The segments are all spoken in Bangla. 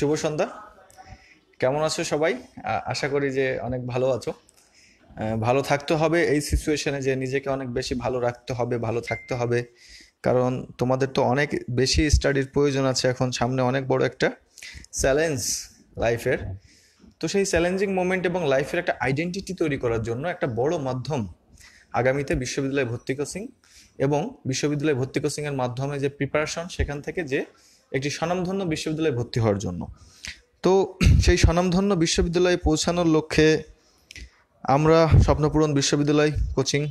শুভ সন্ধ্যা। কেমন আছো সবাই? আশা করি যে অনেক ভালো আছো। ভালো থাকতে হবে এই সিচুয়েশনে, যে নিজেকে অনেক বেশি ভালো রাখতে হবে, ভালো থাকতে হবে। কারণ তোমাদের তো অনেক বেশি স্টাডির প্রয়োজন আছে, এখন সামনে অনেক বড় একটা চ্যালেঞ্জ লাইফের। তো সেই চ্যালেঞ্জিং মোমেন্ট এবং লাইফের একটা আইডেন্টিটি তৈরি করার জন্য একটা বড় মাধ্যম আগামীতে বিশ্ববিদ্যালয়ে ভর্তি কোচিং, এবং বিশ্ববিদ্যালয়ে ভর্তি কোচিংয়ের মাধ্যমে যে প্রিপারেশন, সেখান থেকে যে একটি স্বনামধন্য বিশ্ববিদ্যালয়ে ভর্তি হওয়ার জন্য। তো সেই স্বনামধন্য বিশ্ববিদ্যালয়ে পৌঁছানোর লক্ষ্যে আমরা স্বপ্নপূরণ বিশ্ববিদ্যালয় কোচিং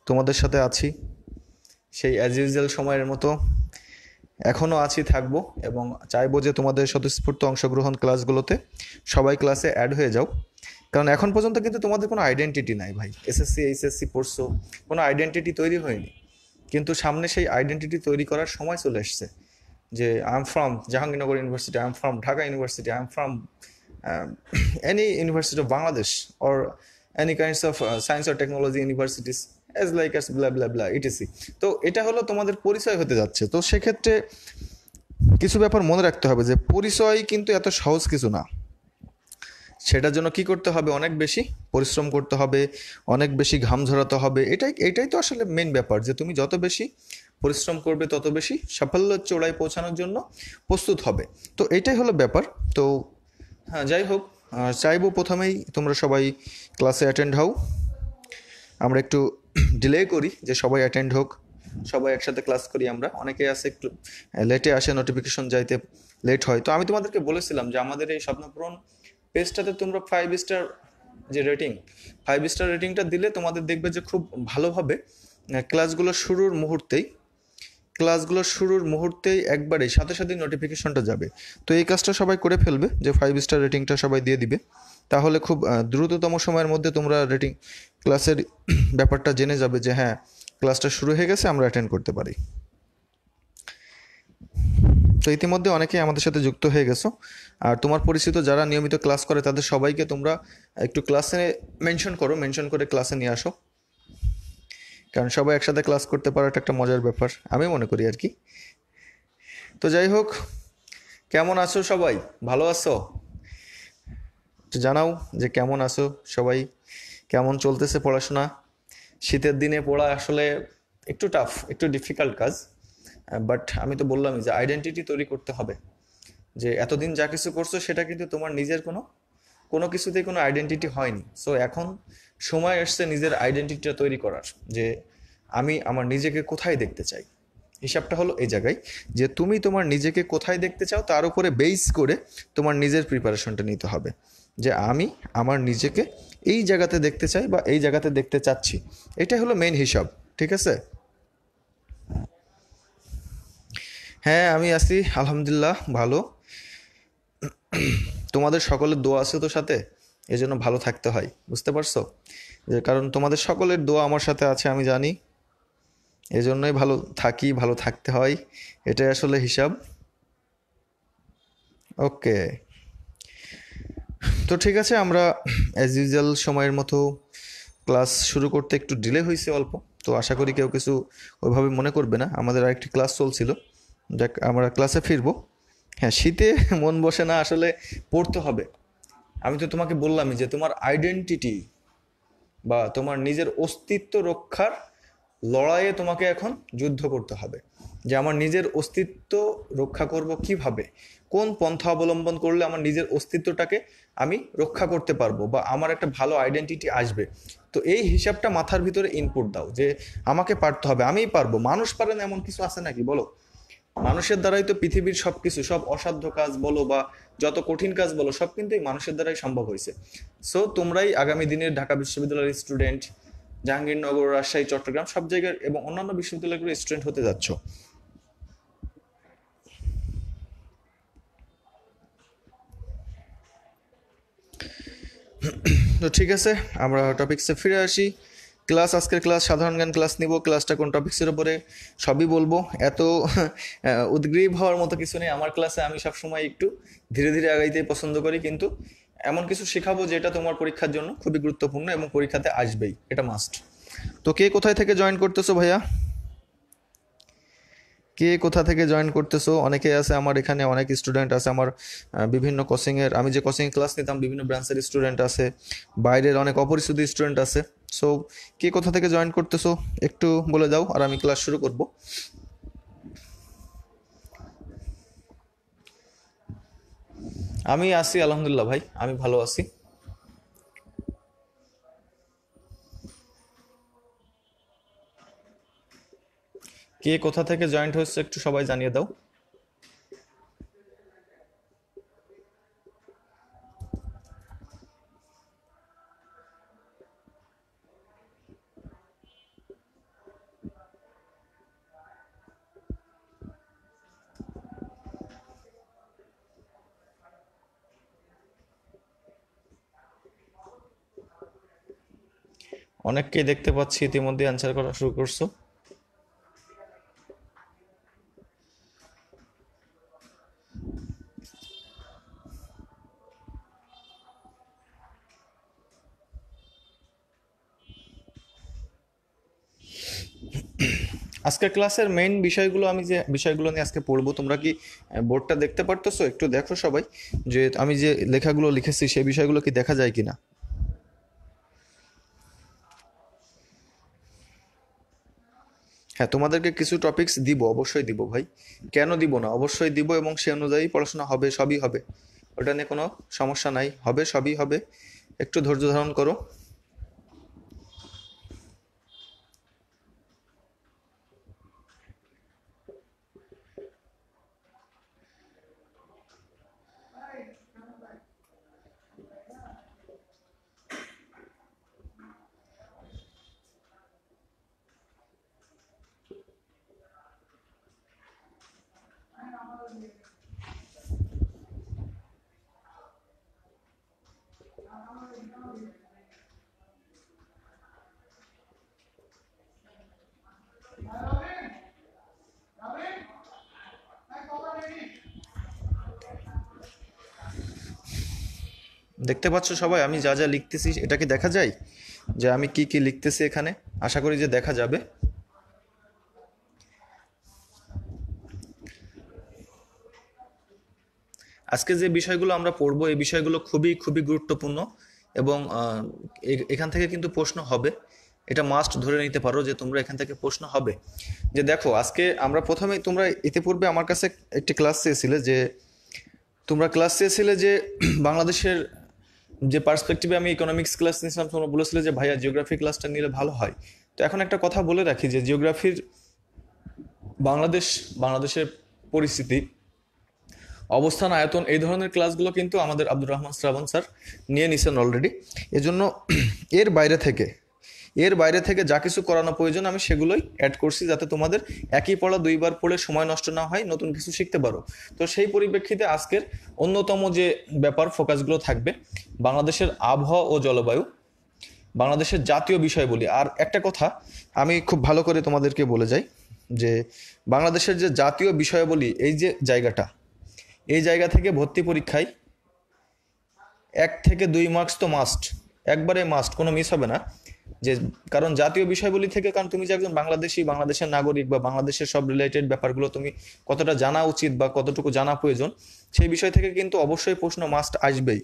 তোমাদের সাথে আছি, সেই অ্যাজ ইউজুয়াল সময়ের মতো এখনও আছি, থাকবো, এবং চাইবো যে তোমাদের স্বতঃস্ফূর্ত অংশগ্রহণ ক্লাসগুলোতে সবাই ক্লাসে অ্যাড হয়ে যাও। কারণ এখন পর্যন্ত কিন্তু তোমাদের কোনো আইডেন্টিটি নাই ভাই। এসএসসি এইচএসসি পড়ছো, কোনো আইডেন্টিটি তৈরি হয়নি, কিন্তু সামনে সেই আইডেন্টিটি তৈরি করার সময় চলে এসছে। যে I am from Jahangirnagar university, I am from Dhaka university, I am from any university of Bangladesh or any kinds of science or technology universities as like as blah blah blah etc. তো এটা হলো তোমাদের পরিচয় হতে যাচ্ছে। তো সেক্ষেত্রে কিছু ব্যাপার মনে রাখতে হবে, যে পরিচয় কিন্তু এত সহজ কিছু না। সেটার জন্য কি করতে হবে? অনেক বেশি পরিশ্রম করতে হবে, অনেক বেশি ঘাম ঝরাতে হবে। এটাই তো আসলে মেন ব্যাপার, যে তুমি যত বেশি পরিশ্রম করবে তত বেশি সাফল্যের চূড়ায় পৌঁছানোর জন্য প্রস্তুত হবে। তো এটাই হলো ব্যাপার। তো হ্যাঁ, যাই হোক, চাইবো প্রথমেই তোমরা সবাই ক্লাসে অ্যাটেন্ড হও। আমরা একটু ডিলে করি, যে সবাই অ্যাটেন্ড হোক, সবাই একসাথে ক্লাস করি। আমরা অনেকেই আছে একটু লেটে আসে, নোটিফিকেশন যাইতে লেট হয়। তো আমি তোমাদেরকে বলেছিলাম যে আমাদের এই স্বপ্নপূরণ পেজটাতে তোমরা 5 স্টার যে রেটিং, 5 স্টার রেটিংটা দিলে তোমাদের দেখবে যে খুব ভালোভাবে ক্লাসগুলো শুরুর মুহূর্তেই একবারেই সাথে সাথে নোটিফিকেশনটা যাবে। তো এই কাজটা সবাই করে ফেলবে, যে 5 স্টার রেটিংটা সবাই দিয়ে দিবে। তাহলে খুব দ্রুততম সময়ের মধ্যে তোমরা রেটিং ক্লাসের ব্যাপারটা জেনে যাবে, যে হ্যাঁ, ক্লাসটা শুরু হয়ে গেছে, আমরা অ্যাটেন্ড করতে পারি। তো ইতিমধ্যে অনেকেই আমাদের সাথে যুক্ত হয়ে গেছো। আর তোমার পরিচিত যারা নিয়মিত ক্লাস করে তাদের সবাইকে তোমরা একটু ক্লাসে মেনশন করে ক্লাসে নিয়ে আসো। কারণ সবাই একসাথে ক্লাস করতে পারাটা একটা মজার ব্যাপার, আমি মনে করি আর কি। তো যাই হোক, কেমন আছো সবাই? ভালো আছো? একটু জানাও যে কেমন আছো সবাই, কেমন চলতেছে পড়াশোনা। শীতের দিনে পড়া আসলে একটু টাফ, একটু ডিফিকাল্ট কাজ। বাট আমি তো বললামই যে আইডেন্টিটি তৈরি করতে হবে। যে এতদিন যা কিছু করছো সেটা কিন্তু তোমার নিজের কোনো কোনো কিছুতেই কোনো আইডেন্টিটি হয়নি। সো এখন সময় এসছে নিজের আইডেন্টিটিটা তৈরি করার, যে আমি আমার নিজেকে কোথায় দেখতে চাই। হিসাবটা হলো এই জায়গায়, যে তুমি তোমার নিজেকে কোথায় দেখতে চাও তার উপরে বেস করে তোমার নিজের প্রিপারেশনটা নিতে হবে, যে আমি আমার নিজেকে এই জায়গাতে দেখতে চাই বা এই জায়গাতে দেখতে চাচ্ছি। এটাই হলো মেন হিসাব। ঠিক আছে? হ্যাঁ, আমি আছি আলহামদুলিল্লাহ ভালো। তোমাদের সকলের দোয়া আছে তো সাথে, এজন্য ভালো থাকতে হয়, বুঝতে পারছো? যে কারণ তোমাদের সকলের দোয়া আমার সাথে আছে আমি জানি, এজন্যই ভালো থাকি, ভালো থাকতে হয়। এটাই আসলে হিসাব। ওকে, তো ঠিক আছে, আমরা অ্যাজ ইউজুয়াল সময়ের মতো ক্লাস শুরু করতে একটু ডিলে হয়েছে অল্প। তো আশা করি কেউ কিছু ওইভাবে মনে করবে না। আমাদের আরেকটি ক্লাস চলছিল, দেখ আমরা ক্লাসে ফিরবো। হ্যাঁ, শীতে মন বসে না, আসলে পড়তে হবে। আমি তো তোমাকে বললামই যে তোমার আইডেন্টিটি বা তোমার নিজের অস্তিত্ব রক্ষার লড়াইয়ে তোমাকে এখন যুদ্ধ করতে হবে। যে আমার নিজের অস্তিত্ব রক্ষা করব কিভাবে, কোন পন্থা অবলম্বন করলে আমার নিজের অস্তিত্বটাকে আমি রক্ষা করতে পারবো, বা আমার একটা ভালো আইডেন্টিটি আসবে। তো এই হিসাবটা মাথার ভিতরে ইনপুট দাও, যে আমাকে পারতে হবে, আমিই পারবো। মানুষ পারে না এমন কিছু আছে নাকি বলো? মানুষের দ্বারাই তো পৃথিবীর সবকিছু, সব অসাধ্য কাজ বলো বা যত কঠিন কাজ বলো, সব কিন্তু এই মানুষের দ্বারাই সম্ভব হয়েছে। সো তোমরাই আগামী দিনের ঢাকা বিশ্ববিদ্যালয়ের স্টুডেন্ট, জাহাঙ্গীরনগর, রাজশাহী, চট্টগ্রাম সব জায়গার এবং অন্যান্য বিশ্ববিদ্যালয়গুলোর স্টুডেন্ট হতে যাচ্ছ। তো ঠিক আছে, আমরা টপিক্সে ফিরে আসি। আজকের ক্লাস সাধারণ জ্ঞান ক্লাস নিব। ক্লাসটা কোন টপিক্সের উপরে সবই বলবো। এত উদ্গ্রীব হওয়ার মতো কিছু নেই আমার ক্লাসে। আমি সবসময় একটু ধীরে ধীরে আগাইতে পছন্দ করি, কিন্তু এমন কিছু শেখাবো যেটা তোমার পরীক্ষার জন্য খুবই গুরুত্বপূর্ণ এবং পরীক্ষাতে আসবেই, এটা মাস্ট। তো কে কোথায় থেকে জয়েন করতেছো ভাইয়া? কে কোথা থেকে জয়েন করতেছো? অনেকে আছে আমার এখানে, অনেক স্টুডেন্ট আছে আমার বিভিন্ন কোচিংয়ের, আমি যে কোচিং ক্লাস নিতাম বিভিন্ন ব্রাঞ্চের স্টুডেন্ট আছে, বাইরের অনেক অপরিচিত স্টুডেন্ট আছে। সো কে কোথা থেকে জয়েন করতেছো একটু বলে দাও আর আমি ক্লাস শুরু করব। আমি আছি আলহামদুলিল্লাহ ভাই, আমি ভালো আছি। কে কোথা থেকে জয়েন্ট হচ্ছে একটু সবাই জানিয়ে দাও। অনেককেই দেখতে পাচ্ছি ইতিমধ্যে অ্যান্সার করা শুরু করছো। আজকের ক্লাসের মেইন বিষয়গুলো, আমি যে বিষয়গুলো নিয়ে আজকে পড়বো, তোমরা কি বোর্ডটা দেখতে পারতেছো? একটু দেখো সবাই যে আমি যে লেখাগুলো লিখেছি সেই বিষয়গুলো কি দেখা যায় কিনা। হ্যাঁ, তোমাদেরকে কিছু টপিকস দিব, অবশ্যই দিব ভাই, কেন দিব না, অবশ্যই দিব, এবং সে অনুযায়ী পড়াশোনা হবে, সবই হবে, ওটা নিয়ে কোনো সমস্যা নাই, হবে, সবই হবে। একটু ধৈর্য ধারণ করো। দেখতে পাচ্ছ সবাই আমি যা যা লিখতেছি? এটা কি দেখা যায় যে আমি কি কি লিখতেছি এখানে? আশা করি যে দেখা যাবে। আজকে যে বিষয়গুলো আমরা পড়বো এই বিষয়গুলো খুবই খুবই গুরুত্বপূর্ণ, এবং এখান থেকে কিন্তু প্রশ্ন হবে, এটা মাস্ট ধরে নিতে পারো যে তোমরা এখান থেকে প্রশ্ন হবে। যে দেখো আজকে আমরা প্রথমে, তোমরা ইতিপূর্বে আমার কাছে একটি ক্লাস চেয়েছিলে, যে তোমরা ক্লাস চেয়েছিলে যে বাংলাদেশের যে পার্সপেক্টিভে আমি ইকোনমিক্স ক্লাস নিয়েছিলাম, তোমরা বলেছিলে যে ভাইয়া জিওগ্রাফি ক্লাসটা নিলে ভালো হয়। তো এখন একটা কথা বলে রাখি যে জিওগ্রাফির বাংলাদেশের পরিস্থিতি, অবস্থান, আয়তন, এই ধরনের ক্লাসগুলো কিন্তু আমাদের আব্দুর রহমান শ্রাবণ স্যার নিয়ে নিছেন অলরেডি। এজন্য এর বাইরে থেকে এর বাইরে থেকে যা কিছু করানো প্রয়োজন আমি সেগুলোই অ্যাড করছি, যাতে তোমাদের একই পড়া দুইবার পড়ে সময় নষ্ট না হয়, নতুন কিছু শিখতে পারো। তো সেই পরিপ্রেক্ষিতে আজকের অন্যতম যে ব্যাপার, ফোকাসগুলো থাকবে বাংলাদেশের আবহাওয়া ও জলবায়ু, বাংলাদেশের জাতীয় বিষয় বলি। আর একটা কথা আমি খুব ভালো করে তোমাদেরকে বলে যাই, যে বাংলাদেশের যে জাতীয় বিষয়াবলী, এই যে জায়গাটা, এই জায়গা থেকে ভর্তি পরীক্ষায় 1 থেকে 2 মার্কস তো মাস্ট, একবারে মাস্ট, কোনো মিস হবে না। যে কারণ জাতীয় বিষয়গুলি থেকে, কারণ তুমি যে একজন বাংলাদেশি, বাংলাদেশের নাগরিক, বা বাংলাদেশের সব রিলেটেড ব্যাপারগুলো তুমি কতটা জানা উচিত বা কতটুকু জানা প্রয়োজন, সেই বিষয় থেকে কিন্তু অবশ্যই প্রশ্ন মাস্ট আসবেই।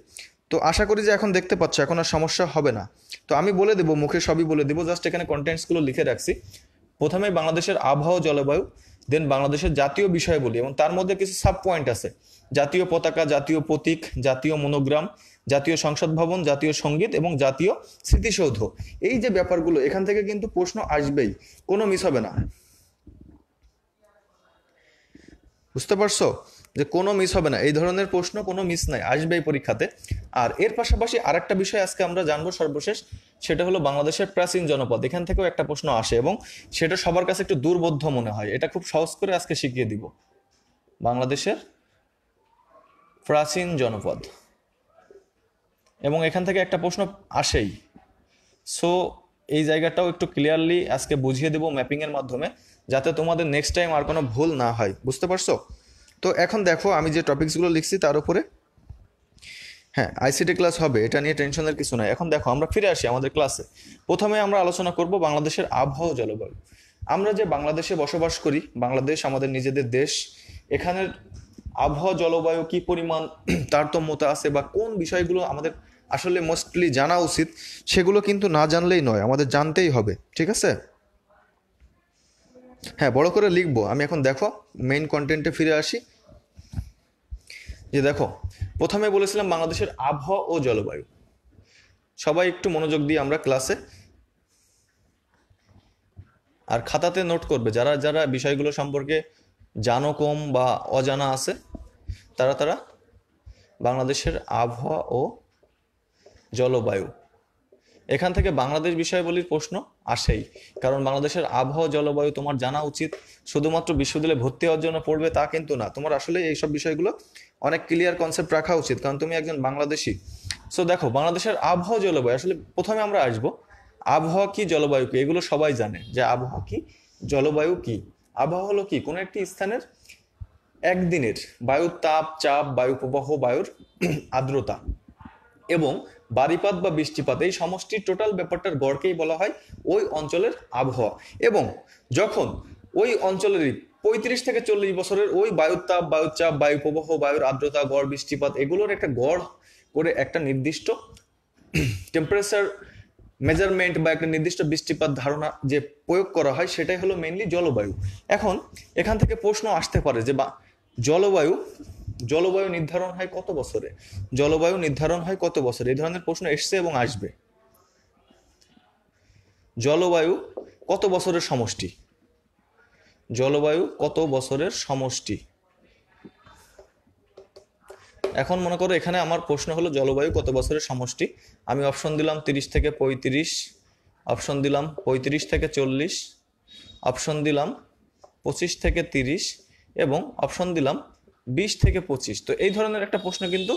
তো আশা করি যে এখন দেখতে পাচ্ছ, এখন আর সমস্যা হবে না। তো আমি বলে দেবো, মুখে সবই বলে দেবো, জাস্ট এখানে কন্টেন্টসগুলো লিখে রাখছি। প্রথমে বাংলাদেশের আবহাওয়া জলবায়ু, দেন বাংলাদেশের জাতীয় বিষয় বলি, এবং তার মধ্যে কিছু সাব পয়েন্ট আছে: জাতীয় পতাকা, জাতীয় প্রতীক, জাতীয় মনোগ্রাম, জাতীয় সংসদ ভবন, জাতীয় সঙ্গীত এবং জাতীয় স্মৃতিসৌধ। এই যে ব্যাপারগুলো, এখান থেকে কিন্তু প্রশ্ন আসবেই, কোনো মিস হবে না। বুঝতে পারছো যে কোনো মিস হবে না, এই ধরনের প্রশ্ন কোনো মিস নাই, আসবেই পরীক্ষাতে। আর এর পাশাপাশি আরেকটা বিষয় আজকে আমরা জানবো সর্বশেষ, সেটা হলো বাংলাদেশের প্রাচীন জনপদ। এখান থেকেও একটা প্রশ্ন আসে, এবং সেটা সবার কাছে একটু দুর্বোধ্য মনে হয়, এটা খুব সহজ করে আজকে শিখিয়ে দিব। বাংলাদেশের প্রাচীন জনপদ, এবং এখান থেকে একটা প্রশ্ন আসেই। সো এই জায়গাটাও একটু ক্লিয়ারলি আজকে বুঝিয়ে দেবো ম্যাপিংয়ের মাধ্যমে, যাতে তোমাদের নেক্সট টাইম আর কোনো ভুল না হয়। বুঝতে পারছো? তো এখন দেখো আমি যে টপিকসগুলো লিখছি তার উপরে, হ্যাঁ আইসিটি ক্লাস হবে, এটা নিয়ে টেনশনের কিছু নাই। এখন দেখো আমরা ফিরে আসি আমাদের ক্লাসে। প্রথমে আমরা আলোচনা করব বাংলাদেশের আবহাওয়া জলবায়ু। আমরা যে বাংলাদেশে বসবাস করি, বাংলাদেশ আমাদের নিজেদের দেশ, এখানের আবহাওয়া জলবায়ু কি পরিমাণ তারতম্যতা আছে বা কোন বিষয়গুলো আমাদের আসলে মোস্টলি জানা উচিত, সেগুলো কিন্তু না জানলেই নয়, আমাদের জানতেই হবে। ঠিক আছে? হ্যাঁ, বড় করে লিখবো আমি এখন। দেখো, মেইন কন্টেন্টে ফিরে আসি। যে দেখো, প্রথমে বলেছিলাম বাংলাদেশের আবহাওয়া ও জলবায়ু। সবাই একটু মনোযোগ দিয়ে আমরা ক্লাসে আর খাতাতে নোট করবে, যারা যারা বিষয়গুলো সম্পর্কে জানো কম বা অজানা আছে, তারা তারা বাংলাদেশের আবহাওয়া ও জলবায়ু, এখান থেকে বাংলাদেশ বিষয়াবলীর প্রশ্ন আসেই। কারণ বাংলাদেশের আবহাওয়া জলবায়ু তোমার জানা উচিত। শুধুমাত্র বিশ্ববিদ্যালয়ে ভর্তি হওয়ার জন্য পড়বে তা কিন্তু না, তোমার আসলে এইসব বিষয়গুলো অনেক ক্লিয়ার কনসেপ্ট রাখা উচিত, কারণ তুমি একজন বাংলাদেশি। সো দেখো, বাংলাদেশের আবহাওয়া জলবায়ু, আসলে প্রথমে আমরা আসবো আবহাওয়া কি জলবায়ু কি। এগুলো সবাই জানে যে আবহাওয়া কি, জলবায়ু কি। আবহাওয়া হলো কি, কোনো একটি স্থানের একদিনের বায়ুর তাপ, চাপ, বায়ু প্রবাহ, বায়ুর আর্দ্রতা এবং বারিপাত বা বৃষ্টিপাত, এই সমষ্টির টোটাল ব্যাপারটার গড়কেই বলা হয় ওই অঞ্চলের আবহাওয়া। এবং যখন ওই অঞ্চলেরই 35 থেকে 40 বছরের ওই বায়ুর তাপ, বায়ুর চাপ, বায়ু প্রবাহ, বায়ুর আর্দ্রতা, গড় বৃষ্টিপাত, এগুলোর একটা গড় করে একটা নির্দিষ্ট টেম্পারেচার মেজারমেন্ট বা একটা নির্দিষ্ট বৃষ্টিপাত ধারণা যে প্রয়োগ করা হয়, সেটাই হলো মেইনলি জলবায়ু। এখন এখান থেকে প্রশ্ন আসতে পারে যে জলবায়ু জলবায়ু নির্ধারণ হয় কত বছরে, জলবায়ু নির্ধারণ হয় কত বছরে, এই ধরনের প্রশ্ন এসছে এবং আসবে। জলবায়ু কত বছরের সমষ্টি, জলবায়ু কত বছরের সমষ্টি। এখন মনে করো এখানে আমার প্রশ্ন হলো জলবায়ু কত বছরের সমষ্টি। আমি অপশন দিলাম 30 থেকে 35, অপশন দিলাম 35 থেকে 40, অপশন দিলাম 25 থেকে 30 এবং অপশন দিলাম 20 থেকে 25। তো এই ধরনের একটা প্রশ্ন কিন্তু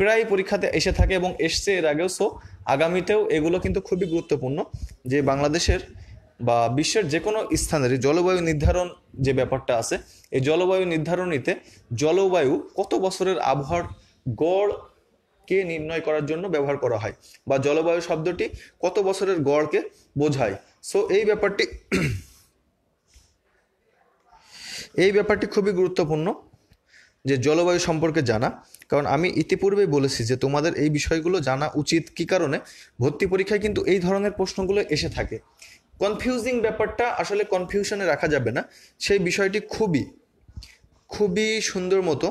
প্রায় পরীক্ষাতে এসে থাকে এবং এসছে এর আগেও। সো আগামীতেও এগুলো কিন্তু খুবই গুরুত্বপূর্ণ যে বাংলাদেশের বা বিশ্বের যে কোনো স্থানের জলবায়ু নির্ধারণ যে ব্যাপারটা আছে, এই জলবায়ু নির্ধারণীতে জলবায়ু কত বছরের আবহাওয়ার গড়কে নির্ণয় করার জন্য ব্যবহার করা হয়, বা জলবায়ু শব্দটি কত বছরের গড়কে বোঝায়। সো এই ব্যাপারটি খুবই গুরুত্বপূর্ণ যে জলবায়ু সম্পর্কে জানা। কারণ আমি ইতিপূর্বেই বলেছি যে তোমাদের এই বিষয়গুলো জানা উচিত। কি কারণে? ভর্তি পরীক্ষায় কিন্তু এই ধরনের প্রশ্নগুলো এসে থাকে। কনফিউজিং ব্যাপারটা আসলে কনফিউশনে রাখা যাবে না, সেই বিষয়টি খুবই খুবই সুন্দর মতো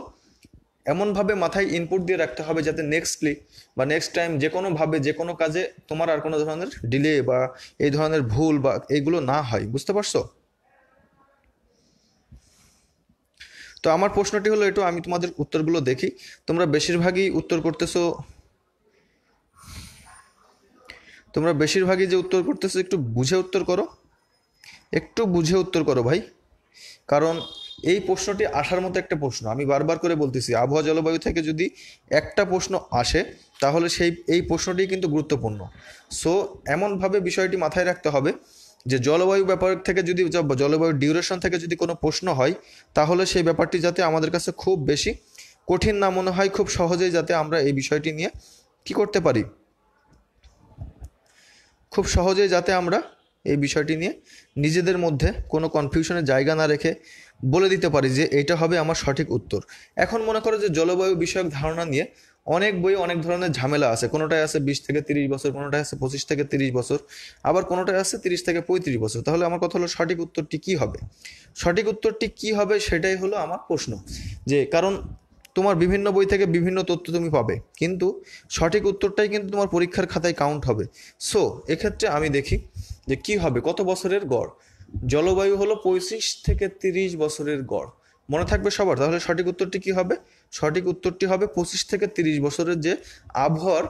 এমনভাবে মাথায় ইনপুট দিয়ে রাখতে হবে যাতে নেক্সটলি বা নেক্সট টাইম যে কোনোভাবে যে কোনো কাজে তোমার আর কোনো ধরনের ডিলে বা এই ধরনের ভুল বা এইগুলো না হয়। বুঝতে পারছো? তো আমার প্রশ্নটি হলো একটু, আমি তোমাদের উত্তরগুলো দেখি, তোমরা বেশিরভাগই উত্তর করতেছো, তোমরা বেশিরভাগই যে উত্তর করতেছো একটু বুঝে উত্তর করো, একটু বুঝে উত্তর করো ভাই। কারণ এই প্রশ্নটি আসার মতো একটা প্রশ্ন, আমি বারবার করে বলতেছি, আবহাওয়া জলবায়ু থেকে যদি একটা প্রশ্ন আসে তাহলে এই প্রশ্নটি কিন্তু গুরুত্বপূর্ণ। সো এমনভাবে বিষয়টি মাথায় রাখতে হবে যে জলবায়ু ব্যাপার থেকে যদি, জলবায়ু ডিউরেশন থেকে যদি কোনো প্রশ্ন হয়, তাহলে সেই ব্যাপারটি যাতে আমাদের কাছে খুব বেশি কঠিন না মনে হয়, খুব সহজেই যাতে আমরা এই বিষয়টি নিয়ে কি করতে পারি, খুব সহজেই যাতে আমরা এই বিষয়টি নিয়ে নিজেদের মধ্যে কোনো কনফিউশনের জায়গা না রেখে বলে দিতে পারি যে এটা হবে আমার সঠিক উত্তর। এখন মনে করো যে জলবায়ু বিষয়ক ধারণা নিয়ে অনেক বই অনেক ধরনের ঝামেলা আছে, কোনোটায় আছে 20 থেকে 30 বছর, কোনোটায় আছে 25 থেকে 30 বছর, আবার কোনোটায় আছে 30 থেকে 35 বছর। তাহলে আমার কথা হলো সঠিক উত্তরটি কি হবে, সঠিক উত্তরটি কি হবে সেটাই হলো আমার প্রশ্ন। যে কারণ তোমার বিভিন্ন বই থেকে বিভিন্ন তথ্য তুমি পাবে, কিন্তু সঠিক উত্তরটাই কিন্তু তোমার পরীক্ষার খাতায় কাউন্ট হবে। সো এক্ষেত্রে আমি দেখি যে কি হবে, কত বছরের গড়। জলবায়ু হলো 25 থেকে 30 বছরের গড়, মনে থাকবে সবার। তাহলে সঠিক উত্তরটি কি হবে? সঠিক উত্তরটি হবে 25 থেকে 30 বছরের যে আবহাওয়ার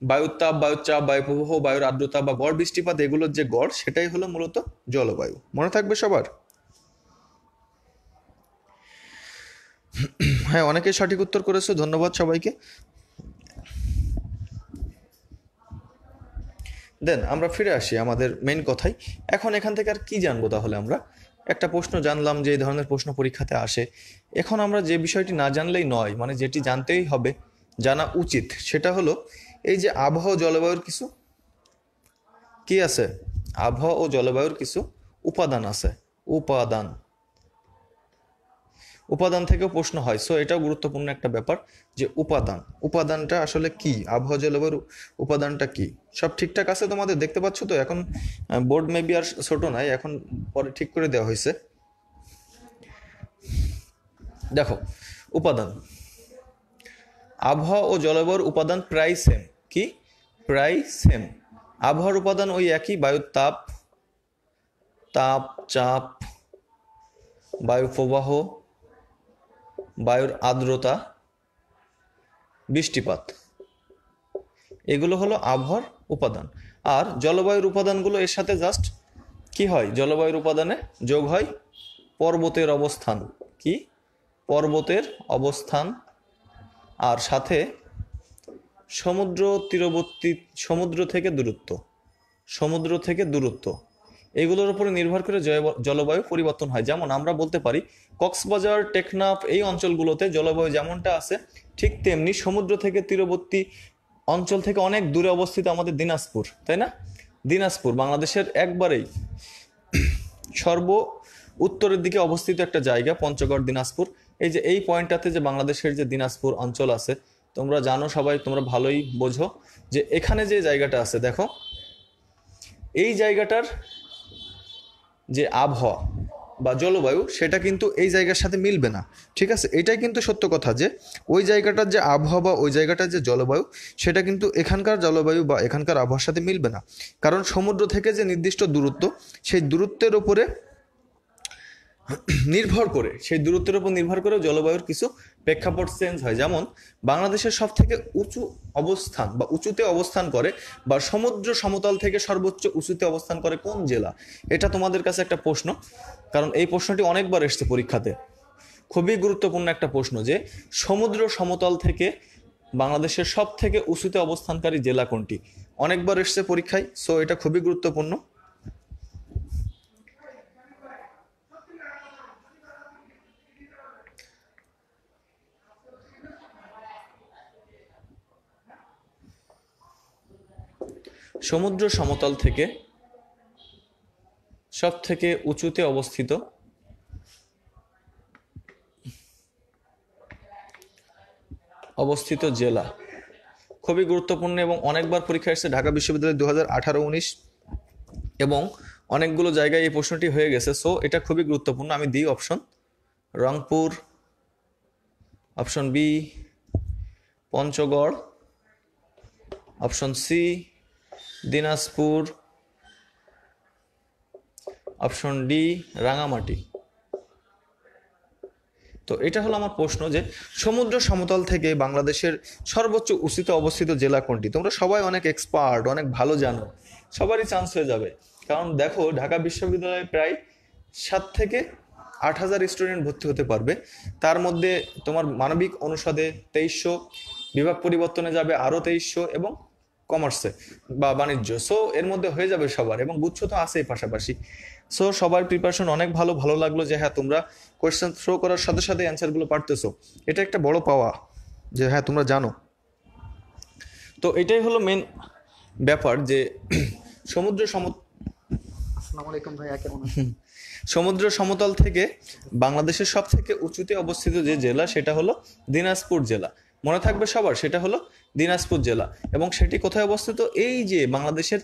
বায়ুর তাপ, বায়ুর চাপ, বায়ু প্রবাহ, বায়ুর আর্দ্রতা বা গড় বৃষ্টিপাত, এগুলোর যে গড়, সেটাই হলো মূলত জলবায়ু। মনে থাকবে সবার? হ্যাঁ, অনেকেই সঠিক উত্তর করেছো, ধন্যবাদ সবাইকে। দেন আমরা ফিরে আসি আমাদের মেইন কথায়। এখন এখান থেকে আর কি জানবো? তাহলে আমরা একটা প্রশ্ন জানলাম যে এই ধরনের প্রশ্ন পরীক্ষাতে আসে। এখন আমরা যে বিষয়টি না জানলেই নয়, মানে যেটি জানতেই হবে, জানা উচিত, সেটা হলো এই যে আবহাওয়া জলবায়ুর কিছু কি আছে, আবহাওয়া ও জলবায়ুর কিছু উপাদান আছে, উপাদান, উপাদান থেকেও প্রশ্ন হয়। সো এটাও গুরুত্বপূর্ণ একটা ব্যাপার যে উপাদানটা আসলে কি, আবহাওয়া জলবায়ুর উপাদানটা কি। সব ঠিকঠাক আছে তোমাদের, দেখতে পাচ্ছ তো? এখন বোর্ড মেবি আর ছোট নাই, এখন পরে ঠিক করে দেওয়া হয়েছে। দেখো, উপাদান, আবহাওয়া ও জলবায়ুর উপাদান প্রায় সেম। কি? প্রায় সেম। আবহাওয়ার উপাদান ওই একই, বায়ুর তাপ, চাপ, বায়ু প্রবাহ, বায়ুর আর্দ্রতা, বৃষ্টিপাত, এগুলো হলো আবহাওয়ার উপাদান। আর জলবায়ুর উপাদানগুলো এর সাথে জাস্ট কি হয়, জলবায়ুর উপাদানে যোগ হয় পর্বতের অবস্থান। কি? পর্বতের অবস্থান, আর সাথে সমুদ্র তীরবর্তী, সমুদ্র থেকে দূরত্ব, এগুলোর উপরে নির্ভর করে জলবায়ু পরিবর্তন হয়। যেমন আমরা বলতে পারি কক্সবাজার, টেকনাফ এই অঞ্চলগুলোতে জলবায়ু যেমনটা আছে ঠিক তেমনি সমুদ্র থেকে তীরবর্তী অঞ্চল থেকে অনেক দূরে অবস্থিত আমাদের দিনাজপুর, তাই না? দিনাজপুর বাংলাদেশের একবারেই সর্ব উত্তরের দিকে অবস্থিত একটা জায়গা, পঞ্চগড়, দিনাজপুর। এই যে এই পয়েন্টটাতে যে বাংলাদেশের যে দিনাজপুর অঞ্চল আছে, তোমরা জানো সবাই, তোমরা ভালোই বোঝো যে এখানে যে জায়গাটা আছে, দেখো এই জায়গাটার যে আবহাওয়া বা জলবায়ু সেটা কিন্তু এই জায়গার সাথে মিলবে না। ঠিক আছে, এটাই কিন্তু সত্য কথা যে ওই জায়গাটার যে আবহাওয়া বা ওই জায়গাটার যে জলবায়ু সেটা কিন্তু এখানকার জলবায়ু বা এখানকার আবহাওয়ার সাথে মিলবে না। কারণ সমুদ্র থেকে যে নির্দিষ্ট দূরত্ব, সেই দূরত্বের উপরে নির্ভর করে জলবায়ুর কিছু প্রেক্ষাপট চেঞ্জ হয়। যেমন বাংলাদেশের সব থেকে উঁচু অবস্থান বা উঁচুতে অবস্থান করে বা সমুদ্র সমতল থেকে সর্বোচ্চ উঁচুতে অবস্থান করে কোন জেলা? এটা তোমাদের কাছে একটা প্রশ্ন, কারণ এই প্রশ্নটি অনেকবার এসছে পরীক্ষাতে। খুবই গুরুত্বপূর্ণ একটা প্রশ্ন যে সমুদ্র সমতল থেকে বাংলাদেশের সব থেকে উঁচুতে অবস্থানকারী জেলা কোনটি? অনেকবার এসছে পরীক্ষায়। সো এটা খুবই গুরুত্বপূর্ণ। সমুদ্র সমতল থেকে সব থেকে উঁচুতে অবস্থিত জেলা খুবই গুরুত্বপূর্ণ এবং অনেকবার পরীক্ষা এসেছে। ঢাকা বিশ্ববিদ্যালয় 2018-19 এবং অনেকগুলো জায়গায় এই প্রশ্নটি হয়ে গেছে। সো এটা খুবই গুরুত্বপূর্ণ। আমি দিই option: Rangpur, option B Panchagarh, option C Dinajpur, option D Rangamati. তো এটা হলো আমার প্রশ্ন যে সমুদ্র সমতল থেকে বাংলাদেশের সর্বোচ্চ উঁচুতে অবস্থিত জেলা কোনটি? তোমরা সবাই অনেক এক্সপার্ট, অনেক ভালো জানো, সবারই চান্স হয়ে যাবে। কারণ দেখো, ঢাকা বিশ্ববিদ্যালয়ে প্রায় 7 থেকে 8,000 স্টুডেন্ট ভর্তি হতে পারবে। তার মধ্যে তোমার মানবিক অনুষদে 2300, বিভাগ পরিবর্তনে যাবে আরও 2300 এবং কমার্সে বা বাণিজ্য। সো এর মধ্যে হয়ে যাবে সবার, এবং গুচ্ছ তো আছেই পাশাপাশি। সো সবার প্রিপারেশন অনেক ভালো লাগলো যে হ্যাঁ তোমরা কোয়েশ্চেন থ্রো করার সাথে সাথে অ্যান্সারগুলো পারতেছো। এটা একটা বড় পাওয়া যে হ্যাঁ তোমরা জানো। তো এটাই হলো মেন ব্যাপার যে সমুদ্র সমতল থেকে বাংলাদেশের সব থেকে উঁচুতে অবস্থিত যে জেলা সেটা হলো দিনাজপুর জেলা। মনে থাকবে সবার, সেটা হলো দিনাজপুর জেলা। এবং সেটি কোথায় অবস্থিত? এই যে বাংলাদেশের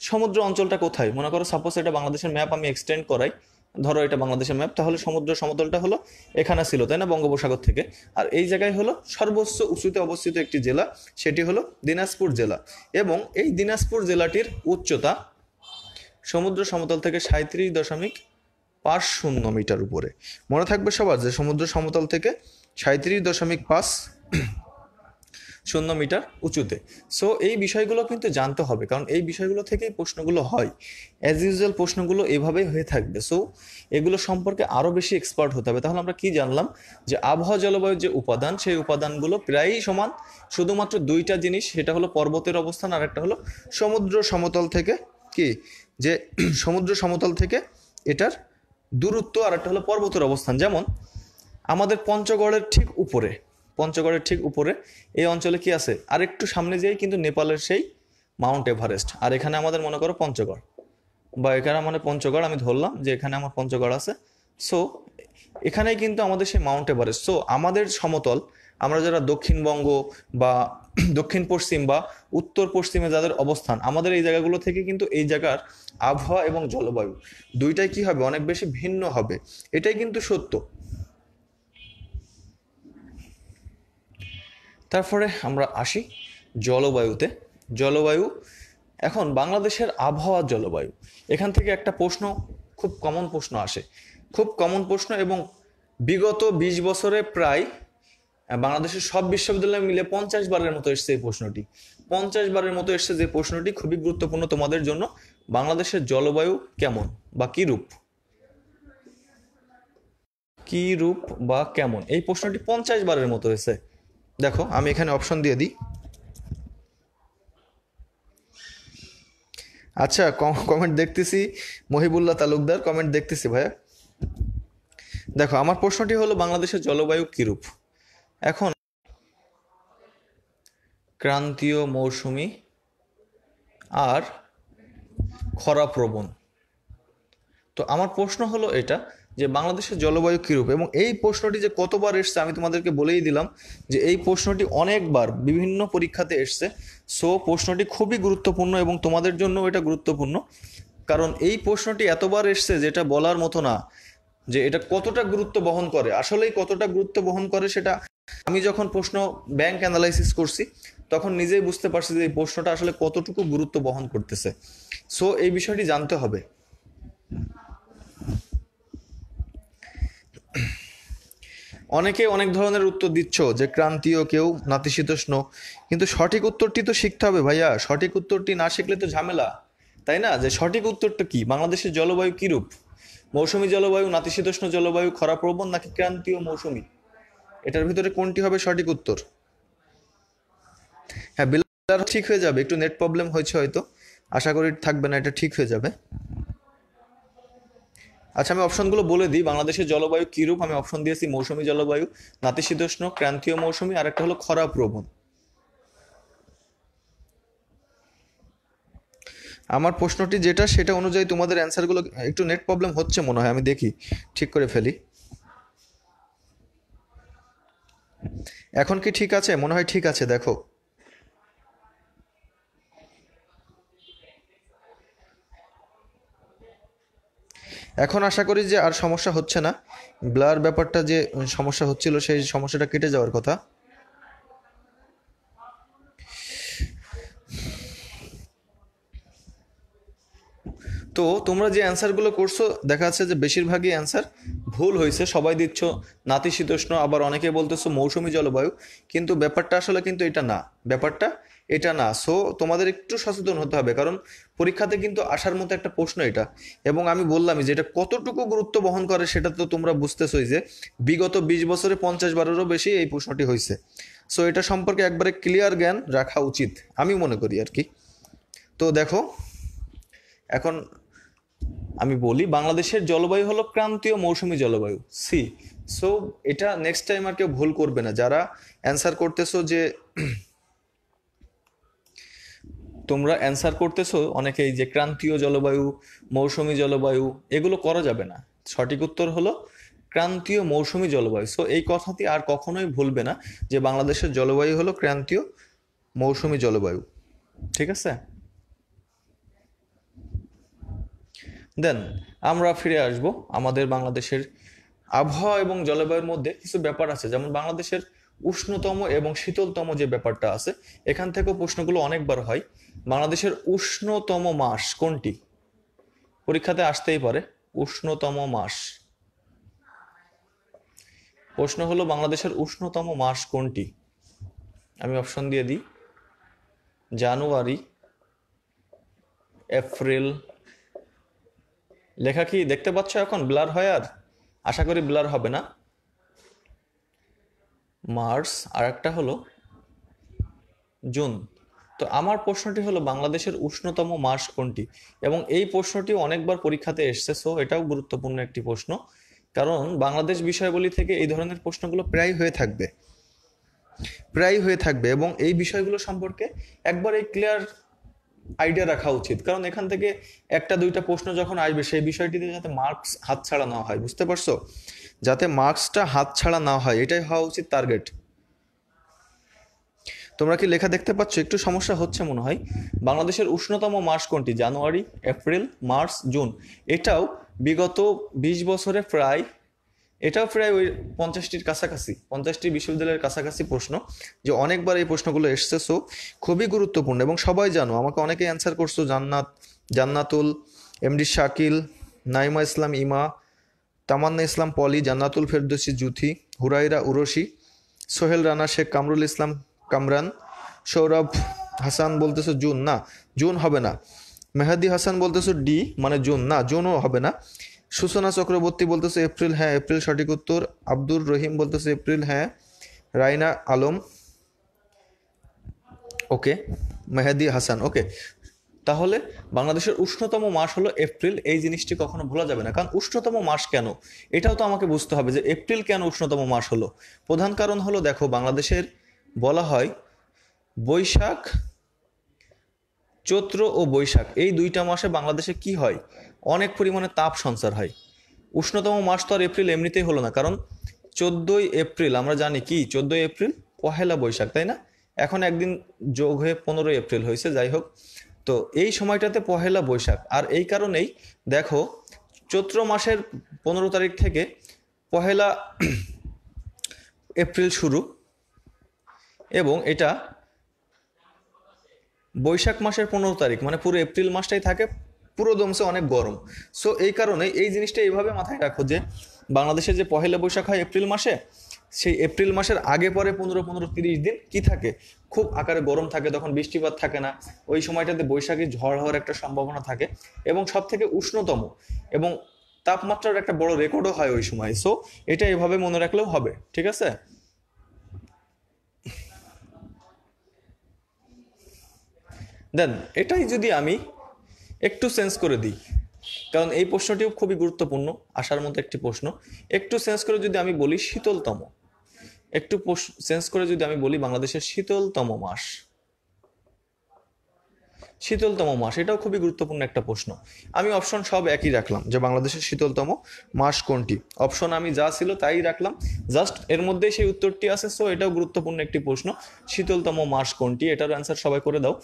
সমুদ্র অঞ্চলটা কোথায়, মনে করো সাপোজ এটা বাংলাদেশের ম্যাপ, আমি এক্সটেন্ড করাই, ধরো এটা বাংলাদেশের ম্যাপ, তাহলে সমুদ্র সমতলটা হলো এখানে ছিল, তাই না, বঙ্গোপসাগর থেকে। আর এই জায়গায় হলো সর্বোচ্চ উঁচুতে অবস্থিত একটি জেলা, সেটি হলো দিনাজপুর জেলা। এবং এই দিনাজপুর জেলাটির উচ্চতা সমুদ্র সমতল থেকে 37.50 মিটার উপরে। মনে থাকবে সবার যে সমুদ্র সমতল থেকে 37.50 মিটার উঁচুতে। সো এই বিষয়গুলো কিন্তু জানতে হবে, কারণ এই বিষয়গুলো থেকেই প্রশ্নগুলো হয়। অ্যাজ ইউজুয়াল প্রশ্নগুলো এভাবেই হয়ে থাকবে। সো এগুলো সম্পর্কে আরও বেশি এক্সপার্ট হতে হবে। তাহলে আমরা কি জানলাম? যে আবহাওয়া জলবায়ুর যে উপাদান, সেই উপাদানগুলো প্রায়ই সমান, শুধুমাত্র দুইটা জিনিস, সেটা হলো পর্বতের অবস্থান আর একটা হলো সমুদ্র সমতল থেকে কি, যে সমুদ্র সমতল থেকে এটার দূরত্ব, আর একটা হলো পর্বতের অবস্থান। যেমন আমাদের পঞ্চগড়ের ঠিক উপরে এই অঞ্চলে কি আছে, আর একটু সামনে যেই কিন্তু নেপালের সেই মাউন্ট এভারেস্ট, আর এখানে আমাদের মনে করো পঞ্চগড়। বা এখানে মানে পঞ্চগড়, আমি ধরলাম যে এখানে আমার পঞ্চগড় আছে। সো এখানেই কিন্তু আমাদের সেই মাউন্ট এভারেস্ট। সো আমাদের সমতল, আমরা যারা দক্ষিণবঙ্গ বা দক্ষিণ পশ্চিম বা উত্তর পশ্চিমে যাদের অবস্থান, আমাদের এই জায়গাগুলো থেকে কিন্তু এই জায়গার আবহাওয়া এবং জলবায়ু দুইটাই কি হবে, অনেক বেশি ভিন্ন হবে। এটাই কিন্তু সত্য। তারপরে আমরা আসি জলবায়ুতে। জলবায়ু, এখন বাংলাদেশের আবহাওয়ার জলবায়ু, এখান থেকে একটা প্রশ্ন, খুব কমন প্রশ্ন আসে, খুব কমন প্রশ্ন, এবং বিগত 20 বছরে প্রায় বাংলাদেশের সব বিশ্ববিদ্যালয় মিলে 50 বারের মতো এসছে এই প্রশ্নটি। 50 বারের মতো এসছে যে প্রশ্নটি খুবই গুরুত্বপূর্ণ তোমাদের জন্য। বাংলাদেশের জলবায়ু কেমন বা কি রূপ, কি রূপ বা কেমন, এই প্রশ্নটি 50 বারের মতো হয়েছে। দেখো আমি এখানে অপশন দিয়ে দিই। আচ্ছা, কমেন্ট দেখতেছি, মহিবুল্লাহ তালুকদার কমেন্ট দেখতেছি ভাইয়া। দেখো আমার প্রশ্নটি হলো বাংলাদেশের জলবায়ু কিরূপ। এখন ক্রান্তীয়, মৌসুমী আর খরাপ্রবণ। তো আমার প্রশ্ন হলো এটা, যে বাংলাদেশের জলবায়ু কিরূপ, এবং এই প্রশ্নটি যে কতবার এসছে আমি তোমাদেরকে বলেই দিলাম যে এই প্রশ্নটি অনেকবার বিভিন্ন পরীক্ষাতে এসছে। সো প্রশ্নটি খুবই গুরুত্বপূর্ণ এবং তোমাদের জন্য এটা গুরুত্বপূর্ণ, কারণ এই প্রশ্নটি এতবার এসছে যেটা বলার মতো না। যে এটা কতটা গুরুত্ব বহন করে, আসলেই কতটা গুরুত্ব বহন করে সেটা আমি যখন প্রশ্ন ব্যাংক অ্যানালাইসিস করছি তখন নিজেই বুঝতে পারছি যে এই প্রশ্নটা আসলে কতটুকু গুরুত্ব বহন করতেছে। সো এই বিষয়টি জানতে হবে। অনেকে অনেক ধরনের উত্তর দিচ্ছ, যে ক্রান্তীয়, কেউ নাতিশীতোষ্ণ, কিন্তু সঠিক উত্তরটি তো শিখতে হবে ভাইয়া। সঠিক উত্তরটি না শিখলে তো ঝামেলা, তাই না? যে সঠিক উত্তরটা কি, বাংলাদেশের জলবায়ু কিরূপ, মৌসুমী জলবায়ু, নাতিশীতোষ্ণ জলবায়ু, খরাপ্রবণ নাকি ক্রান্তীয় মৌসুমী, এটার ভিতরে কোনটি হবে সঠিক উত্তর? হ্যাঁ, বিলার ঠিক হয়ে যাবে, একটু নেট প্রবলেম হয়েছে হয়তো, আশা করি থাকবে না, এটা ঠিক হয়ে যাবে। আচ্ছা আমি অপশনগুলো বলে দিই। বাংলাদেশের জলবায়ু কিরূপ, আমি অপশন দিয়েছি মৌসুমী জলবায়ু, নাতিশীতোষ্ণ, ক্রান্তীয় মৌসুমী, আর একটা হলো খরাপ্রবণ। আমার প্রশ্নটি যেটা, সেটা অনুযায়ী তোমাদের অ্যান্সারগুলো, একটু নেট প্রবলেম হচ্ছে মনে হয়, আমি দেখি ঠিক করে ফেলি। এখন কি ঠিক আছে? মনে হয় ঠিক আছে, দেখো। এখন আশা করি যে আর সমস্যা হচ্ছে না, ব্লার ব্যাপারটা যে সমস্যা হচ্ছিল সেই সমস্যাটা কেটে যাওয়ার কথা। তো তোমরা যে অ্যান্সারগুলো করছো দেখা যাচ্ছে যে বেশিরভাগই অ্যান্সার ভুল হয়েছে। সবাই দিচ্ছ নাতিশীতোষ্ণ, আবার অনেকে বলতেছো মৌসুমী জলবায়ু, কিন্তু ব্যাপারটা আসলে কিন্তু এটা না, ব্যাপারটা এটা না। সো তোমাদের একটু সচেতন হতে হবে, কারণ পরীক্ষাতে কিন্তু আসার মতো একটা প্রশ্ন এটা। এবং আমি বললামই যে এটা কতটুকু গুরুত্ব বহন করে সেটা তো তোমরা বুঝতেছোই, যে বিগত 20 বছরে 50 বারেরও বেশি এই প্রশ্নটি হয়েছে। সো এটা সম্পর্কে একবারে ক্লিয়ার জ্ঞান রাখা উচিত, আমি মনে করি আর কি। তো দেখো এখন আমি বলি, বাংলাদেশের জলবায়ু হলো ক্রান্তীয় মৌসুমী জলবায়ু, সি। সো এটা নেক্সট টাইম আর কেউ ভুল করবে না, যারা অ্যান্সার করতেছো যে তোমরা অ্যান্সার করতেছো অনেকেই যে ক্রান্তীয় জলবায়ু, মৌসুমী জলবায়ু, এগুলো করা যাবে না। সঠিক উত্তর হলো ক্রান্তীয় মৌসুমী জলবায়ু। সো এই কথাটি আর কখনোই ভুলবে না, যে বাংলাদেশের জলবায়ু হলো ক্রান্তীয় মৌসুমী জলবায়ু। ঠিক আছে? দেন আমরা ফিরে আসব আমাদের বাংলাদেশের আবহাওয়া এবং জলবায়ুর মধ্যে কিছু ব্যাপার আছে, যেমন বাংলাদেশের উষ্ণতম এবং শীতলতম যে ব্যাপারটা আছে, এখান থেকেও প্রশ্নগুলো অনেকবার হয়। বাংলাদেশের উষ্ণতম মাস কোনটি, পরীক্ষাতে আসতেই পারে। উষ্ণতম মাস, প্রশ্ন হলো বাংলাদেশের উষ্ণতম মাস কোনটি। আমি অপশন দিয়ে দিই, জানুয়ারি, এপ্রিল, লেখা কি দেখতে পাচ্ছ এখন ব্লার হয়? আর আশা করি ব্লার হবে না। মার্চ, আর একটা হলো জুন। তো আমার প্রশ্নটি হলো বাংলাদেশের উষ্ণতম মাস কোনটি, এবং এই প্রশ্নটি অনেকবার পরীক্ষাতে এসছে। সো এটাও গুরুত্বপূর্ণ একটি প্রশ্ন, কারণ বাংলাদেশ বিষয়াবলী থেকে এই ধরনের প্রশ্নগুলো প্রায় হয়ে থাকবে, প্রায় হয়ে থাকবে, এবং এই বিষয়গুলো সম্পর্কে একবার এই ক্লিয়ার আইডিয়া রাখা উচিত, কারণ এখান থেকে একটা দুইটা প্রশ্ন যখন আসবে সেই বিষয়টিতে যাতে মার্কস হাতছাড়া না হয়, বুঝতে পারছো? যাতে মার্কসটা হাতছাড়া না হয়, এটাই হওয়া উচিত টার্গেট। তোমরা কি লেখা দেখতে পাচ্ছ? একটু সমস্যা হচ্ছে মনে হয়। বাংলাদেশের উষ্ণতম মাস কোনটি? জানুয়ারি, এপ্রিল, মার্চ, জুন। এটাও বিগত 20 বছরে এটাও প্রায় ওই 50টির কাছাকাছি, 50টি বিশ্ববিদ্যালয়ের কাছাকাছি প্রশ্ন, যে অনেকবার এই প্রশ্নগুলো এসছে। সো খুবই গুরুত্বপূর্ণ এবং সবাই জানো। আমাকে অনেকে অ্যান্সার করছো, জান্নাতুল, এমডি শাকিল, নাইমা ইসলাম ইমা, তামান্না ইসলাম পলি, জান্নাতুল ফেরদৌসি জুথি, হুরাইরা উরশি, সোহেল রানা শেখ, কামরুল ইসলাম কামরান, সৌরভ হাসান বলতেছো জুন। না, জুন হবে না। মেহাদি হাসান বলতেছো ডি মানে জুন, না জুনও হবে না। সূচনা চক্রবর্তী বলতেছে এপ্রিল, হ্যাঁ এপ্রিল সঠিক উত্তর। আব্দুর রহিম বলতেছে এপ্রিল, হ্যাঁ। রাইনা আলম, ওকে। মেহেদি হাসান, ওকে। তাহলে বাংলাদেশের উষ্ণতম মাস হলো এপ্রিল, এই জিনিসটি কখনো ভোলা যাবে না। কারণ উষ্ণতম মাস কেন, এটাও তো আমাকে বুঝতে হবে যে এপ্রিল কেন উষ্ণতম মাস হলো। প্রধান কারণ হলো, দেখো বাংলাদেশের বলা হয় বৈশাখ, চৈত্র ও বৈশাখ এই দুইটা মাসে বাংলাদেশে কি হয়, অনেক পরিমাণে তাপ সঞ্চার হয়। উষ্ণতম মাস তো আর এপ্রিল এমনিতেই হলো না, কারণ 14ই এপ্রিল আমরা জানি কি, 14ই এপ্রিল পহেলা বৈশাখ, তাই না? এখন একদিন যোগ হয়ে 15ই এপ্রিল হয়েছে, যাই হোক। তো এই সময়টাতে পহেলা বৈশাখ, আর এই কারণেই দেখো চৈত্র মাসের 15 তারিখ থেকে পহেলা এপ্রিল শুরু, এবং এটা বৈশাখ মাসের 15 তারিখ, মানে পুরো এপ্রিল মাসটাই থাকে পুরো দমসে অনেক গরম। সো এই কারণে এই জিনিসটা এইভাবে মাথায় রাখো যে বাংলাদেশে যে পহেলা বৈশাখ হয় এপ্রিল মাসে, সেই এপ্রিল মাসের আগে পরে 15-30 দিন কি থাকে, খুব আকারে গরম থাকে, তখন বৃষ্টিপাত থাকে না। ওই সময়টাতে বৈশাখী ঝড় হওয়ার একটা সম্ভাবনা থাকে, এবং সব থেকে উষ্ণতম এবং তাপমাত্রার একটা বড় রেকর্ডও হয় ওই সময়। সো এটা এভাবে মনে রাখলেও হবে, ঠিক আছে? দেন এটাই যদি আমি একটু চেঞ্জ করে দিই, কারণ এই প্রশ্নটিও খুবই গুরুত্বপূর্ণ, আসার মতো একটি প্রশ্ন। একটু চেঞ্জ করে যদি আমি বলি শীতলতম, একটু চেঞ্জ করে যদি আমি বলি বাংলাদেশের শীতলতম মাস, শীতলতম মাস এটাও খুবই গুরুত্বপূর্ণ একটা প্রশ্ন। আমি অপশন সব একই রাখলাম, যে বাংলাদেশের শীতলতম মাস কোনটি, অপশন আমি যা ছিল তাই রাখলাম, জাস্ট এর মধ্যেই সেই উত্তরটি আছে। সো এটাও গুরুত্বপূর্ণ একটি প্রশ্ন, শীতলতম মাস কোনটি, এটার অ্যান্সার সবাই করে দাও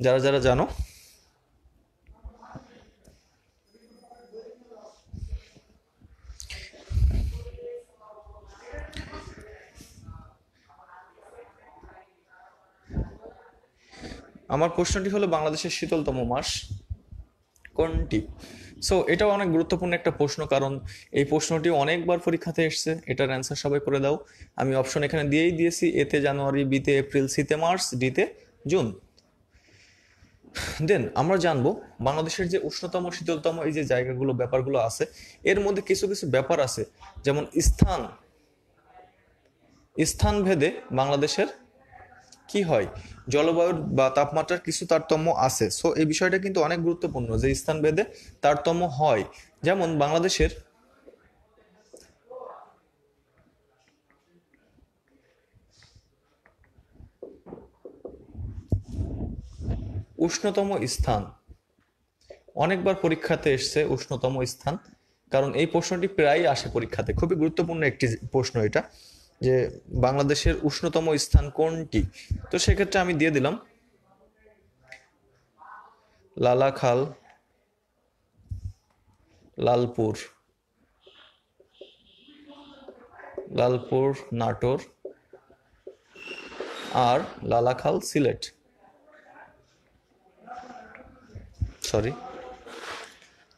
যারা যারা জানো। আমার প্রশ্নটি হলো বাংলাদেশের শীতলতম মাস কোনটি। সো এটাও অনেক গুরুত্বপূর্ণ একটা প্রশ্ন, কারণ এই প্রশ্নটি অনেকবার পরীক্ষাতে এসছে। এটার অ্যান্সার সবাই করে দাও। আমি অপশন এখানে দিয়েই দিয়েছি, এতে জানুয়ারি, বিতে এপ্রিল, সিতে মার্চ, ডিতে জুন। দেন আমরা জানবো বাংলাদেশের যে উষ্ণতম শীতলতম এই যে জায়গাগুলো ব্যাপারগুলো আছে, এর মধ্যে কিছু কিছু ব্যাপার আছে, যেমন স্থান ভেদে বাংলাদেশের কি হয়, জলবায়ুর বা তাপমাত্রার কিছু তারতম্য আছে। সো এই বিষয়টা কিন্তু অনেক গুরুত্বপূর্ণ যে স্থান ভেদে তারতম্য হয়। যেমন বাংলাদেশের উষ্ণতম স্থান, অনেকবার পরীক্ষাতে এসছে উষ্ণতম স্থান, কারণ এই প্রশ্নটি প্রায়ই আসে পরীক্ষাতে। খুবই গুরুত্বপূর্ণ একটি প্রশ্ন এটা, যে বাংলাদেশের উষ্ণতম স্থান কোনটি। তো সেক্ষেত্রে আমি দিয়ে দিলাম লালাখাল, লালপুর, নাটোর, আর লালাখাল সিলেট, সরি।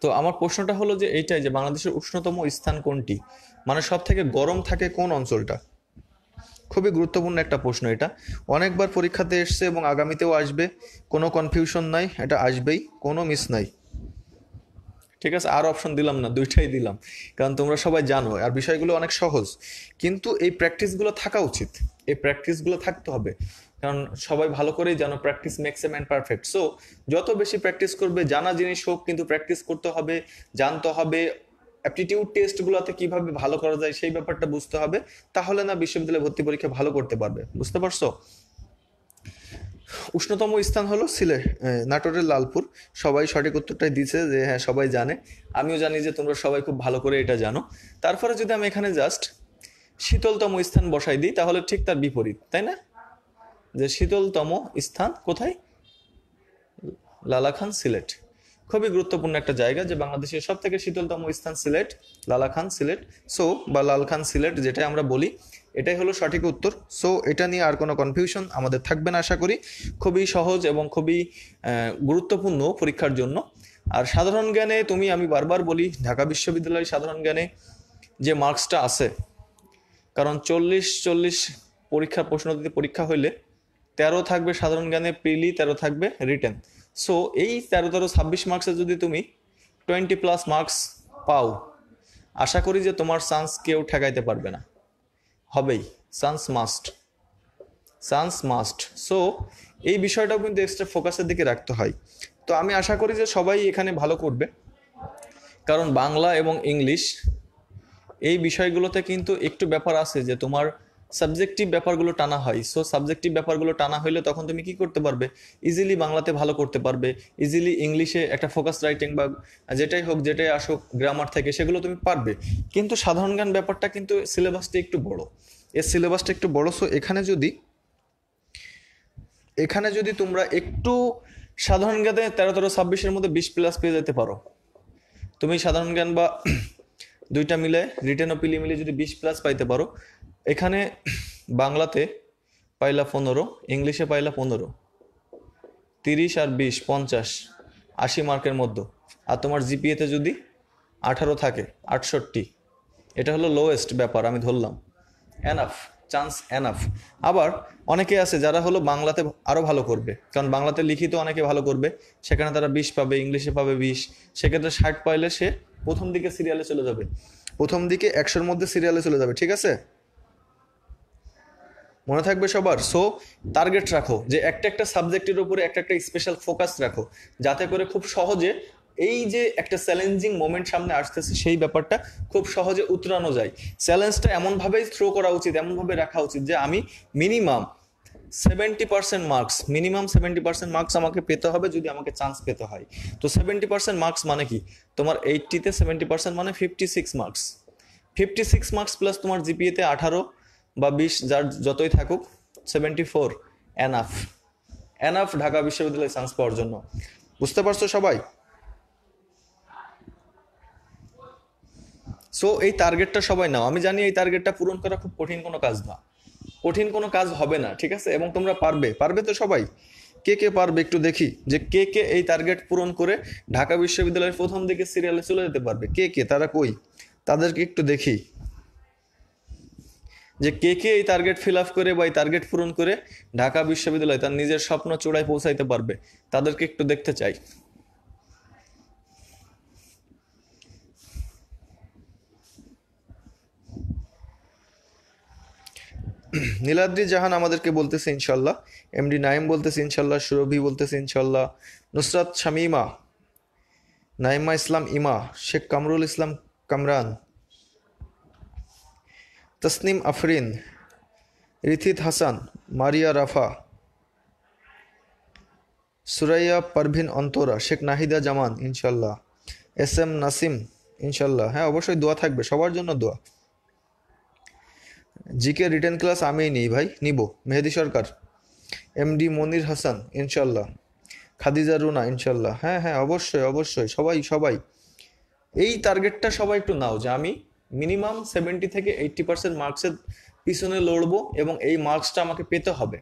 তো আমার প্রশ্নটা হলো যে এইটাই, যে বাংলাদেশের উষ্ণতম স্থান কোনটি, মানে সব থেকে গরম থাকে কোন অঞ্চলটা। খুবই গুরুত্বপূর্ণ একটা প্রশ্ন এটা, অনেকবার পরীক্ষাতে এসছে এবং আগামীতেও আসবে, কোনো কনফিউশন নাই, এটা আসবেই, কোনো মিস নাই। ঠিক আছে, আর অপশন দিলাম না, দুইটাই দিলাম, কারণ তোমরা সবাই জানো আর বিষয়গুলো অনেক সহজ। কিন্তু এই প্র্যাকটিসগুলো থাকা উচিত, এই প্র্যাকটিসগুলো থাকতে হবে, কারণ সবাই ভালো করেই জানো practice makes a man perfect. So যত বেশি প্র্যাকটিস করবে, জানা জিনিস হোক, কিন্তু প্র্যাকটিস করতে হবে, জানতে হবে, অ্যাপটিটিউড টেস্টগুলোতে কিভাবে ভালো করা যায় সেই ব্যাপারটা বুঝতে হবে, তাহলে না বিশ্ববিদ্যালয়ে ভর্তি পরীক্ষা ভালো করতে পারবে। বুঝতে পারছো? উষ্ণতম স্থান হলো সিলেট, নাটোরের লালপুর। সবাই সঠিক উত্তরটাই দিছে, যে হ্যাঁ সবাই জানে, আমিও জানি যে তোমরা সবাই খুব ভালো করে এটা জানো। তারপরে যদি আমি এখানে জাস্ট শীতলতম স্থান বসাই দিই, তাহলে ঠিক তার বিপরীত, তাই না? যে শীতলতম স্থান কোথায়? লালাখান, সিলেট। খুবই গুরুত্বপূর্ণ একটা জায়গা, যে বাংলাদেশের সব থেকে শীতলতম স্থান সিলেট, লালাখান সিলেট। সো বা লালখান সিলেট যেটাই আমরা বলি, এটাই হলো সঠিক উত্তর। সো এটা নিয়ে আর কোনো কনফিউশন আমাদের থাকবে না আশা করি। খুবই সহজ এবং খুবই গুরুত্বপূর্ণ পরীক্ষার জন্য। আর সাধারণ জ্ঞানে আমি বারবার বলি, ঢাকা বিশ্ববিদ্যালয়ের সাধারণ জ্ঞানে যে মার্কসটা আছে, কারণ 40 পরীক্ষা প্রশ্ন দিতে পরীক্ষা হইলে 13 থাকবে সাধারণ জ্ঞানে প্রিলি, 13 থাকবে রিটেন। সো এই 13 26 মার্কসে যদি তুমি 20+ মার্কস পাও, আশা করি যে তোমার চান্স কেউ ঠেকাইতে পারবে না, হবেই। Chance must, chance must. So এই বিষয়টাও কিন্তু এক্সট্রা ফোকাসের দিকে রাখতে হয়। তো আমি আশা করি যে সবাই এখানে ভালো করবে, কারণ বাংলা এবং ইংলিশ এই বিষয়গুলোতে কিন্তু একটু ব্যাপার আছে যে তোমার সাবজেক্টিভ ব্যাপারগুলো টানা হয়। সো সাবজেক্টিভ ব্যাপারগুলো টানা হইলে তখন তুমি কি করতে পারবে? ইজিলি বাংলাতে ভালো করতে পারবে, ইজিলি ইংলিশে একটা ফোকাস রাইটিং বা যেটাই হোক, যেটাই আসুক গ্রামার থেকে, সেগুলো তুমি পারবে। কিন্তু সাধারণ জ্ঞান ব্যাপারটা কিন্তু সিলেবাসটা একটু বড়, এর সিলেবাসটা একটু বড়। সো এখানে যদি তোমরা একটু সাধারণ জ্ঞানে 13 26-এর মধ্যে 20+ পেয়ে যেতে পারো, তুমি সাধারণ জ্ঞান বা দুইটা মিলে রিটেন ও পিলি মিলে যদি 20+ পাইতে পারো, এখানে বাংলাতে পাইলা 15, ইংলিশে পাইলা 15, 30 আর 20 50, 80 মার্কের মধ্যে। আর তোমার জিপিএতে যদি 18 থাকে, 68, এটা হলো লোয়েস্ট ব্যাপার আমি ধরলাম। Enough, chance enough. আবার অনেকে আছে যারা হলো বাংলাতে আরও ভালো করবে, কারণ বাংলাতে লিখিত অনেকে ভালো করবে, সেখানে তারা 20 পাবে, ইংলিশে পাবে 20, সেক্ষেত্রে 60 পাইলে সে প্রথম দিকে সিরিয়ালে চলে যাবে, প্রথম দিকে 100-র মধ্যে সিরিয়ালে চলে যাবে। ঠিক আছে, মনে থাকবে সবার। সো টার্গেট রাখো যে একটা একটা সাবজেক্টের উপরে একটা একটা স্পেশাল ফোকাস রাখো, যাতে করে খুব সহজে এই যে একটা চ্যালেঞ্জিং মোমেন্ট সামনে আসতেছে, সেই ব্যাপারটা খুব সহজে উতরানো যায়। চ্যালেঞ্জটা এমনভাবেই থ্রো করা উচিত, এমনভাবে রাখা উচিত যে আমি মিনিমাম 70% মার্কস, মিনিমাম 70% মার্কস আমাকে পেতে হবে যদি আমাকে চান্স পেতে হয়। তো 70% মার্কস মানে কি? তোমার 80-তে 70% মানে 56 মার্কস। 56 মার্কস প্লাস তোমার জিপিএতে 18 বা 20, যার যতই থাকুক, 74 এনাফ, এনাফ ঢাকা বিশ্ববিদ্যালয়ে চান্স পাওয়ার জন্য। বুঝতে পারছো সবাই? সো এই টার্গেটটা সবাই নাও। আমি জানি এই টার্গেটটা পূরণ করা খুব কঠিন কোনো কাজ না, কঠিন কোনো কাজ হবে না, ঠিক আছে? এবং তোমরা পারবে, পারবে তো সবাই? কে কে পারবে একটু দেখি, যে কে কে এই টার্গেট পূরণ করে ঢাকা বিশ্ববিদ্যালয়ের প্রথম দিকে সিরিয়ালে চলে যেতে পারবে। কে কে, তারা কই? তাদেরকে একটু দেখি, যে কে কে এই টার্গেট ফিল আপ করে বা এই টার্গেট পূরণ করে ঢাকা বিশ্ববিদ্যালয় তার নিজের স্বপ্ন চূড়ায় পৌঁছাইতে পারবে, তাদেরকে একটু দেখতে চাই। নীলাদ্রি জাহান আমাদেরকে বলতেছে ইনশাল্লাহ, এমডি নাইম বলতেছে ইনশাল্লাহ, সুরভি বলতেছে ইনশাল্লাহ, নুসরাত শামিমা, নাইমা ইসলাম ইমা, শেখ কামরুল ইসলাম কামরান, তসনিম আফরিন, রিথিত হাসান, মারিয়া রাফা, সুরাইয়া পারভিন অন্তরা, শেখ নাহিদা জামান ইনশাল্লাহ, এস এম নাসিম ইনশাল্লাহ। হ্যাঁ অবশ্যই দোয়া থাকবে সবার জন্য, দোয়া। জিকে রিটেন ক্লাস আমিই নিই ভাই, নিব। মেহেদি সরকার, এমডি মনির হাসান ইনশাল্লাহ, খাদিজা রুনা ইনশাল্লাহ। হ্যাঁ হ্যাঁ অবশ্যই অবশ্যই, সবাই সবাই এই টার্গেটটা সবাই একটু নাও, যে আমি মিনিমাম 70 থেকে 80% মার্কসের পিছনে লড়বো এবং এই মার্কসটা আমাকে পেতে হবে।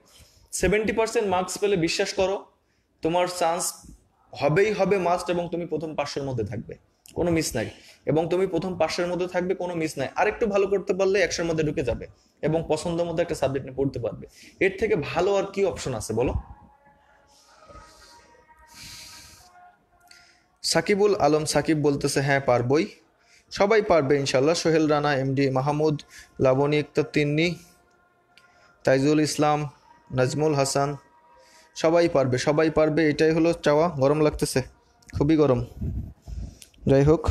70% মার্কস পেলে বিশ্বাস করো তোমার চান্স হবেই হবে মাস্ট, এবং তুমি প্রথম 500-এর মধ্যে থাকবে, কোনো মিস নাই। এবং তুমি প্রথম 500-এর মধ্যে থাকবে, কোনো মিস নাই। আর একটু ভালো করতে পারলে 100-এর মধ্যে ঢুকে যাবে এবং পছন্দের মধ্যে একটা সাবজেক্ট নিয়ে পড়তে পারবে। এর থেকে ভালো আর কি অপশন আছে বলো? সাকিবুল আলম সাকিব বলতেছে হ্যাঁ পারবই, সবাই পারবে ইনশাল্লাহ। সোহেল রানা, এমডি মাহমুদ, লাবণী ইকতার তিন্নি, তাইজুল ইসলাম, নাজমুল হাসান, সবাই পারবে, সবাই পারবে, এটাই হলো চাওয়া। গরম লাগতেছে, খুবই গরম। যাই হোক,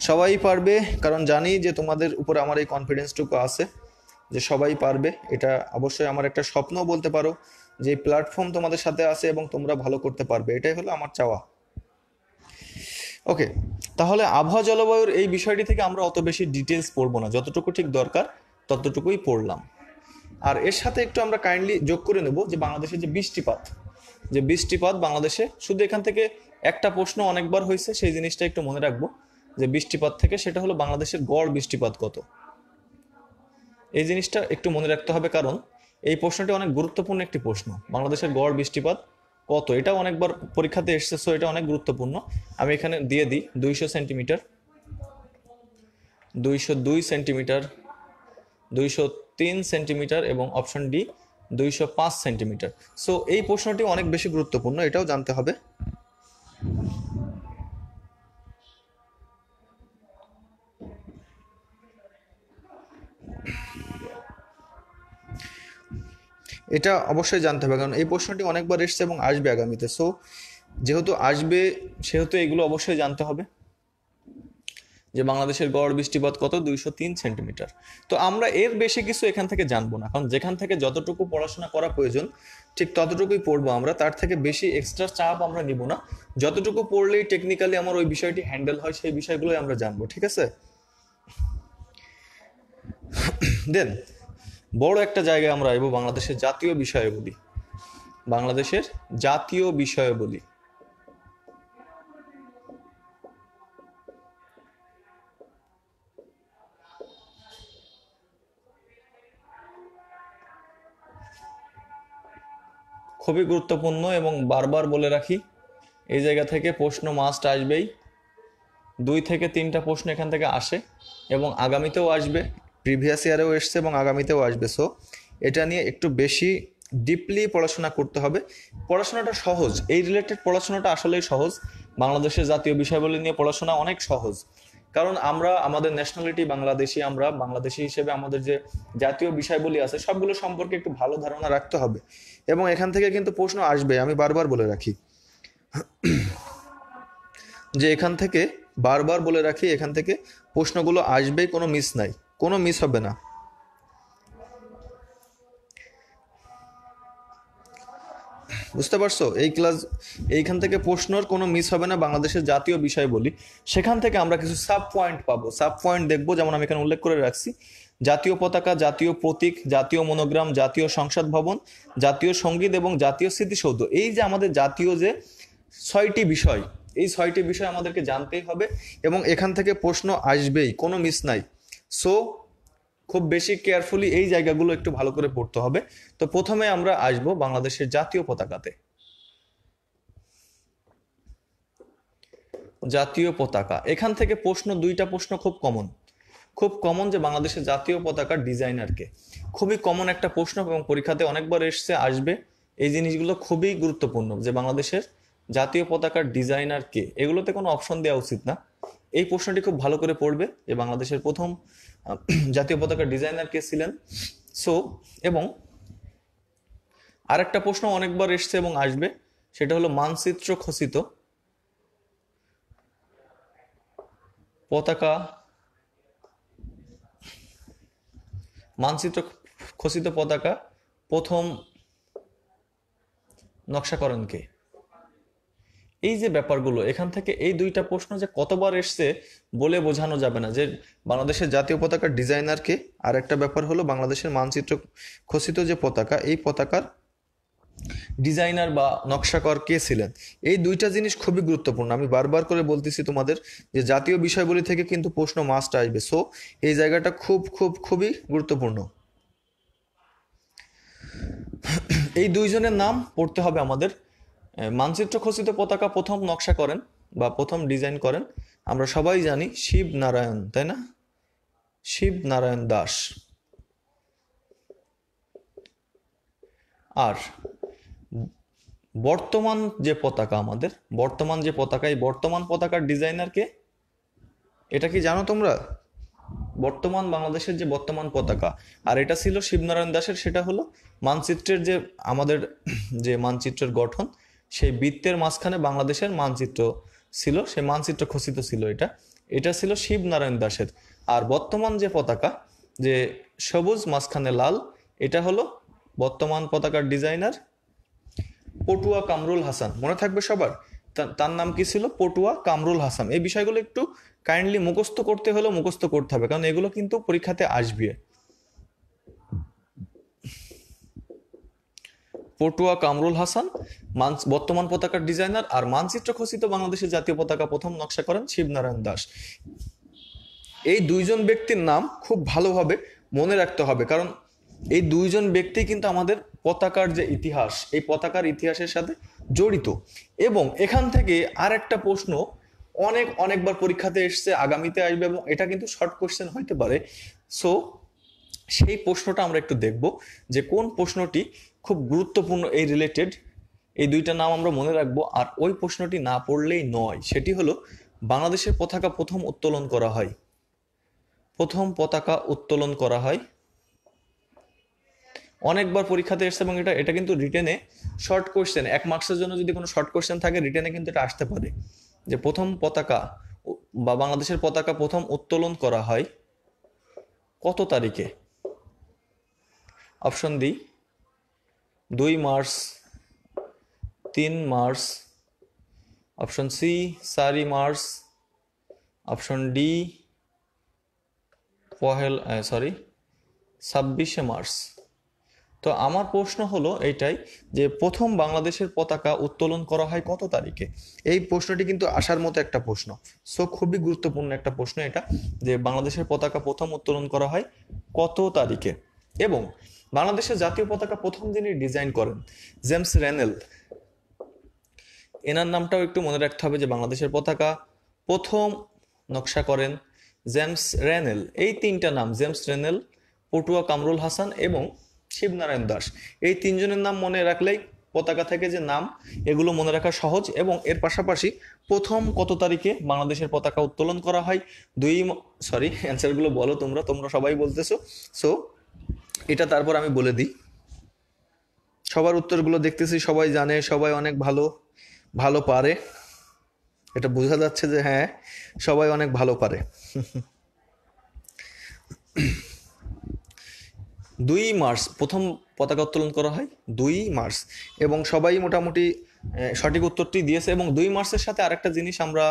সবাই পারবে, কারণ জানি যে তোমাদের উপরে আমার এই কনফিডেন্সটুকু আছে। যে সবাই পারবে। এটা অবশ্যই আমার একটা স্বপ্নও বলতে পারো, যে প্ল্যাটফর্ম তোমাদের সাথে আছে এবং তোমরা ভালো করতে পারবে, এটাই হলো আমার চাওয়া। ওকে, তাহলে আবহাওয়া জলবায়ুর এই বিষয়টি থেকে আমরা অত বেশি ডিটেলস পড়বো না, যতটুকু ঠিক দরকার ততটুকুই পড়লাম। আর এর সাথে একটু আমরা কাইন্ডলি যোগ করে নেব যে বাংলাদেশের যে বৃষ্টিপাত বাংলাদেশে, শুধু এখান থেকে একটা প্রশ্ন অনেকবার হয়েছে, সেই জিনিসটা একটু মনে রাখবো যে বৃষ্টিপাত থেকে, সেটা হলো বাংলাদেশের গড় বৃষ্টিপাত কত। এই জিনিসটা একটু মনে রাখতে হবে, কারণ এই প্রশ্নটি অনেক গুরুত্বপূর্ণ একটি প্রশ্ন। বাংলাদেশের গড় বৃষ্টিপাত কত, এটা অনেকবার পরীক্ষাতে এসছে, সো এটা অনেক গুরুত্বপূর্ণ। আমি এখানে দিয়ে দিই 200 সেন্টিমিটার, 202 সেন্টিমিটার, 203 সেন্টিমিটার এবং অপশন ডি 205 সেন্টিমিটার। সো এই প্রশ্নটি অনেক বেশি গুরুত্বপূর্ণ, এটাও জানতে হবে। এটা অবশ্যই জানতে হবে, কারণ এই প্রশ্নটি অনেকবার এসছে এবং আসবে আগামীতে। সো যেহেতু আসবে, সেহেতু এগুলো অবশ্যই জানতে হবে যে বাংলাদেশের গড় বৃষ্টিপাত কত, 203 সেন্টিমিটার। তো আমরা এর বেশি কিছু এখান থেকে জানবো না, কারণ যেখান থেকে যতটুকু পড়াশোনা করা প্রয়োজন ঠিক ততটুকুই পড়বো আমরা, তার থেকে বেশি এক্সট্রা চাপ আমরা নিব না। যতটুকু পড়লেই টেকনিক্যালি আমার ওই বিষয়টি হ্যান্ডেল হয়, সেই বিষয়গুলোই আমরা জানবো, ঠিক আছে? দেন বড় একটা জায়গায় আমরা আইবো, বাংলাদেশের জাতীয় বিষয়াবলী। বাংলাদেশের জাতীয় বিষয়াবলী, খুবই গুরুত্বপূর্ণ এবং বারবার বলে রাখি, এই জায়গা থেকে প্রশ্ন মাস্ট আসবেই। 2 থেকে 3টা প্রশ্ন এখান থেকে আসে এবং আগামীতেও আসবে, প্রিভিয়াস ইয়ারেও এসছে এবং আগামীতেও আসবে। সো এটা নিয়ে একটু বেশি ডিপলি পড়াশোনা করতে হবে। পড়াশোনাটা সহজ, এই রিলেটেড পড়াশোনাটা আসলেই সহজ। বাংলাদেশের জাতীয় বিষয়বলী নিয়ে পড়াশোনা অনেক সহজ, কারণ আমরা আমাদের ন্যাশনালিটি বাংলাদেশি, আমরা বাংলাদেশি হিসেবে আমাদের যে জাতীয় বিষয়বলী আছে সবগুলো সম্পর্কে একটু ভালো ধারণা রাখতে হবে, এবং এখান থেকে কিন্তু প্রশ্ন আসবে। আমি বারবার বলে রাখি যে এখান থেকে প্রশ্নগুলো আসবেই, কোনো মিস নাই, কোনো মিস হবে না। বুঝতে পারছো? এইখান থেকে প্রশ্নর কোনো মিস হবে না। বাংলাদেশের জাতীয় বিষয় বলি, সেখান থেকে আমরা কিছু সাব পয়েন্ট পাবো, সাব পয়েন্ট দেখবো। যেমন আমি এখানে উল্লেখ করে রাখছি, জাতীয় পতাকা, জাতীয় প্রতীক, জাতীয় মনোগ্রাম, জাতীয় সংসদ ভবন, জাতীয় সঙ্গীত এবং জাতীয় স্মৃতিসৌধ। এই যে আমাদের জাতীয় যে 6টি বিষয়, এই 6টি বিষয় আমাদেরকে জানতেই হবে এবং এখান থেকে প্রশ্ন আসবেই, কোনো মিস নাই। সো খুব বেশি কেয়ারফুলি এই জায়গাগুলো একটু ভালো করে পড়তে হবে। তো প্রথমে আমরা আসবো বাংলাদেশের জাতীয় পতাকাতে। জাতীয় পতাকা, এখান থেকে প্রশ্ন 2টা প্রশ্ন খুব কমন যে বাংলাদেশের জাতীয় পতাকার ডিজাইনারকে। খুবই কমন একটা প্রশ্ন এবং পরীক্ষাতে অনেকবার এসছে, আসবে। এই জিনিসগুলো খুবই গুরুত্বপূর্ণ যে বাংলাদেশের জাতীয় পতাকার ডিজাইনার কে, এগুলোতে কোনো অপশন দেওয়া উচিত না। এই প্রশ্নটি খুব ভালো করে পড়বে যে বাংলাদেশের প্রথম জাতীয় পতাকার ডিজাইনার কে ছিলেন। সো এবং আরেকটা প্রশ্ন অনেকবার এসছে এবং আসবে, সেটা হলো মানচিত্র খচিত পতাকা, মানচিত্র খচিত পতাকা প্রথম নকশা করেন কে। এই যে ব্যাপারগুলো, এখান থেকে এই 2টা প্রশ্ন যে কতবার এসছে বলে বোঝানো যাবে না, যে বাংলাদেশের জাতীয় পতাকার ডিজাইনার কে, আর একটা ব্যাপার হলো বাংলাদেশের মানচিত্র খচিত যে পতাকা, এই পতাকার ডিজাইনার বা নকশাকর কে ছিলেন। এই 2টা জিনিস খুবই গুরুত্বপূর্ণ। আমি বারবার করে বলতেছি তোমাদের যে জাতীয় বিষয়বলী থেকে কিন্তু প্রশ্ন মাস্ট আসবে। সো এই জায়গাটা খুবই গুরুত্বপূর্ণ। এই 2জনের নাম পড়তে হবে আমাদের। মানচিত্র খচিত পতাকা প্রথম নকশা করেন বা প্রথম ডিজাইন করেন, আমরা সবাই জানি শিব নারায়ণ, তাই না? শিব নারায়ণ দাস। আর বর্তমান যে পতাকা আমাদের, এই বর্তমান পতাকার ডিজাইনার কে, এটা কি জানো তোমরা? বর্তমান বাংলাদেশের যে বর্তমান পতাকা, আর এটা ছিল শিবনারায়ণ দাসের। সেটা হলো মানচিত্রের যে আমাদের যে মানচিত্রের গঠন, সেই বৃত্তের মাঝখানে বাংলাদেশের মানচিত্র ছিল, সেই মানচিত্র খচিত ছিল, এটা ছিল শিবনারায়ণ দাসের। আর বর্তমান যে পতাকা, যে সবুজ মাঝখানে লাল, এটা হলো বর্তমান পতাকার ডিজাইনার পটুয়া কামরুল হাসান। মনে থাকবে সবার, তার নাম কি ছিল? পটুয়া কামরুল হাসান। এই বিষয়গুলো একটু কাইন্ডলি মুখস্থ করতে হলেও মুখস্থ করতে হবে, কারণ এগুলো কিন্তু পরীক্ষাতে আসবে। পটুয়া কামরুল হাসান বর্তমান পতাকার ডিজাইনার, আর মানচিত্র খচিত বাংলাদেশের জাতীয় পতাকা প্রথম নকশা করেন শিবনারায়ণ দাস। এই দুইজন ব্যক্তির নাম খুব ভালোভাবে মনে রাখতে হবে, কারণ এই দুইজন ব্যক্তি কিন্তু আমাদের পতাকার যে ইতিহাস, এই পতাকার ইতিহাসের সাথে জড়িত। এবং এখান থেকে আর একটা প্রশ্ন অনেকবার পরীক্ষাতে এসছে, আগামীতে আসবে, এবং এটা কিন্তু শর্ট কোশ্চেন হইতে পারে। সো সেই প্রশ্নটা আমরা একটু দেখব যে কোন প্রশ্নটি খুব গুরুত্বপূর্ণ এই রিলেটেড। এই দুইটা নাম আমরা মনে রাখবো, আর ওই প্রশ্নটি না পড়লেই নয়। সেটি হলো বাংলাদেশের পতাকা প্রথম উত্তোলন করা হয়, প্রথম পতাকা উত্তোলন করা হয়। অনেকবার পরীক্ষাতে এসছে, এবং এটা কিন্তু রিটেনে শর্ট কোশ্চেন, 1 মার্কসের জন্য যদি কোনো শর্ট কোশ্চেন থাকে রিটেনে কিন্তু এটা আসতে পারে, যে প্রথম পতাকা বা বাংলাদেশের পতাকা প্রথম উত্তোলন করা হয় কত তারিখে। Option D 2 March, 3 March, option C 4 March, option D 26 March. তো আমার প্রশ্ন হলো এইটাই, যে প্রথম বাংলাদেশের পতাকা উত্তোলন করা হয় কত তারিখে। এই প্রশ্নটি কিন্তু আসার মতো একটা প্রশ্ন। সো খুবই গুরুত্বপূর্ণ একটা প্রশ্ন এটা, যে বাংলাদেশের পতাকা প্রথম উত্তোলন করা হয় কত তারিখে। এবং বাংলাদেশের জাতীয় পতাকা প্রথম যিনি ডিজাইন করেন, জেমস রেনেল। এনার নামটাও একটু মনে রাখতে হবে, যে বাংলাদেশের পতাকা প্রথম নকশা করেন জেমস রেনেল। এই তিনটা নাম, জেমস রেনেল, পটুয়া কামরুল হাসান এবং শিবনারায়ণ দাস, এই তিনজনের নাম মনে রাখলেই পতাকা থেকে যে নাম, এগুলো মনে রাখা সহজ। এবং এর পাশাপাশি প্রথম কত তারিখে বাংলাদেশের পতাকা উত্তোলন করা হয়, অ্যান্সারগুলো বলো, তোমরা সবাই বলতেছো। সো এটা তারপর আমি বলে দিই। সবার উত্তরগুলো দেখতেছি সবাই জানে, সবাই অনেক ভালো ভালো পারে, এটা বোঝা যাচ্ছে যে হ্যাঁ সবাই অনেক ভালো পারে। 2 মার্চ প্রথম পতাকা উত্তোলন করা হয়, 2 মার্চ। এবং সবাই মোটামুটি সঠিক উত্তরটি দিয়েছে। এবং 2 মার্চের সাথে আরেকটা জিনিস আমরা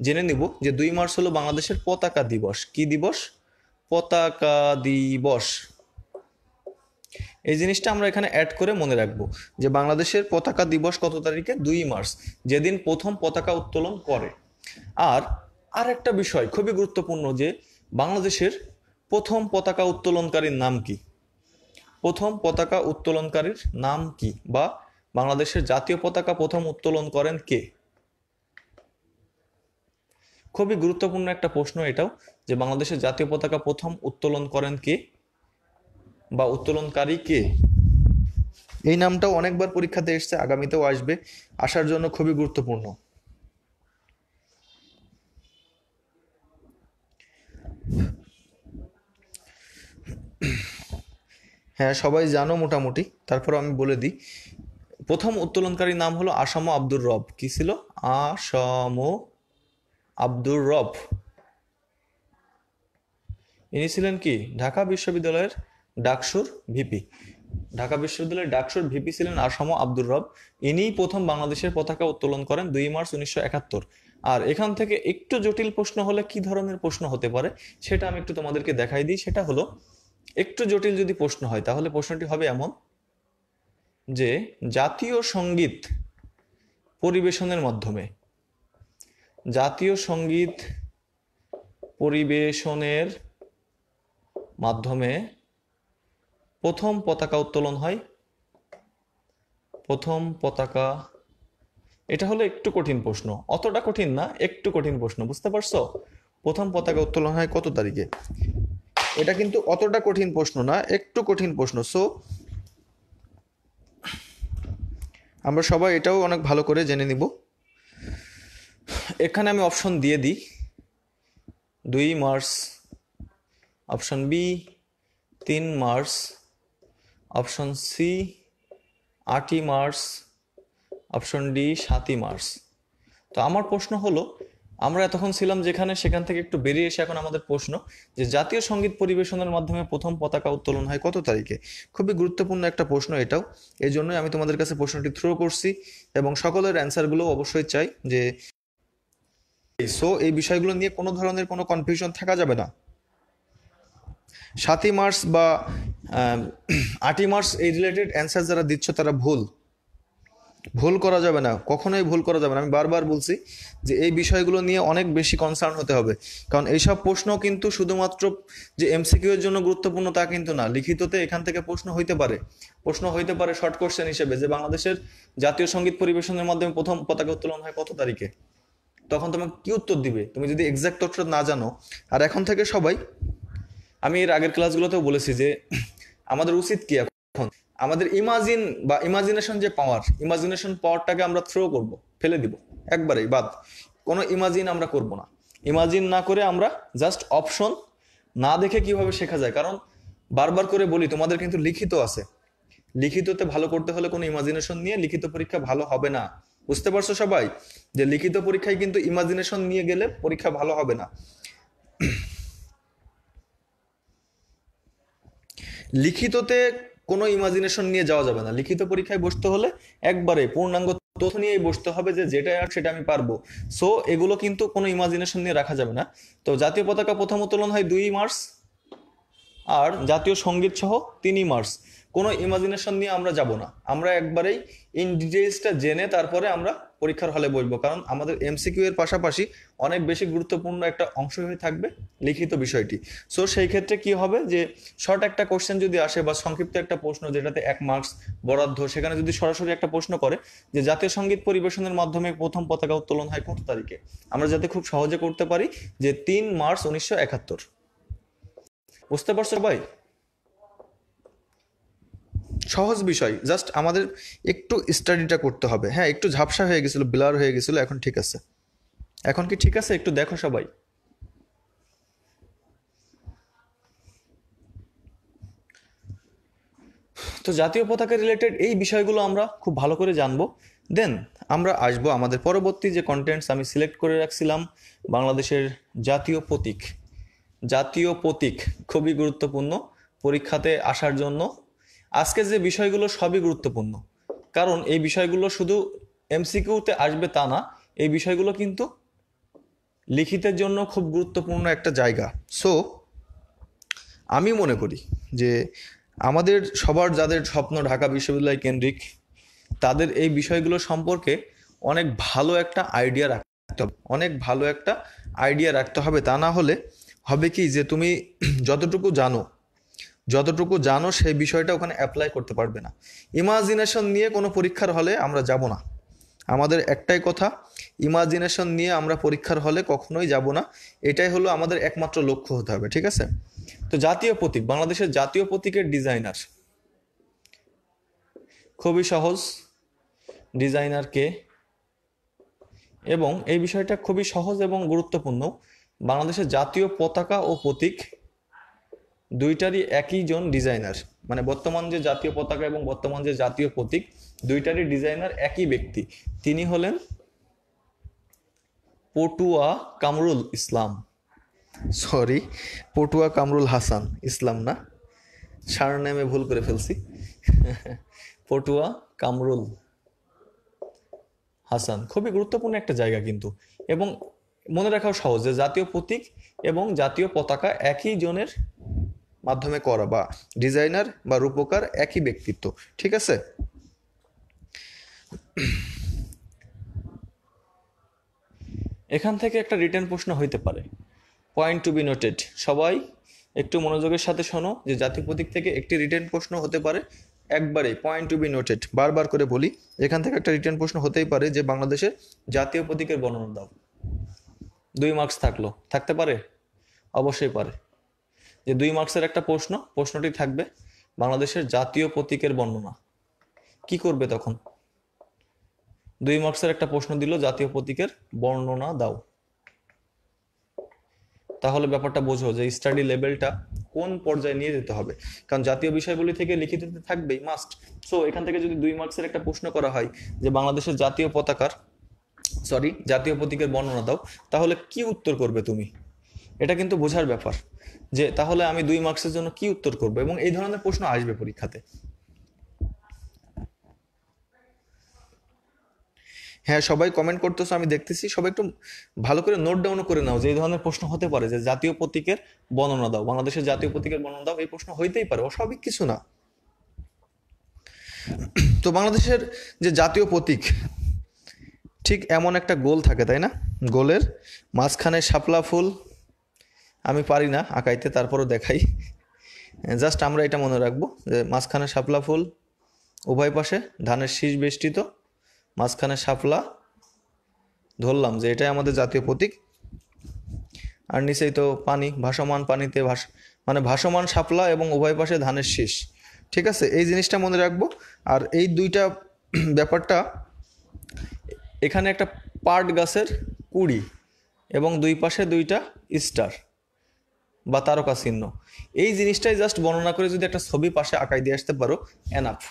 জেনে নিব, যে 2 মার্চ হলো বাংলাদেশের পতাকা দিবস। কি দিবস? পতাকা দিবস। এই জিনিসটা আমরা এখানে অ্যাড করে মনে রাখবো, যে বাংলাদেশের পতাকা দিবস কত তারিখে? 2 মার্চ, যেদিন প্রথম পতাকা উত্তোলন করে। আর একটা বিষয় খুবই গুরুত্বপূর্ণ, যে বাংলাদেশের প্রথম পতাকা উত্তোলনকারীর নাম কি? প্রথম পতাকা উত্তোলনকারীর নাম কি, বা বাংলাদেশের জাতীয় পতাকা প্রথম উত্তোলন করেন কে? খুবই গুরুত্বপূর্ণ একটা প্রশ্ন এটাও, যে বাংলাদেশের জাতীয় পতাকা প্রথম উত্তোলন করেন কে, বা উত্তোলনকারী কে? এই নামটাও অনেকবার পরীক্ষাতে এসছে, আগামীতেও আসবে, আসার জন্য খুবই গুরুত্বপূর্ণ। হ্যাঁ সবাই জানো মোটামুটি, তারপর আমি বলে দিই। প্রথম উত্তোলনকারীর নাম হলো আসাম আব্দুর রব। কি ছিল? আসাম আব্দুর রব। ইনি ছিলেন কি? ঢাকা বিশ্ববিদ্যালয়ের ডাকসুর ভিপি। ঢাকা বিশ্ববিদ্যালয়ের ডাকসুর ভিপি ছিলেন আসাম আব্দুর রব। ইনিই প্রথম বাংলাদেশের পতাকা উত্তোলন করেন 2 মার্চ 1971। আর এখান থেকে একটু জটিল প্রশ্ন হলে কি ধরনের প্রশ্ন হতে পারে সেটা আমি একটু তোমাদেরকে দেখাই দিই। সেটা হলো, একটু জটিল যদি প্রশ্ন হয় তাহলে প্রশ্নটি হবে এমন, যে জাতীয় সঙ্গীত পরিবেশনের মাধ্যমে, জাতীয় সঙ্গীত পরিবেশনের মাধ্যমে প্রথম পতাকা উত্তোলন হয়, প্রথম পতাকা। এটা হলো একটু কঠিন প্রশ্ন, অতটা কঠিন না, একটু কঠিন প্রশ্ন, বুঝতে পারছো? প্রথম পতাকা উত্তোলন হয় কত তারিখে? এটা কিন্তু অতটা কঠিন প্রশ্ন না, একটু কঠিন প্রশ্ন। সো আমরা সবাই এটাও অনেক ভালো করে জেনে নিব। এখানে আমি অপশন দিয়ে দিই, 2 March, option B 3 March, option C 8 March, option D 7 March. তো আমার প্রশ্ন হলো, আমরা এতক্ষণ ছিলাম যেখানে, সেখান থেকে একটু বেরিয়ে এসে এখন আমাদের প্রশ্ন যে জাতীয় সঙ্গীত পরিবেশনের মাধ্যমে প্রথম পতাকা উত্তোলন হয় কত তারিখে। খুবই গুরুত্বপূর্ণ একটা প্রশ্ন এটাও, এই জন্যই আমি তোমাদের কাছে প্রশ্নটি থ্রো করছি এবং সকলের অ্যান্সারগুলো অবশ্যই চাই যে সো এই বিষয়গুলো নিয়ে কোনো ধরনের কোনো কনফিউশন থাকা যাবে না। 7ই মার্চ বা 8ই মার্চ এই রিলেটেড অ্যান্সার যারা দিচ্ছ তারা ভুল করা যাবে না, কখনোই ভুল করা যাবে না। আমি বারবার বলছি যে এই বিষয়গুলো নিয়ে অনেক বেশি কনসার্ন হতে হবে, কারণ এইসব প্রশ্ন কিন্তু শুধুমাত্র যে এমসিকিউ এর জন্য গুরুত্বপূর্ণ তা কিন্তু না। লিখিততে এখান থেকে প্রশ্ন হইতে পারে শর্ট কোশ্চেন হিসেবে যে বাংলাদেশের জাতীয় সঙ্গীত পরিবেশনের মাধ্যমে প্রথম পতাকা উত্তোলন হয় কত তারিখে। তখন তোমাকে কি উত্তর দিবে তুমি যদি এক্সাক্ট উত্তর না জানো। আর এখন থেকে সবাই, আমি এর আগের ক্লাসগুলোতেও বলেছি যে আমাদের উচিত কি এখন, আমাদের ইমাজিনেশন যে ইমাজিনেশন পাওয়ারটাকে আমরা থ্রো করব, ফেলে দিব একবারেই বাদ। কোনো ইমাজিন আমরা করব না। ইমাজিন না করে আমরা জাস্ট অপশন না দেখে কিভাবে শেখা যায়, কারণ বারবার করে বলি তোমাদের কিন্তু লিখিত আছে, লিখিততে ভালো করতে হলে কোনো ইমাজিনেশন নিয়ে লিখিত পরীক্ষা ভালো হবে না। বুঝতে পারছো সবাই যে লিখিত পরীক্ষায় কিন্তু ইমাজিনেশন নিয়ে গেলে পরীক্ষা ভালো হবে না। লিখিততে কোনো ইমাজিনেশন নিয়ে যাওয়া যাবে না। লিখিত পরীক্ষায় বসতে হলে একবারে পূর্ণাঙ্গ তথ্য নিয়েই বসতে হবে যে যেটা আর সেটা আমি পারবো। সো এগুলো কিন্তু কোনো ইমাজিনেশন নিয়ে রাখা যাবে না। তো জাতীয় পতাকা প্রথম উত্তোলন হয় 2 মার্চ, আর জাতীয় সঙ্গীত সহ 3 মার্চ। কোনো ইমাজিনেশন নিয়ে আমরা যাব না, আমরা একবারেই ইন ডিটেইলসটা জেনে তারপরে আমরা পরীক্ষার হলে বসবো, কারণ আমাদের এমসিকিউ এর পাশাপাশি অনেক বেশি গুরুত্বপূর্ণ একটা অংশ হয়ে থাকবে লিখিত বিষয়টি। সো সেই ক্ষেত্রে কি হবে যে শর্ট একটা কোশ্চেন যদি আসে বা সংক্ষিপ্ত একটা প্রশ্ন যেটাতে 1 মার্কস বরাদ্দ, সেখানে যদি সরাসরি একটা প্রশ্ন করে যে জাতীয় সঙ্গীত পরিবেশনের মাধ্যমে প্রথম পতাকা উত্তোলন হয় কত তারিখে, আমরা যাতে খুব সহজে করতে পারি যে 3 মার্চ 1971। বুঝতে পারছো ভাই? সহজ বিষয়, জাস্ট আমাদের একটু স্টাডিটা করতে হবে। হ্যাঁ, একটু ঝাপসা হয়ে গেছিল, ব্লার হয়ে গেছিল, এখন ঠিক আছে। এখন কি ঠিক আছে? একটু দেখো সবাই। তো জাতীয় পতাকা রিলেটেড এই বিষয়গুলো আমরা খুব ভালো করে জানবো। দেন আমরা আসবো আমাদের পরবর্তী যে কন্টেন্টস আমি সিলেক্ট করে রাখছিলাম, বাংলাদেশের জাতীয় প্রতীক। জাতীয় প্রতীক খুবই গুরুত্বপূর্ণ পরীক্ষাতে আসার জন্য। আজকে যে বিষয়গুলো সবই গুরুত্বপূর্ণ, কারণ এই বিষয়গুলো শুধু এমসিকিউতে আসবে তা না, এই বিষয়গুলো কিন্তু লিখিতের জন্য খুব গুরুত্বপূর্ণ একটা জায়গা। সো আমি মনে করি যে আমাদের সবার যাদের স্বপ্ন ঢাকা বিশ্ববিদ্যালয় কেন্দ্রিক, তাদের এই বিষয়গুলো সম্পর্কে অনেক ভালো একটা আইডিয়া রাখতে হবে, তা না হলে হবে কি যে তুমি যতটুকু জানো সেই বিষয়টা ওখানে অ্যাপ্লাই করতে পারবে না। ইমাজিনেশন নিয়ে কোনো পরীক্ষার হলে আমরা যাব না। আমাদের একটাই কথা, ইমাজিনেশন নিয়ে আমরা পরীক্ষার হলে কখনোই যাব না। এটাই হলো আমাদের একমাত্র লক্ষ্য হতে হবে, ঠিক আছে? তো জাতীয় প্রতীক, বাংলাদেশের জাতীয় প্রতীকের ডিজাইনার খুবই সহজ। ডিজাইনার কে, এবং এই বিষয়টা খুবই সহজ এবং গুরুত্বপূর্ণ। বাংলাদেশের জাতীয় পতাকা ও প্রতীক দুইটারই একই জন ডিজাইনার, মানে বর্তমান যে জাতীয় পতাকা এবং বর্তমান যে জাতীয় প্রতীক দুইটারই ডিজাইনার একই ব্যক্তি। তিনি হলেন পটুয়া কামরুল ইসলাম, সরি, পটুয়া কামরুল হাসান ইসলাম না, সারনেমে ভুল করে ফেলছি। পটুয়া কামরুল হাসান খুবই গুরুত্বপূর্ণ একটা জায়গা কিন্তু, এবং মনে রাখাও সহজ যে জাতীয় প্রতীক এবং জাতীয় পতাকা একই জনের মাধ্যমে করা, বা ডিজাইনার বা রূপকার একই ব্যক্তিত্ব, ঠিক আছে? এখান থেকে একটা রিটেন প্রশ্ন হইতে পারে, পয়েন্ট টু বি নোটেড। সবাই একটু মনোযোগের সাথে শোনো যে জাতীয় প্রতীক থেকে একটি রিটেন প্রশ্ন হতে পারে, একবারে পয়েন্ট টু বি নোটেড, বারবার করে বলি। এখান থেকে একটা রিটেন প্রশ্ন হতেই পারে যে বাংলাদেশের জাতীয় প্রতীকের বর্ণনা দাও। 2 মার্কস থাকতে পারে, অবশ্যই পারে। যে 2 মার্কসের একটা প্রশ্নটি থাকবে বাংলাদেশের জাতীয় প্রতীকের বর্ণনা। কি করবে তখন? 2 মার্কসের একটা প্রশ্ন দিল জাতীয় প্রতীকের বর্ণনা দাও, তাহলে ব্যাপারটা বোঝো যে স্টাডি লেভেলটা কোন পর্যায়ে নিয়ে যেতে হবে, কারণ জাতীয় বিষয়গুলি থেকে লিখিততে থাকবেই মাস্ট। সো এখান থেকে যদি 2 মার্কসের একটা প্রশ্ন করা হয় যে বাংলাদেশের জাতীয় পতাকার সরি, জাতীয় প্রতীকের বর্ণনা দাও, তাহলে কি উত্তর করবে তুমি? এটা কিন্তু বোঝার ব্যাপার যে তাহলে আমি 2 মার্কসের জন্য কি উত্তর করব, এবং এই ধরনের প্রশ্ন আসবে পরীক্ষাতে। হ্যাঁ, সবাই কমেন্ট করতেছো, আমি দেখতেছি। সবাই একটু ভালো করে নোট ডাউন করে নাও যে এই ধরনের প্রশ্ন হতে পারে, যে জাতীয় প্রতীকের বর্ণনা দাও, বাংলাদেশের জাতীয় প্রতীকের বর্ণনা দাও, এই প্রশ্ন হইতেই পারে, অস্বাভাবিক কিছু না। তো বাংলাদেশের যে জাতীয় প্রতীক, ঠিক এমন একটা গোল থাকে, তাই না? গোলের মাঝখানে শাপলা ফুল, আমি পারি না আঁকাইতে, তারপরও দেখাই। জাস্ট আমরা এটা মনে রাখবো যে মাঝখানে শাপলা ফুল, উভয় পাশে ধানের শীষ বেষ্টিত, মাঝখানে শাপলা, ধরলাম যে এটাই আমাদের জাতীয় প্রতীক। আর নিচেই তো পানি, ভাসমান পানিতে মানে ভাসমান শাপলা এবং উভয় পাশে ধানের শীষ। ঠিক আছে, এই জিনিসটা মনে রাখবো। আর এই দুইটা ব্যাপারটা, এখানে একটা পাট গাছের কুড়ি এবং দুই পাশে দুইটা স্টার বা তারকা চিহ্ন, এই জিনিসটাই জাস্ট বর্ণনা করে যদি একটা ছবি পাশে আঁকাই দিয়ে আসতে পারো, এনাফ।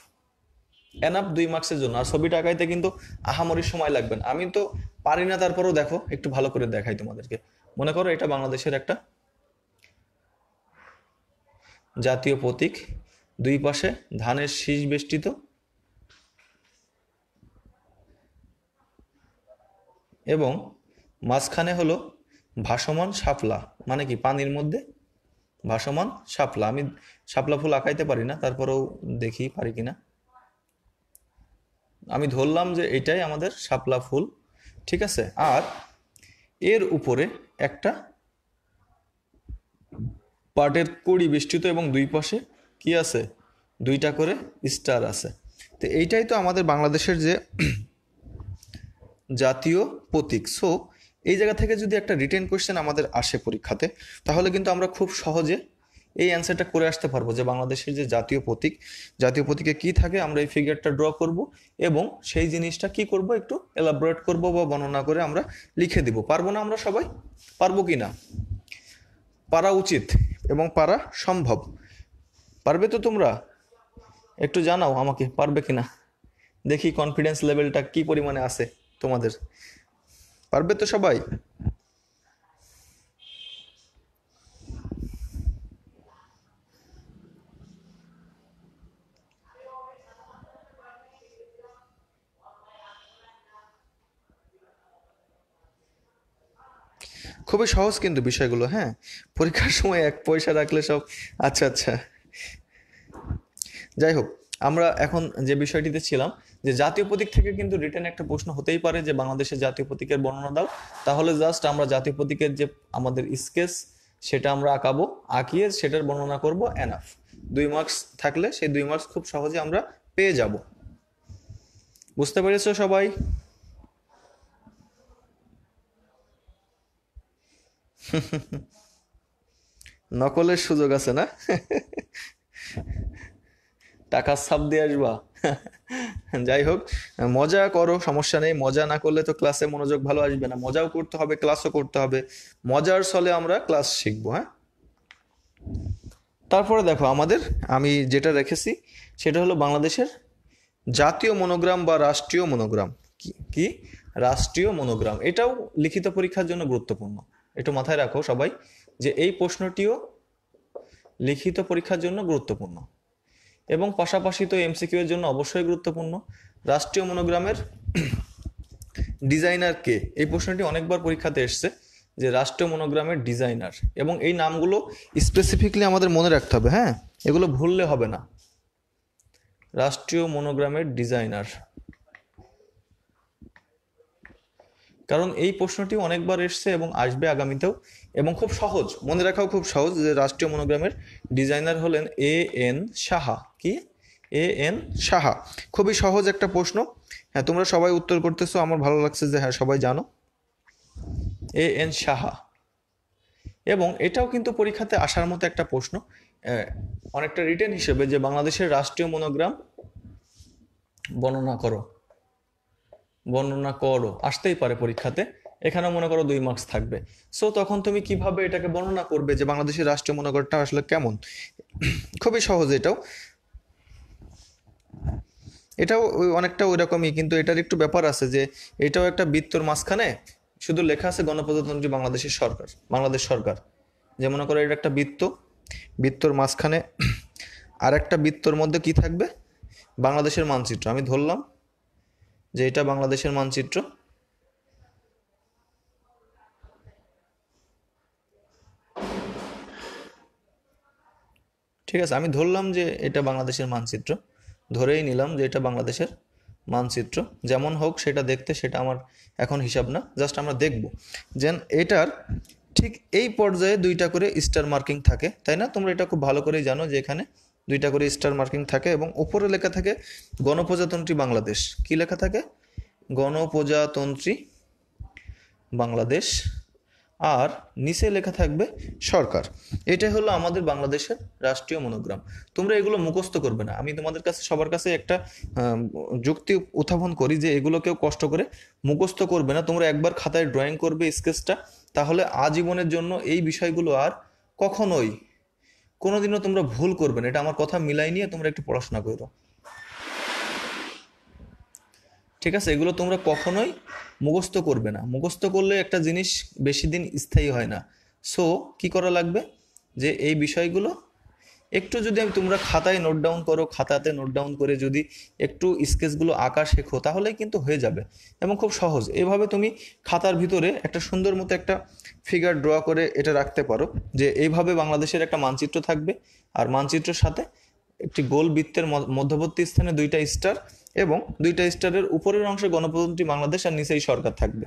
এনাফ 2 মার্কসের জন্য। আর ছবিটা আঁকাইতে কিন্তু আহামরি সময় লাগবে না, আমি তো পারি না, তারপরেও দেখো একটু ভালো করে দেখাই তোমাদেরকে। মনে করো এটা বাংলাদেশের একটা জাতীয় প্রতীক, দুই পাশে ধানের শীষ বেষ্টিত এবং মাঝখানে হলো ভাসমান শাপলা, মানে কি পানির মধ্যে ভাসমান শাপলা। আমি শাপলা ফুল আঁকাইতে পারি না, তারপরেও দেখি পারি কিনা। আমি ধরলাম যে এটাই আমাদের শাপলা ফুল, ঠিক আছে। আর এর উপরে একটা পাটের কড়ি বেষ্টিত এবং দুই পাশে কি আছে, দুইটা করে স্টার আছে। তো এইটাই তো আমাদের বাংলাদেশের যে জাতীয় প্রতীক। সো এই জায়গা থেকে যদি একটা রিটেন কোয়েশ্চেন আমাদের আসে পরীক্ষাতে, তাহলে কিন্তু আমরা খুব সহজে এই অ্যান্সারটা করে আসতে পারবো যে বাংলাদেশের যে জাতীয় প্রতীক, জাতীয় প্রতীকে কি থাকে, আমরা এই ফিগারটা ড্র করব এবং সেই জিনিসটা কি করব, একটু এলাবোরেট করব বা বর্ণনা করে আমরা লিখে দিব। পারবো না আমরা সবাই? পারবো কি না? পারা উচিত এবং পারা সম্ভব। পারবে তো তোমরা? একটু জানাও আমাকে পারবে কিনা, দেখি কনফিডেন্স লেভেলটা কি পরিমাণে আছে তোমাদের। পারবে তো সবাই? খুবই সহজ কিন্তু বিষয়গুলো, হ্যাঁ। পরীক্ষার সময় 1 পয়সা রাখলে সব। আচ্ছা আচ্ছা, যাই হোক, আমরা এখন যে বিষয়টিতে ছিলাম, যে জাতীয় প্রতীক থেকে কিন্তু রিটেন একটা প্রশ্ন হতেই পারে যে বাংলাদেশের জাতীয় প্রতীকের বর্ণনা দাও। তাহলে জাস্ট আমরা জাতীয় প্রতীকের যে আমাদের স্কেচ, সেটা আমরা আঁকাবো, আঁকিয়ে সেটার বর্ণনা করব, এনাফ। 2 মার্কস থাকলে সেই 2 মার্কস খুব সহজে আমরা পেয়ে যাব। বুঝতে পেরেছো সবাই? নকলের সুযোগ আছে না? টাকার ছাপ দিয়ে আসবা। যাই হোক, মজা করো, সমস্যা নেই। মজা না করলে তো ক্লাসে মনোযোগ ভালো আসবে না। মজাও করতে হবে, ক্লাসও করতে হবে। মজার ছলে আমরা ক্লাস শিখবো, হ্যাঁ। তারপরে দেখো আমাদের, আমি যেটা রেখেছি সেটা হলো বাংলাদেশের জাতীয় মনোগ্রাম বা রাষ্ট্রীয় মনোগ্রাম। কি রাষ্ট্রীয় মনোগ্রাম, এটাও লিখিত পরীক্ষার জন্য গুরুত্বপূর্ণ। একটু মাথায় রাখো সবাই যে এই প্রশ্নটিও লিখিত পরীক্ষার জন্য গুরুত্বপূর্ণ এবং পাশাপাশি তো এমসিকিউ এর জন্য অবশ্যই গুরুত্বপূর্ণ। রাষ্ট্রীয় মনোগ্রামের ডিজাইনার কে, এই প্রশ্নটি অনেকবার পরীক্ষাতে এসছে, যে রাষ্ট্রীয় মনোগ্রামের ডিজাইনার, এবং এই নামগুলো স্পেসিফিকলি আমাদের মনে রাখতে হবে, হ্যাঁ, এগুলো ভুললে হবে না। রাষ্ট্রীয় মনোগ্রামের ডিজাইনার, কারণ এই প্রশ্নটি অনেকবার এসছে এবং আসবে আগামীতেও, এবং খুব সহজ, মনে রাখাও খুব সহজ, যে রাষ্ট্রীয় মনোগ্রামের ডিজাইনার হলেন এ.এন. সাহা। কি? এ.এন. সাহা। খুবই সহজ একটা প্রশ্ন। হ্যাঁ, তোমরা সবাই উত্তর করতেছো, আমার ভালো লাগছে যে হ্যাঁ সবাই জানো এ.এন. সাহা। এবং এটাও কিন্তু পরীক্ষাতে আসার মতো একটা প্রশ্ন, অনেকটা রিটেন হিসেবে, যে বাংলাদেশের রাষ্ট্রীয় মনোগ্রাম বর্ণনা করো। বর্ণনা করো আসতেই পারে পরীক্ষাতে, এখানেও মনে করো 2 মার্কস থাকবে। সো তখন তুমি কিভাবে এটাকে বর্ণনা করবে যে বাংলাদেশের রাষ্ট্রীয় মনোগ্রামটা আসলে কেমন? খুবই সহজ এটাও। এটাও অনেকটা ওই রকমই, কিন্তু এটার একটু ব্যাপার আছে যে এটাও একটা বৃত্তর মাঝখানে শুধু লেখা আছে গণপ্রজাতন্ত্রী বাংলাদেশের সরকার, বাংলাদেশ সরকার। যে মনে করো এটা একটা বৃত্ত, বৃত্তর মাঝখানে আর একটা বৃত্তর মধ্যে কি থাকবে, বাংলাদেশের মানচিত্র। আমি ধরলাম যে এটা বাংলাদেশের মানচিত্র, ঠিক আছে, আমি ধরলাম যে এটা বাংলাদেশের মানচিত্র, ধরেই নিলাম যে এটা বাংলাদেশের মানচিত্র। যেমন হোক সেটা দেখতে, সেটা আমার এখন হিসাব না, জাস্ট আমরা দেখব যে এটার ঠিক এই পর্যায়ে দুইটা করে স্টার মার্কিং থাকে, তাই না? তোমরা এটা খুব ভালো করেই জানো যে এখানে দুইটা করে স্টার মার্কিং থাকে এবং উপরে লেখা থাকে গণপ্রজাতন্ত্রী বাংলাদেশ। কি লেখা থাকে? গণপ্রজাতন্ত্রী বাংলাদেশ। আর নিচে লেখা থাকবে সরকার। এটাই হলো আমাদের বাংলাদেশের রাষ্ট্রীয় মনোগ্রাম। তোমরা এগুলো মুখস্থ করবে না, আমি তোমাদের কাছে সবার কাছে একটা যুক্তি উত্থাপন করি যে এগুলো কেউ কষ্ট করে মুখস্থ করবে না। তোমরা একবার খাতায় ড্রয়িং করবে স্কেচটা, তাহলে আজীবনের জন্য এই বিষয়গুলো আর কখনোই কোনোদিনও তোমরা ভুল করবে না। এটা আমার কথা মিলাই নিয়ে তোমরা একটু পড়াশোনা করো, ঠিক আছে? এগুলো তোমরা কখনোই মুখস্থ করবে না, মুখস্থ করলে একটা জিনিস বেশি দিন স্থায়ী হয় না। সো কি করা লাগবে, যে এই বিষয়গুলো একটু যদি তোমরা খাতায় নোট ডাউন করো, খাতাতে নোট ডাউন করে যদি একটু স্কেচগুলো আঁকা শেখো, তাহলেই কিন্তু হয়ে যাবে এবং খুব সহজ। এভাবে তুমি খাতার ভিতরে একটা সুন্দর মতো একটা ফিগার ড্র করে এটা রাখতে পারো যে এইভাবে বাংলাদেশের একটা মানচিত্র থাকবে, আর মানচিত্রের সাথে একটি গোল বৃত্তের মধ্যবর্তী স্থানে দুইটা স্টার, এবং দুইটা স্টারের উপরের অংশে গণপ্রজাতন্ত্রী বাংলাদেশ আর নিচেই সরকার থাকবে।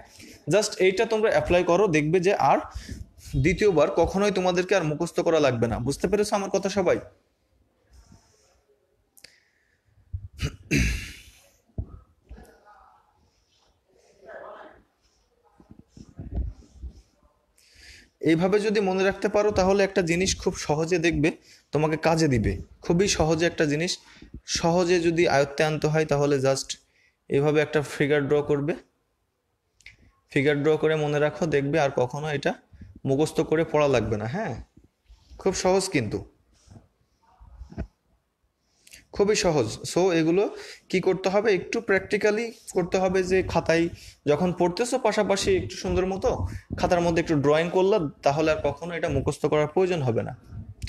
জাস্ট এইটা তোমরা অ্যাপ্লাই করো, দেখবে যে আর দ্বিতীয়বার কখনোই তোমাদেরকে আর মুখস্থ করা লাগবে না। বুঝতে পেরেছো আমার কথা সবাই? এইভাবে যদি মনে রাখতে পারো তাহলে একটা জিনিস খুব সহজে দেখবে তোমাকে কাজে দিবে। খুবই সহজে একটা জিনিস সহজে যদি আয়ত্তে আনতে হয়, তাহলে জাস্ট এইভাবে একটা ফিগার ড্র করবে, ফিগার ড্র করে মনে রাখো, দেখবে আর কখনো এটা মুখস্থ করে পড়া লাগবে না। হ্যাঁ, খুব সহজ, কিন্তু খুবই সহজ। সো এগুলো কি করতে হবে, একটু প্র্যাকটিক্যালি করতে হবে, যে খাতায় যখন পড়তেছো পাশাপাশি একটু সুন্দর মতো খাতার মধ্যে একটু ড্রয়িং করলে, তাহলে আর কখনো এটা মুখস্থ করার প্রয়োজন হবে না।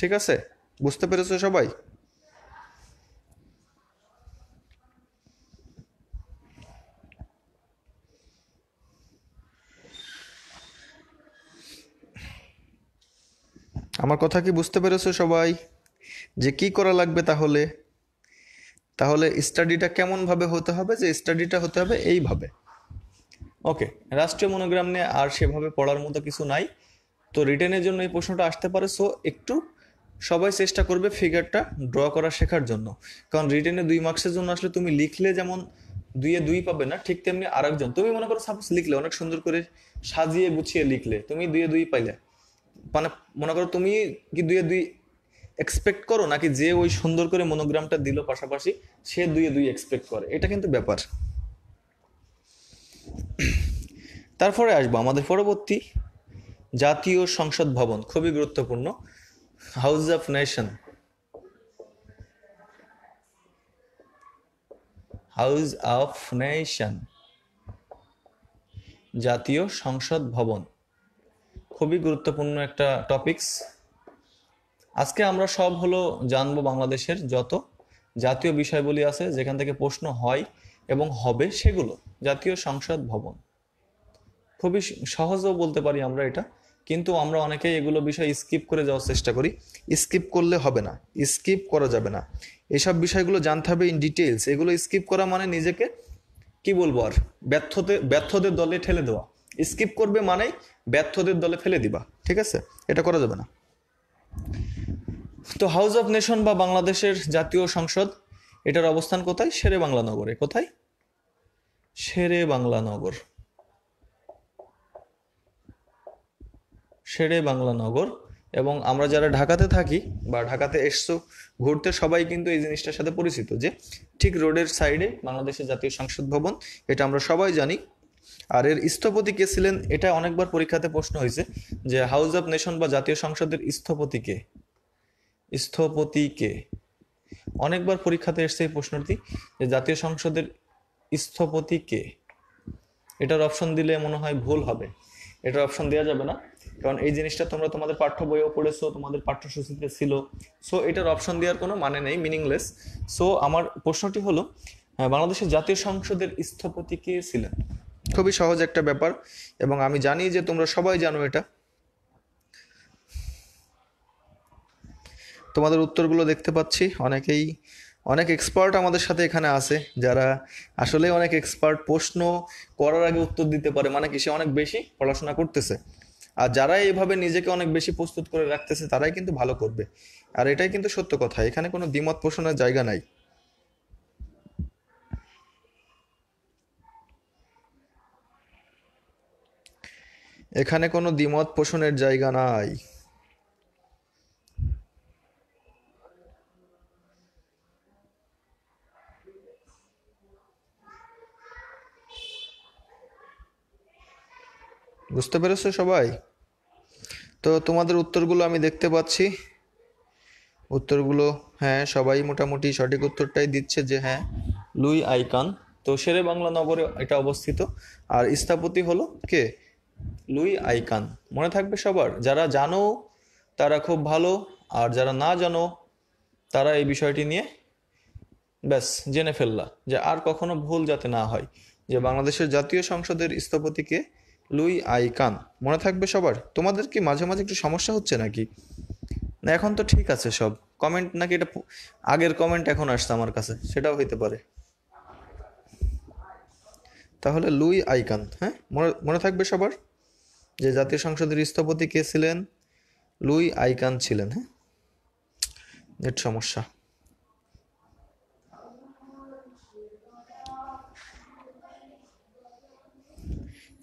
ঠিক আছে? বুঝতে পেরেছো সবাই? আমার কথা কি বুঝতে পেরেছো সবাই, যে কি করা লাগবে? তাহলে তাহলে স্টাডিটা কেমন ভাবে হতে হবে, যে স্টাডিটা হতে হবে এইভাবে। ওকে, রাষ্ট্রীয় মনোগ্রাম নিয়ে আর সেভাবে পড়ার মতো কিছু নাই। তো রিটেনের জন্য এই প্রশ্নটা আসতে পারে। সো একটু সবাই চেষ্টা করবে ফিগারটা ড্র করা শেখার জন্য, কারণ রিটেনে 2 মার্কসের জন্য আসলে তুমি লিখলে যেমন 2-2 পাবে না, ঠিক তেমনি আরেকজন, তুমি মনে করো সাপোজ লিখলে অনেক সুন্দর করে সাজিয়ে গুছিয়ে লিখলে, তুমি 2-2 পাইলে, মানে মনে করো তুমি কি 2-2 এক্সপেক্ট করো, নাকি যে ওই সুন্দর করে মনোগ্রামটা দিল পাশাপাশি সে 2-2 এক্সপেক্ট করে? এটা কিন্তু ব্যাপার। তারপরে আসবো আমাদের পরবর্তী, জাতীয় সংসদ ভবন, খুবই গুরুত্বপূর্ণ। House of nation, house of nation, জাতীয় সংসদ ভবন, খুবই গুরুত্বপূর্ণ একটা টপিকস। আজকে আমরা সব হলো জানবো বাংলাদেশের যত জাতীয় বিষয়বলী আছে যেখান থেকে প্রশ্ন হয় এবং হবে, সেগুলো। জাতীয় সংসদ ভবন খুবই সহজও বলতে পারি আমরা এটা, কিন্তু আমরা অনেকেই এগুলো বিষয় স্কিপ করে যাওয়ার চেষ্টা করি। স্কিপ করলে হবে না, স্কিপ করা যাবে না। এসব বিষয়গুলো জানতে হবে ইন ডিটেলস। এগুলো স্কিপ করা মানে নিজেকে কি বলবো আর ব্যর্থদের দলে ঠেলে দেওয়া। স্কিপ করবে মানেই ব্যর্থদের দলে ফেলে দিবা, ঠিক আছে? এটা করা যাবে না। তো হাউস অফ নেশন বা বাংলাদেশের জাতীয় সংসদ, এটার অবস্থান কোথায়? শেরে বাংলা নগরে। কোথায়? শেরে বাংলা নগর, শেরে বাংলা নগর। এবং আমরা যারা ঢাকাতে থাকি বা ঢাকাতে এসছো ঘুরতে, সবাই কিন্তু এই জিনিসটার সাথে পরিচিত, যে ঠিক রোডের সাইডে বাংলাদেশের জাতীয় সংসদ ভবন, এটা আমরা সবাই জানি। আর এর স্থপতি কে ছিলেন, এটা অনেকবার পরীক্ষাতে প্রশ্ন হয়েছে, যে হাউস অফ নেশন বা জাতীয় সংসদের স্থপতি কে? স্থপতি কে? অনেকবার পরীক্ষাতে এসছে এই প্রশ্নটি, যে জাতীয় সংসদের স্থপতি কে। এটার অপশন দিলে মনে হয় ভুল হবে, এটার অপশন দেওয়া যাবে না, কারণ এই জিনিসটা তোমরা তোমাদের পাঠ্য বইয়েও পড়েছো, তোমাদের পাঠ্যসূচিতে ছিল। সো এটার অপশন দেওয়ার কোনো মানে নেই, মিনিংলেস। সো আমার প্রশ্নটি হলো, বাংলাদেশের জাতীয় সংসদের স্থপতি কে ছিলেন। খুবই সহজ একটা ব্যাপার, এবং আমি জানি যে তোমরা সবাই জানো এটা। তোমাদের উত্তরগুলো দেখতে পাচ্ছি, অনেক এক্সপার্ট আমাদের সাথে এখানে আছে, যারা আসলে অনেক এক্সপার্ট, প্রশ্ন করার আগে উত্তর দিতে পারে, মানে কি সে অনেক বেশি পড়াশোনা করতেছে। আর যারা এইভাবে নিজেকে অনেক বেশি প্রস্তুত করে রাখতেছে তারাই কিন্তু ভালো করবে। আর এটাই কিন্তু সত্য কথা, এখানে কোনো দ্বিমত পোষণের জায়গা নাই। এখানে কোনো দ্বিমত পোষণের জায়গা নাই। বুঝতে পেরেছো সবাই? তো তোমাদের উত্তরগুলো আমি দেখতে পাচ্ছি, উত্তরগুলো হ্যাঁ সবাই মোটামুটি সঠিক উত্তরটাই দিচ্ছে, যে হ্যাঁ লুই আইকান। তো শেরে বাংলা নগরে এটা অবস্থিত। আর স্থপতি হলো কে? Luis icon. মনে থাকবে সবার, যারা জানো তারা খুব ভালো, আর যারা না জানো তারা এই বিষয়টি নিয়ে ব্যাস জেনে ফেললা, যে আর কখনো ভুল যাতে না হয়, যে বাংলাদেশের জাতীয় সংসদের স্থপতিকে লুই আইকান। মনে থাকবে সবার? তোমাদের কি মাঝে মাঝে একটু সমস্যা হচ্ছে নাকি? না এখন তো ঠিক আছে সব? কমেন্ট নাকি এটা আগের কমেন্ট এখন আসছে আমার কাছে, সেটাও হইতে পারে। তাহলে লুই আইকান, হ্যাঁ মনে থাকবে সবার, যে জাতীয় সংসদের স্থপতি কে ছিলেন? লুই আইকান ছিলেন। হ্যাঁ, নেট সমস্যা।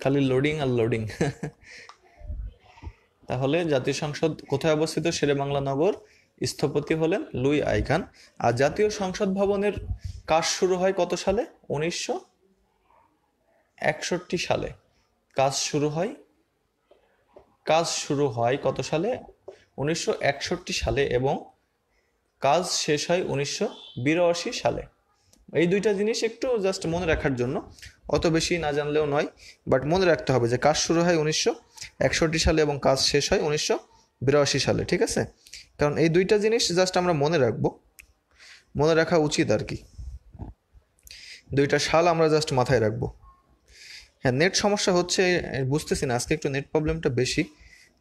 খালি লোডিং আর লোডিং। তাহলে জাতীয় সংসদ কোথায় অবস্থিত? শেরে বাংলা নগর। স্থপতি হলেন লুই আইকান। আর জাতীয় সংসদ ভবনের কাজ শুরু হয় কত সালে? 1961 সালে কাজ শুরু হয়। কাজ শুরু হয় কত সালে? 1961 সালে, এবং কাজ শেষ হয় 1982 সালে। এই দুইটা জিনিস একটু জাস্ট মনে রাখার জন্য, অত বেশি না জানলেও নয়, বাট মনে রাখতে হবে যে কাজ শুরু হয় 1961 সালে এবং কাজ শেষ হয় 1982 সালে। ঠিক আছে? কারণ এই দুইটা জিনিস জাস্ট আমরা মনে রাখবো, মনে রাখা উচিত আর কি। দুইটা সাল আমরা জাস্ট মাথায় রাখবো। হ্যাঁ, নেট সমস্যা হচ্ছে, বুঝতেছি না, আজকে একটু নেট প্রবলেমটা বেশি।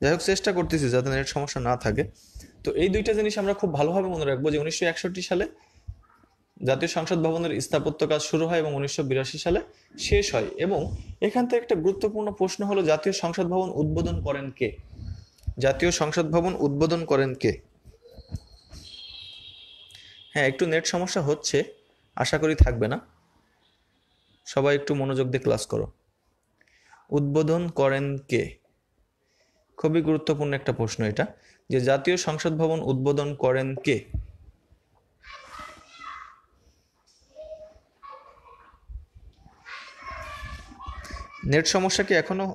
যাই হোক, চেষ্টা করতেছি যাতে নেট সমস্যা না থাকে। তো এই দুইটা জিনিস আমরা খুব ভালোভাবে মনে রাখবো, যে 1961 সালে জাতীয় সংসদ ভবনের স্থাপত্য কাজ শুরু হয় এবং 1982 সালে শেষ হয়। এবং এখান থেকে একটা গুরুত্বপূর্ণ প্রশ্ন হলো, জাতীয় সংসদ ভবন উদ্বোধন করেন কে? জাতীয় সংসদ ভবন উদ্বোধন করেন কে? হ্যাঁ, একটু নেট সমস্যা হচ্ছে, আশা করি থাকবে না। সবাই একটু মনোযোগ দিয়ে ক্লাস করো। উদ্বোধন করেন কে? খুবই গুরুত্বপূর্ণ একটা প্রশ্ন এটা, যে জাতীয় সংসদ ভবন উদ্বোধন করেন কে? নেট সমস্যা কি এখনো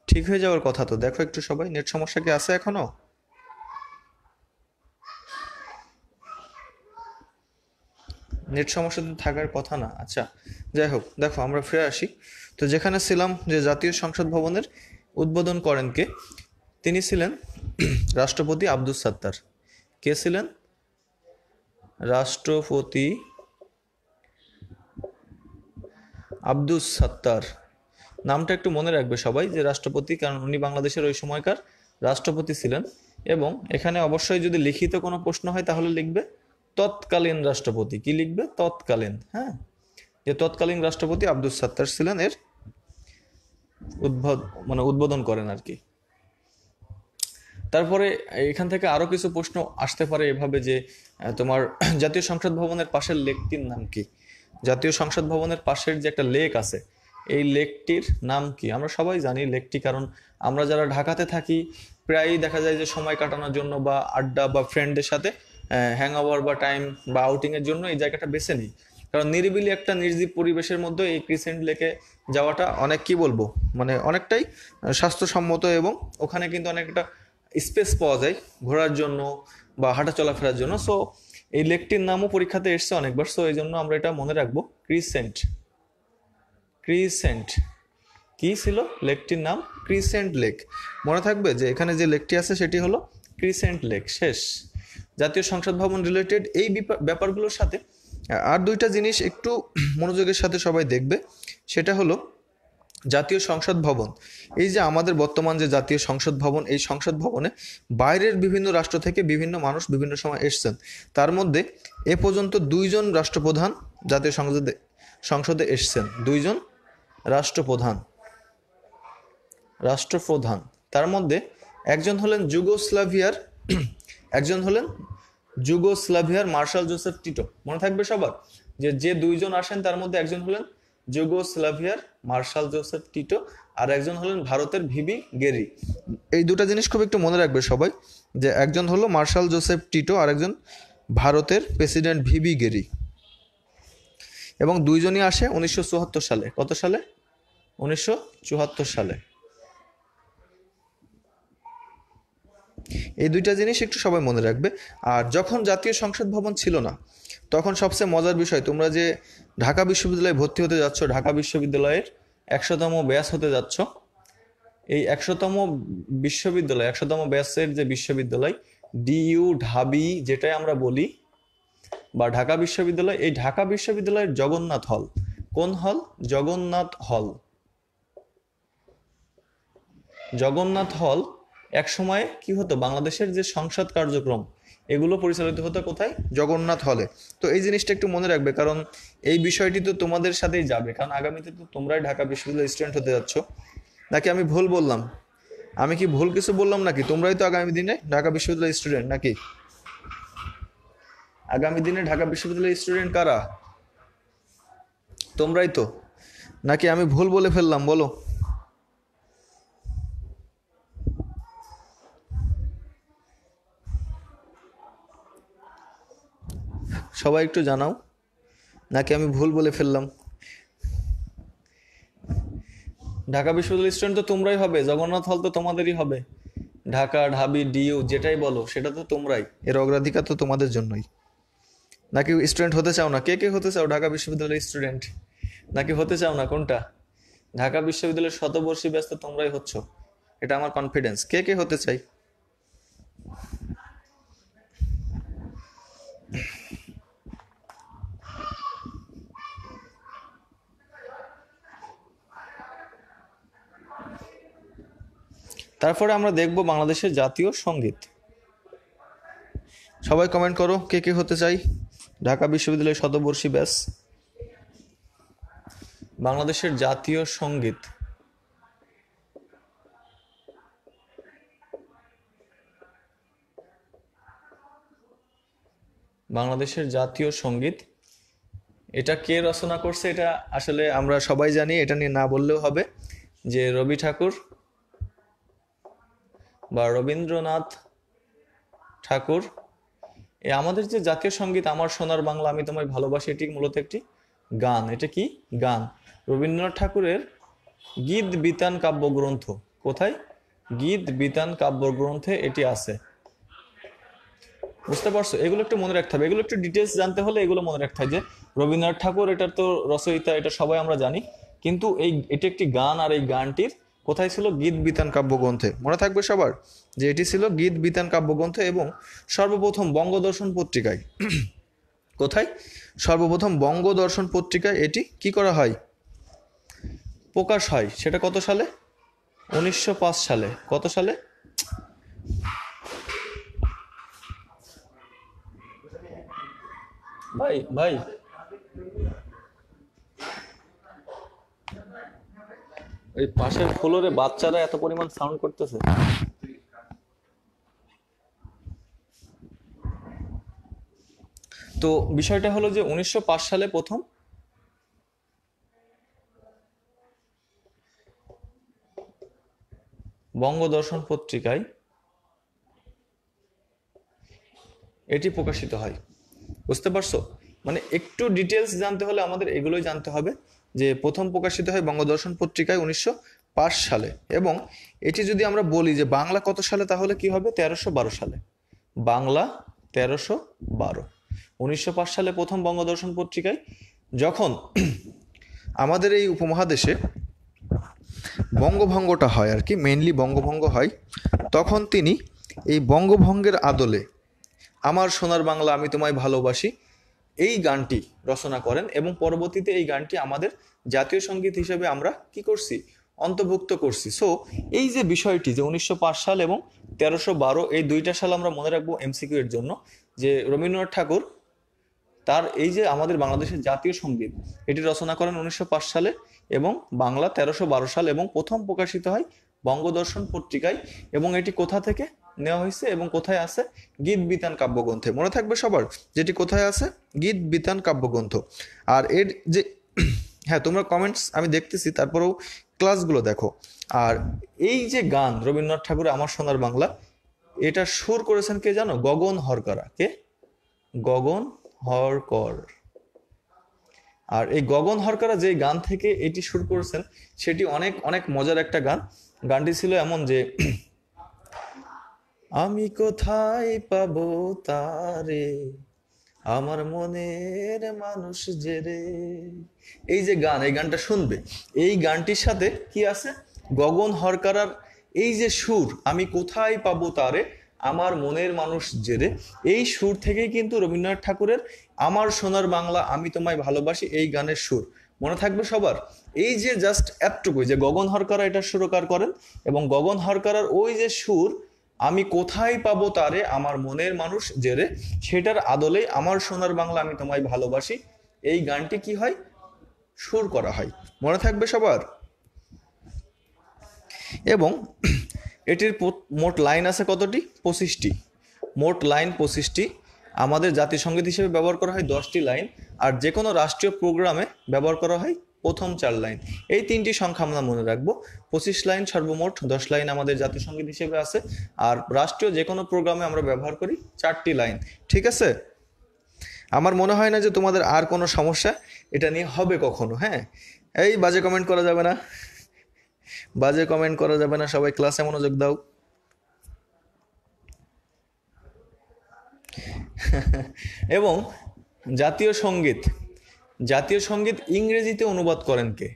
ঠিক হয়ে যাওয়ার কথা? তো দেখো একটু সবাই, নেট সমস্যা কি আছে এখনো? নেট সমস্যা তো থাকার কথা না। আচ্ছা, যাই হোক, দেখো আমরা ফিরে আসি। তো যেখানে ছিলাম, যে জাতীয় সংসদ ভবনের উদ্বোধন করেন কে? তিনি ছিলেন রাষ্ট্রপতি আব্দুস সাত্তার। কে ছিলেন? রাষ্ট্রপতি আব্দুস সাত্তার। নামটা একটু মনে রাখবে সবাই, যে রাষ্ট্রপতি, কারণ উনি বাংলাদেশের ওই সময়কার রাষ্ট্রপতি ছিলেন। এবং এখানে অবশ্যই যদি লিখিত কোনো প্রশ্ন হয় তাহলে লিখবে তৎকালীন রাষ্ট্রপতি। কি লিখবে? তৎকালীন। হ্যাঁ, যে তৎকালীন রাষ্ট্রপতি আব্দুস সাত্তার ছিলেন এর উদ্বোধন করেন আর কি। তারপরে এখান থেকে আরো কিছু প্রশ্ন আসতে পারে এভাবে, যে তোমার জাতীয় সংসদ ভবনের পাশের লেকটির নাম কি? জাতীয় সংসদ ভবনের পাশের যে একটা লেক আছে, এই লেকটির নাম কি? আমরা সবাই জানি লেকটি, কারণ আমরা যারা ঢাকাতে থাকি প্রায়ই দেখা যায় যে সময় কাটানোর জন্য বা আড্ডা বা ফ্রেন্ডদের সাথে হ্যাং ওভার বা টাইম বা আউটিং এর জন্য এই জায়গাটা বেছে নিই। কারণ নিরিবিলি একটা নির্জীব পরিবেশের মধ্যে এই ক্রিসেন্ট লেকে যাওয়াটা অনেক, কি বলবো, মানে অনেকটাই স্বাস্থ্যসম্মত, এবং ওখানে কিন্তু অনেকটা স্পেস পাওয়া যায় ঘোরার জন্য, বা হাঁটা চলাফেরার জন্য। সো এই লেকটির নামও পরীক্ষাতে এসছে অনেকবার, সো এই জন্য আমরা এটা মনে রাখবো, ক্রিসেন্ট। ক্রিসেন্ট কি ছিল লেকটির নাম? Crescent lake. মনে থাকবে যে এখানে যে লেকটি আছে সেটি হলো ক্রিসেন্ট লেক। শেষ। জাতীয় সংসদ ভবন রিলেটেড এই ব্যাপারগুলোর সাথে আর দুইটা জিনিস একটু মনোযোগের সাথে সবাই দেখবে, সেটা হলো জাতীয় সংসদ ভবন। এই যে আমাদের বর্তমান যে জাতীয় সংসদ ভবন, এই সংসদ ভবনে বাইরের বিভিন্ন রাষ্ট্র থেকে বিভিন্ন মানুষ বিভিন্ন সময় এসছেন। তার মধ্যে এ পর্যন্ত 2 জন রাষ্ট্রপ্রধান জাতীয় সংসদে এসছেন। 2 জন রাষ্ট্রপ্রধান। তার মধ্যে একজন হলেন যুগোস্লাভিয়ার মার্শাল জোসেফ টিটো। মনে থাকবে সবার যে 2 জন আসেন, তার মধ্যে একজন হলেন যুগোস্লাভিয়ার মার্শাল জোসেফ টিটো, আর একজন হলেন ভারতের ভিবি গেরি। এই দুটা জিনিস খুব একটু মনে রাখবে সবাই, যে একজন হলো মার্শাল জোসেফ টিটো আর একজন ভারতের প্রেসিডেন্ট ভিবি গেরি। এবং 2 জনই আসে 1974 সালে। কত সালে? 1974 সালে। এই দুইটা জিনিস একটু সবাই মনে রাখবে। আর যখন জাতীয় সংসদ ভবন ছিল না, তখন সবচেয়ে মজার বিষয়, তোমরা যে ঢাকা বিশ্ববিদ্যালয়ে ভর্তি হতে যাচ্ছ, ঢাকা বিশ্ববিদ্যালয়ের 100তম ব্যাচ হতে যাচ্ছ, এই 100তম ব্যাচের যে বিশ্ববিদ্যালয় ডিইউ ঢাবি যেটাই আমরা বলি, বা ঢাকা বিশ্ববিদ্যালয়, এই ঢাকা বিশ্ববিদ্যালয়ের জগন্নাথ হল। কোন হল? জগন্নাথ হল এক সময় কি হতো, বাংলাদেশের যে সংসদ কার্যক্রম এগুলো পরিচালিত হতো কোথায়? জগন্নাথ হলে। তো এই জিনিসটা একটু মনে রাখবে, কারণ এই বিষয়টি তো তোমাদের সাথেই যাবে, কারণ আগামীতে তো তোমরাই ঢাকা বিশ্ববিদ্যালয়ের স্টুডেন্ট হতে যাচ্ছ। নাকি আমি ভুল বললাম? আমি কি ভুল কিছু বললাম নাকি? তোমরাই তো আগামী দিনে ঢাকা বিশ্ববিদ্যালয়ের স্টুডেন্ট নাকি? আগামী দিনে ঢাকা বিশ্ববিদ্যালয়ের স্টুডেন্ট কারা? তোমরাই তো, নাকি আমি ভুল বলে ফেললাম? বলো। সবাই একটু জানাও, নাকি আমি ভুল বলে ফেললাম? ঢাকা বিশ্ববিদ্যালয়ের স্টুডেন্ট তো তোমরাই হবে, জগন্নাথ হল তো তোমাদেরই হবে। ঢাকা, ঢাবি, ডিইউ যেটাই বলো সেটা তো তোমরাই, এর অগ্রাধিকার তো তোমাদের জন্যই। নাকি স্টুডেন্ট হতে চাও না? কে কে হতে চাও ঢাকা বিশ্ববিদ্যালয়ের স্টুডেন্ট? নাকি হতে চাও না? কোনটা? ঢাকা বিশ্ববিদ্যালয়ের শতবর্ষী ব্যাচ তো তোমরাই হচ্ছ, এটা আমার কনফিডেন্স। কে কে হতে চাই? তারপরে আমরা দেখব বাংলাদেশের জাতীয় সঙ্গীত। সবাই কমেন্ট করো কে কে হতে চাই ঢাকা বিশ্ববিদ্যালয়ের শতবর্ষী ব্যাচ। বাংলাদেশের জাতীয় সঙ্গীত, বাংলাদেশের জাতীয় সঙ্গীত এটা কে রচনা করছে? এটা আসলে আমরা সবাই জানি, এটা নিয়ে না বললেও হবে, যে রবি ঠাকুর বা রবীন্দ্রনাথ ঠাকুর। আমাদের যে জাতীয় সঙ্গীত আমার সোনার বাংলা আমি তোমায় ভালোবাসি, এটি মূলত একটি গান। এটা কি গান? রবীন্দ্রনাথ ঠাকুরের গীত বিতান কাব্যগ্রন্থ। কোথায়? গীত বিতান কাব্যগ্রন্থে এটি আছে। বুঝতে পারছো? এগুলো একটু মনে রাখতে হবে, এগুলো একটু ডিটেলস জানতে হলে এগুলো মনে রাখতে হয়, যে রবীন্দ্রনাথ ঠাকুর এটার তো রচয়িতা, এটা সবাই আমরা জানি, কিন্তু এটি একটি গান, আর এই গানটির কোথায় ছিল? গীত বিতান কাব্যগ্রন্থে। মনে থাকবে সবার যে এটি ছিল গীত বিতান কাব্যগ্রন্থ, এবং সর্বপ্রথম বঙ্গদর্শন পত্রিকায়। কোথায়? সর্বপ্রথম বঙ্গদর্শন পত্রিকায় এটি কি করা হয়? প্রকাশ হয়। সেটা কত সালে? 1905 সালে। কত সালে? ভাই ভাই ওই পাশের ফ্লোরে বাচ্চারা এত পরিমাণ সাউন্ড করতেছে। তো বিষয়টা হলো যে 1905 সালে প্রথম বঙ্গদর্শন পত্রিকায় এটি প্রকাশিত হয়। বুঝতে পারছো? মানে একটু ডিটেলস জানতে হলে আমাদের এগুলোই জানতে হবে, যে প্রথম প্রকাশিত হয় বঙ্গদর্শন পত্রিকায় 1905 সালে, এবং এটি যদি আমরা বলি যে বাংলা কত সালে, তাহলে কি হবে? 1312 সালে। বাংলা 1312। 1905 সালে প্রথম বঙ্গদর্শন পত্রিকায় যখন আমাদের এই উপমহাদেশে বঙ্গভঙ্গটা হয় আর কি, মেইনলি বঙ্গভঙ্গ হয়, তখন তিনি এই বঙ্গভঙ্গের আদলে আমার সোনার বাংলা আমি তোমায় ভালোবাসি এই গানটি রচনা করেন এবং পরবর্তীতে এই গানটি আমাদের জাতীয় সঙ্গীত হিসেবে আমরা কি করছি, অন্তর্ভুক্ত করছি। সো এই যে বিষয়টি যে 1905 সাল এবং 1312 এই দুইটা সাল আমরা মনে রাখবো এমসিকিউ এর জন্য, যে রবীন্দ্রনাথ ঠাকুর তার এই যে আমাদের বাংলাদেশের জাতীয় সঙ্গীত এটি রচনা করেন 1905 সালে এবং বাংলা 1312 সাল এবং প্রথম প্রকাশিত হয় বঙ্গদর্শন পত্রিকায়। এবং এটি কোথা থেকে নেওয়া হয়েছে এবং কোথায় আছে, গীত বিতান কাব্যগ্রন্থে। মনে থাকবে সবার যেটি কোথায় আছে, গীত বিতান কাব্যগ্রন্থ। আর এর যে হ্যাঁ তোমরা কমেন্টস আমি দেখতেছি, তারপরেও ক্লাসগুলো দেখো। আর এই যে গান রবীন্দ্রনাথ ঠাকুরের আমার সোনার বাংলা, এটা সুর করেছেন কে জানো, গগন হরকারা। কে? গগন হরকর। আর এই গগন হরকারা যে গান থেকে এটি সুর করেছেন সেটি অনেক অনেক মজার একটা গান। গানটি ছিল এমন যে আমি কোথায় পাবো তারে আমার মনের মানুষ যে রে। এই যে গান, এই গানটা শুনবে, এই গানটির সাথে কি আছে, গগন হরকারার এই যে সুর আমি কোথায় পাবো তারে আমার মনের মানুষ জেরে, এই সুর থেকেই কিন্তু রবীন্দ্রনাথ ঠাকুরের আমার সোনার বাংলা আমি তোমায় ভালোবাসি এই গানের সুর। মনে থাকবে সবার। এই যে জাস্ট এতটুকুই যে গগন হরকারা এটা সুরকার করেন এবং গগন হরকারার ওই যে সুর আমি কোথায় পাবো তারে আমার মনের মানুষ জেরে, সেটার আদলে আমার সোনার বাংলা আমি তোমায় ভালোবাসি এই গানটি কি হয়, সুর করা হয়। মনে থাকবে সবার। এবং এটির মোট লাইন আছে কতটি, 25টি। মোট লাইন 25টি। আমাদের জাতীয় সঙ্গীত হিসেবে ব্যবহার করা হয় 10টি লাইন, আর যে কোনো রাষ্ট্রীয় প্রোগ্রামে ব্যবহার করা হয় প্রথম 4 লাইন। এই 3টি সংখ্যা আমরা মনে রাখবো। 25 লাইন সর্বমোট, 10 লাইন আমাদের জাতীয় সঙ্গীত হিসেবে আছে, আর রাষ্ট্রীয় যে কোনো প্রোগ্রামে আমরা ব্যবহার করি 4টি লাইন। ঠিক আছে? আমার মনে হয় না যে তোমাদের আর কোনো সমস্যা এটা নিয়ে হবে কখনো। হ্যাঁ, এই বাজে কমেন্ট করা যাবে না, বাজে কমেন্ট করা যাবে না, সবাই ক্লাসে মনোযোগ দাও। এবং জাতীয় সঙ্গীত, জাতীয় সঙ্গীত ইংরেজিতে অনুবাদ করেন কে?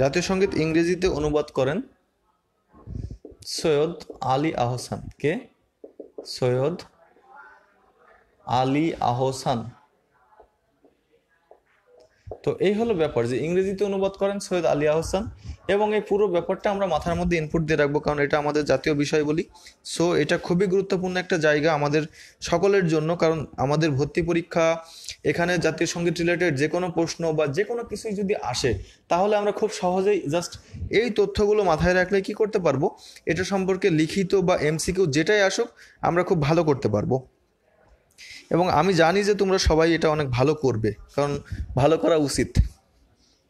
জাতীয় সঙ্গীত ইংরেজিতে অনুবাদ করেন সৈয়দ আলী আহসান। কে? সৈয়দ আলী আহসান। তো এই হলো ব্যাপার যে ইংরেজিতে অনুবাদ করেন সৈয়দ আলী আহসান। এবং এই পুরো ব্যাপারটা আমরা মাথার মধ্যে ইনপুট দিয়ে রাখবো, কারণ এটা আমাদের জাতীয় বিষয় বলি। সো এটা খুবই গুরুত্বপূর্ণ একটা জায়গা আমাদের সকলের জন্য, কারণ আমাদের ভর্তি পরীক্ষা এখানে জাতীয় সঙ্গীত রিলেটেড যে কোনো প্রশ্ন বা যে কোনো কিছুই যদি আসে, তাহলে আমরা খুব সহজেই জাস্ট এই তথ্যগুলো মাথায় রাখলে কি করতে পারবো, এটা সম্পর্কে লিখিত বা এমসিকিউ যেটাই আসুক আমরা খুব ভালো করতে পারবো। এবং আমি জানি যে তোমরা সবাই এটা অনেক ভালো করবে, কারণ ভালো করা উচিত,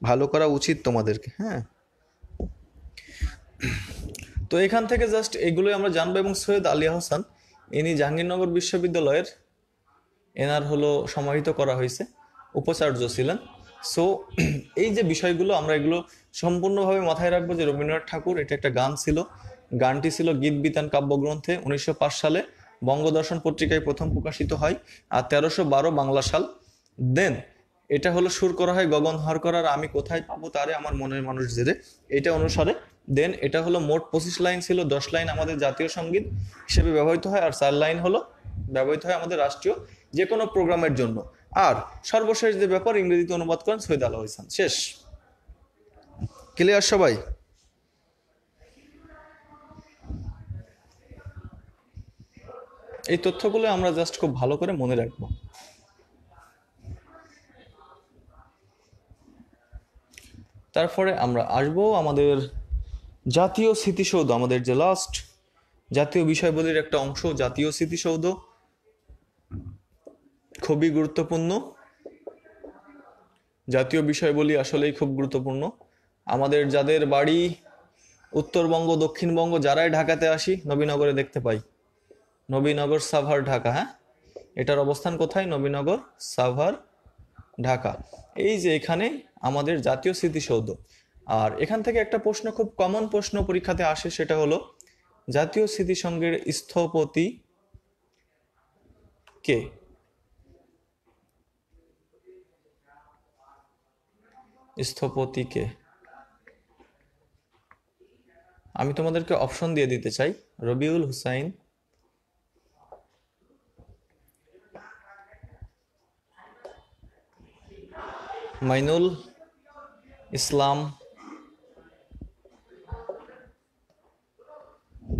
ভালো করা উচিত তোমাদেরকে। হ্যাঁ, তো এখান থেকে জাস্ট এগুলোই আমরা জানবো। এবং সৈয়দ আলী আহসান ইনি জাহাঙ্গীরনগর বিশ্ববিদ্যালয়ের এনার হলো সমাহিত করা হয়েছে, উপাচার্য ছিলেন। সো এই যে বিষয়গুলো আমরা এগুলো সম্পূর্ণভাবে মাথায় রাখবো যে রবীন্দ্রনাথ ঠাকুর এটা একটা গান ছিল, গানটি ছিল গীত বিতান কাব্যগ্রন্থে 1905 সালে বঙ্গদর্শন পত্রিকায় প্রথম প্রকাশিত হয়, আর 1312 বাংলা সাল। দেন এটা হলো সুর করা হয় গগন হরকরার আমি কোথায় পাবো তারে আমার মনের মানুষ জেরে, এটা অনুসারে। দেন এটা হলো মোট 25 লাইন ছিল, 10 লাইন আমাদের জাতীয় সঙ্গীত হিসেবে ব্যবহৃত হয়, আর 4 লাইন হলো ব্যবহৃত হয় আমাদের রাষ্ট্রীয় যে কোনো প্রোগ্রামের জন্য। আর সর্বশেষ যে ব্যাপার, ইংরেজিতে অনুবাদ করেন সৈয়দ আলী আহসান। শেষ। ক্লিয়ার সবাই? এই তথ্যগুলো আমরা জাস্ট খুব ভালো করে মনে রাখবো। তারপরে আমরা আসবো আমাদের জাতীয় স্মৃতিসৌধ, আমাদের যে লাস্ট জাতীয় বিষয়বলির একটা অংশ জাতীয় স্মৃতিসৌধ, খুবই গুরুত্বপূর্ণ। জাতীয় বিষয়বলি আসলেই খুব গুরুত্বপূর্ণ। আমাদের যাদের বাড়ি উত্তরবঙ্গ, দক্ষিণবঙ্গ, যারাই ঢাকাতে আসি নবীনগরে দেখতে পাই, নবীনগর সাভার ঢাকা। হ্যাঁ, এটার অবস্থান কোথায়? নবীনগর সাভার ঢাকা। এই যে এখানে আমাদের জাতীয় স্মৃতিসৌধ। আর এখান থেকে একটা প্রশ্ন, খুব কমন প্রশ্ন পরীক্ষাতে আসে, সেটা হলো জাতীয় স্মৃতিসংঘের স্থপতি কে? স্থপতি কে? আমি তোমাদেরকে অপশন দিয়ে দিতে চাই। রবিউল হুসাইন, মাইনুল ইসলাম,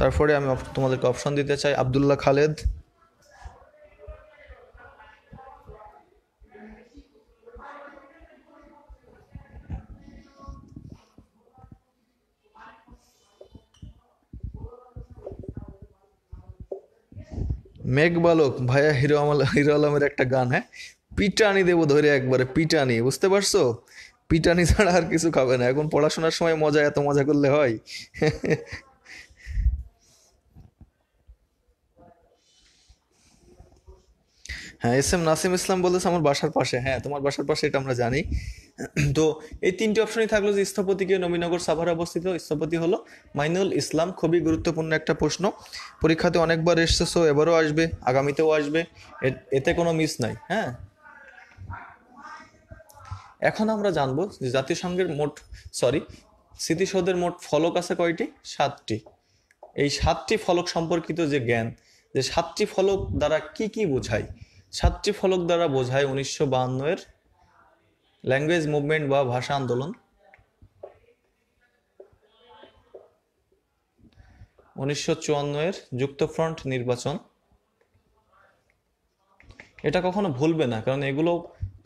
তারপরে আমি তোমাদেরকে অপশন দিতে চাই আব্দুল্লাহ খালেদ, মেঘবালক। ভাইয়া হিরো আলমের একটা গান, হ্যাঁ, পিটানি দেবো ধরে একবারে, পিটানি, বুঝতে পারছো? পিটানি ছাড়া আর কিছু খাবে না। এখন পড়াশোনার সময় মজা, এত মজা করলে হয়? হ্যাঁ, এস এম নাসিম ইসলাম বলেছে আমার বাসার পাশে। হ্যাঁ, তোমার বাসার পাশে, এটা আমরা জানি। তো এই তিনটি অপশনই থাকলো যে স্থপতিকে নবীনগর সাভারে অবস্থিত স্থপতি হলো মাইনুল ইসলাম। খুবই গুরুত্বপূর্ণ একটা প্রশ্ন, পরীক্ষাতে অনেকবার এসেছো, এবারও আসবে, আগামীতেও আসবে, এতে কোনো মিস নাই। হ্যাঁ, এখন আমরা জানবো যে জাতিসংঘের স্মৃতিসৌধের মোট ফলক আছে কয়টি? 7টি। এই 7টি ফলক সম্পর্কিত যে জ্ঞান, যে 7টি ফলক দ্বারা কি কি বোঝায়? 7টি ফলক দ্বারা বোঝায় 1952 এর ল্যাঙ্গুয়েজ মুভমেন্ট বা ভাষা আন্দোলন, 1954 এর যুক্তফ্রন্ট নির্বাচন। এটা কখনো ভুলবে না, কারণ এগুলো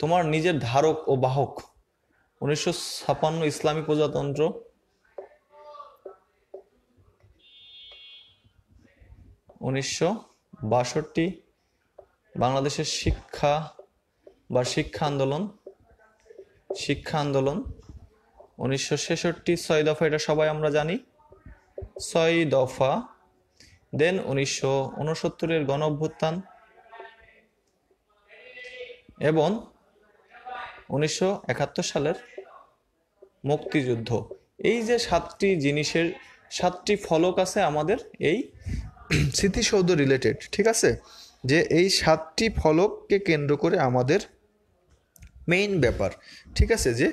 তোমার নিজের ধারক ও বাহক। 1956 ইসলামী প্রজাতন্ত্র, 1962 বাংলাদেশের শিক্ষা আন্দোলন, 1966 6 দফা, এটা সবাই আমরা জানি, 6 দফা। দেন 1969 গণ অভ্যুত্থান এবং 1971 সালের মুক্তিযুদ্ধ। এই যে 7টি জিনিসের 7টি ফলক আছে আমাদের এই স্মৃতিসৌধ রিলেটেড, ঠিক আছে? যে এই 7টি ফলককে কেন্দ্র করে আমাদের মেইন ব্যাপার, ঠিক আছে, যে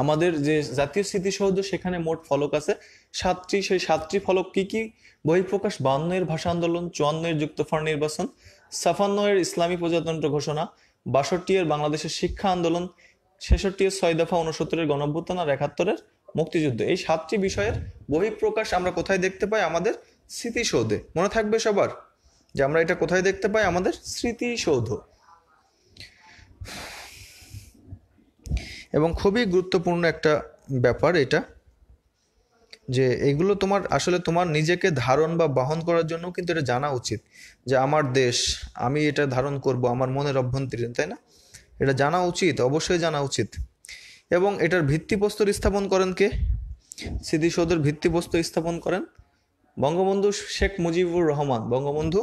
আমাদের যে জাতীয় স্মৃতিসৌধ সেখানে মোট ফলক আছে 7টি। সেই 7টি ফলক কি কি? বহিঃপ্রকাশ 52 এর ভাষা আন্দোলন, 54 এর যুক্তফ্রন্ট নির্বাচন, 56 এর ইসলামী প্রজাতন্ত্র ঘোষণা, 62 এর বাংলাদেশের শিক্ষা আন্দোলন, 66 এর 6 দফা, 69 এর গণঅভ্যুত্থান আর 71 এর মুক্তিযুদ্ধ। এই 7টি বিষয়ের বহিঃপ্রকাশ আমরা কোথায় দেখতে পাই? আমাদের স্মৃতিসৌধে। মনে থাকবে সবার যে আমরা এটা কোথায় দেখতে পাই? আমাদের স্মৃতিসৌধ। এবং খুবই গুরুত্বপূর্ণ একটা ব্যাপার এটা, যে এগুলো তোমার আসলে তোমার নিজেকে ধারণ বা বহন করার জন্য কিন্তু এটা জানা উচিত, যে আমার দেশ, আমি এটা ধারণ করব আমার মনের অভ্যন্তরীণ, তাই না? এটা জানা উচিত, অবশ্যই জানা উচিত। এবং এটার ভিত্তিপ্রস্তর স্থাপন করেন কে? স্মৃতিসৌধের ভিত্তিপ্রস্তর স্থাপন করেন বঙ্গবন্ধু শেখ মুজিবুর রহমান। বঙ্গবন্ধু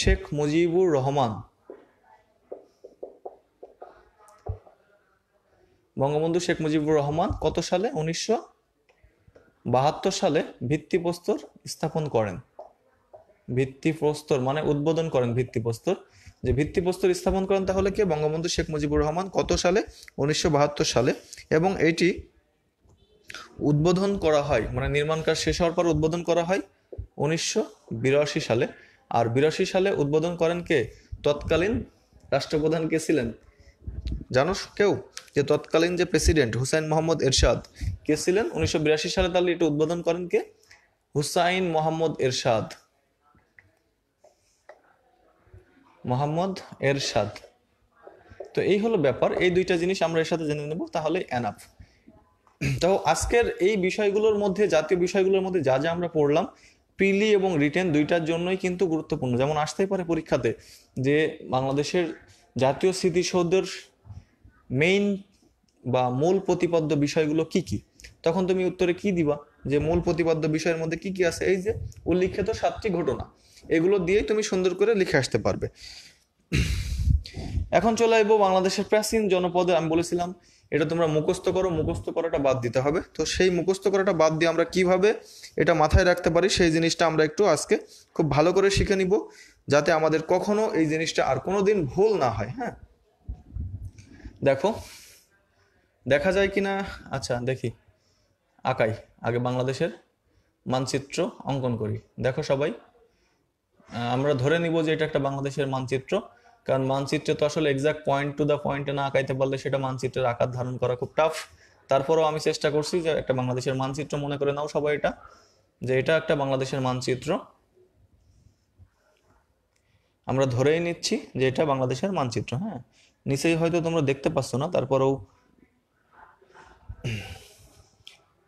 শেখ মুজিবুর রহমান। বঙ্গবন্ধু শেখ মুজিবুর রহমান কত সালে? 1972 সালে ভিত্তিপ্রস্তর স্থাপন করেন। ভিত্তিপ্রস্তর মানে উদ্বোধন করেন ভিত্তিপ্রস্তর। যে ভিত্তিপ্রস্তর স্থাপন করেন তাহলে কে? বঙ্গবন্ধু শেখ মুজিবুর রহমান। কত সালে? 1972 সালে। এবং এটি উদ্বোধন করা হয়, মানে নির্মাণ কাজ শেষ হওয়ার পর উদ্বোধন করা হয় 1982 সালে। আর 82 সালে উদ্বোধন করেন কে? তৎকালীন রাষ্ট্রপ্রধান কে ছিলেন জানো কেউ? যে তৎকালীন যে প্রেসিডেন্ট হুসাইন মোহাম্মদ এরশাদ কে ছিলেন? 1982 সালে তাহলে এটা উদ্বোধন করেন কে? হুসাইন মোহাম্মদ এরশাদ। তো এই হলো ব্যাপার। এই দুইটা জিনিস আমরা এর সাথে জেনে নেব, তাহলে এনাফ। তো আজকের এই বিষয়গুলোর মধ্যে, জাতীয় বিষয়গুলোর মধ্যে যা যা আমরা পড়লাম, প্রিলি এবং রিটেন দুইটার জন্যই কিন্তু গুরুত্বপূর্ণ। যেমন আসতেই পারে পরীক্ষাতে যে বাংলাদেশের জাতীয় স্মৃতিসৌধের মেইন বা মূল প্রতিপাদ্য বিষয়গুলো কি কি, তখন তুমি উত্তরে কি দিবা? যে মূল প্রতিপাদ্য বিষয়ের মধ্যে কি কি আছে? এই যে উল্লিখিত 7টি ঘটনা, এগুলো দিয়েই তুমি সুন্দর করে লিখে আসতে পারবে। এখন চলে আসবো বাংলাদেশের প্রাচীন জনপদে। আমি বলেছিলাম এটা তোমরা মুখস্থ করো, মুখস্থ করাটা বাদ দিতে হবে। তো সেই মুখস্থ করাটা বাদ দিয়ে আমরা কিভাবে এটা মাথায় রাখতে পারি সেই জিনিসটা আমরা একটু আজকে খুব ভালো করে শিখে নিব, যাতে আমাদের কখনো এই জিনিসটা আর কোনো দিন ভুল না হয়। হ্যাঁ, দেখো দেখা যায় কিনা, আচ্ছা দেখি, আঁকাই আগে বাংলাদেশের মানচিত্র অঙ্কন করি। দেখো সবাই, আমরা ধরে নিব যে এটা একটা বাংলাদেশের মানচিত্র, কারণ মানচিত্রে তো আসলে এক্সাক্ট পয়েন্ট টু দ্য পয়েন্টে না আঁকাইতে পারলে সেটা মানচিত্রের আকার ধারণ করা খুব টাফ। তারপরেও আমি চেষ্টা করছি যে একটা বাংলাদেশের মানচিত্র মনে করে নাও সবাই এটা, যে এটা একটা বাংলাদেশের মানচিত্র। আমরা ধরেই নিচ্ছি যে এটা বাংলাদেশের মানচিত্র। হ্যাঁ, নিচেই হয়তো তোমরা দেখতে পাচ্ছ না, তারপরেও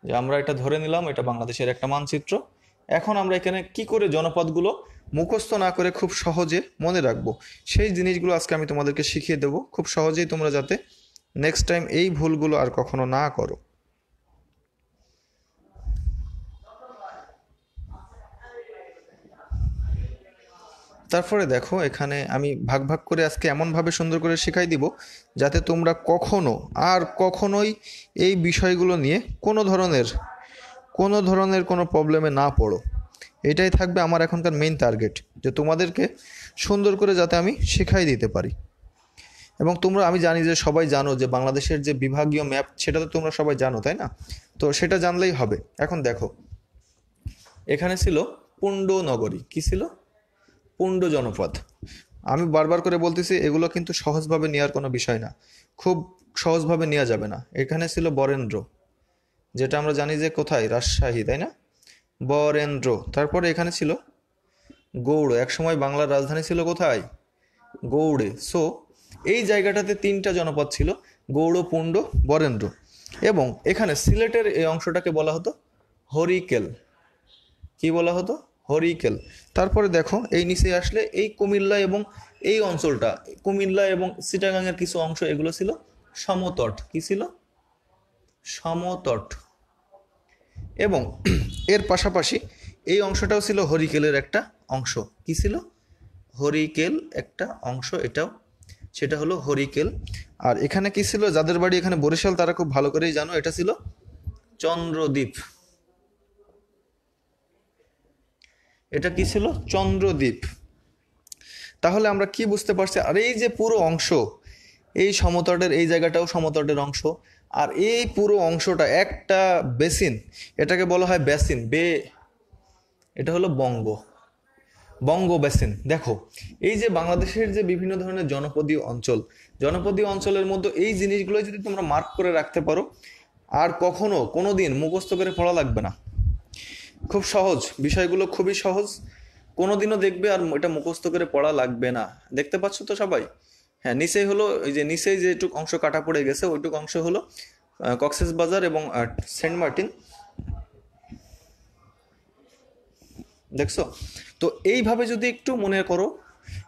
যে আমরা এটা ধরে নিলাম এটা বাংলাদেশের একটা মানচিত্র। এখন আমরা এখানে কি করে জনপদগুলো মুখস্থ না করে খুব সহজে মনে রাখবো সেই জিনিসগুলো আজকে আমি তোমাদেরকে শিখিয়ে দেবো, খুব সহজেই তোমরা যাতে নেক্সট টাইম এই ভুলগুলো আর কখনো না করো। তারপরে দেখো এখানে আমি ভাগ ভাগ করে আজকে এমনভাবে সুন্দর করে শেখাই দিব যাতে তোমরা কখনো আর কখনোই এই বিষয়গুলো নিয়ে কোনো ধরনের কোনো প্রবলেমে না পড়ো। এটাই থাকবে আমার এখনকার মেইন টার্গেট, যে তোমাদেরকে সুন্দর করে যাতে আমি শেখাই দিতে পারি। এবং তোমরা, আমি জানি যে সবাই জানো যে বাংলাদেশের যে বিভাগীয় ম্যাপ সেটা তো তোমরা সবাই জানো, তাই না? তো সেটা জানলেই হবে। এখন দেখো এখানে ছিল পুণ্ড নগরী, কি ছিল? পুণ্ড জনপদ। আমি বারবার করে বলতেছি এগুলো কিন্তু সহজভাবে নেওয়ার কোনো বিষয় না, খুব সহজভাবে নেওয়া যাবে না। এখানে ছিল বরেন্দ্র, যেটা আমরা জানি যে কোথায়, রাজশাহী, তাই না? বরেন্দ্র। তারপরে এখানে ছিল গৌড়, একসময় বাংলার রাজধানী ছিল কোথায়? গৌড়ে। সো এই জায়গাটাতে তিনটা জনপদ ছিল, গৌড়, পুণ্ড, বরেন্দ্র। এবং এখানে সিলেটের এই অংশটাকে বলা হতো হরিকেল। কি বলা হতো? হরিকেল। তারপরে দেখো এই নিচে আসলে এই কুমিল্লা এবং এই অঞ্চলটা, কুমিল্লা এবং চিটাগাংয়ের কিছু অংশ, এগুলো ছিল সমতট। কি ছিল? সমতট। এবং এর পাশাপাশি এই অংশটাও ছিল হরিকেলের একটা অংশ। কি ছিল? হরিকেল একটা অংশ এটাও, সেটা হলো হরিকেল। আর এখানে কি ছিল? যাদের বাড়ি এখানে বরিশাল তারা খুব ভালো করেই জানো, এটা ছিল চন্দ্রদ্বীপ। এটা কি ছিল? চন্দ্রদ্বীপ। তাহলে আমরা কি বুঝতে পারছি? আর এই যে পুরো অংশ, এই সমতটের এই জায়গাটাও সমতটের অংশ, আর এই পুরো অংশটা একটা বেসিন, এটাকে বলা হয় বেসিন বে, এটা হলো বঙ্গ বেসিন। দেখো এই যে বাংলাদেশের যে বিভিন্ন ধরনের জনপদীয় অঞ্চলের মধ্যে এই জিনিসগুলো যদি তোমরা মার্ক করে রাখতে পারো, আর কখনো কোনো দিন মুখস্থ করে পড়া লাগবে না। খুব সহজ বিষয়গুলো, খুবই সহজ। কোনোদিনও দেখবে আর এটা মুখস্থ করে পড়া লাগবে না। দেখতে পাচ্ছ তো সবাই? হ্যাঁ, নিচেই হলো এই যে নিচেই যেটুক অংশ কাটা পড়ে গেছে ওইটুক অংশ হলো কক্সবাজার এবং সেন্ট মার্টিন। দেখছো? তো এইভাবে যদি একটু মনে করো,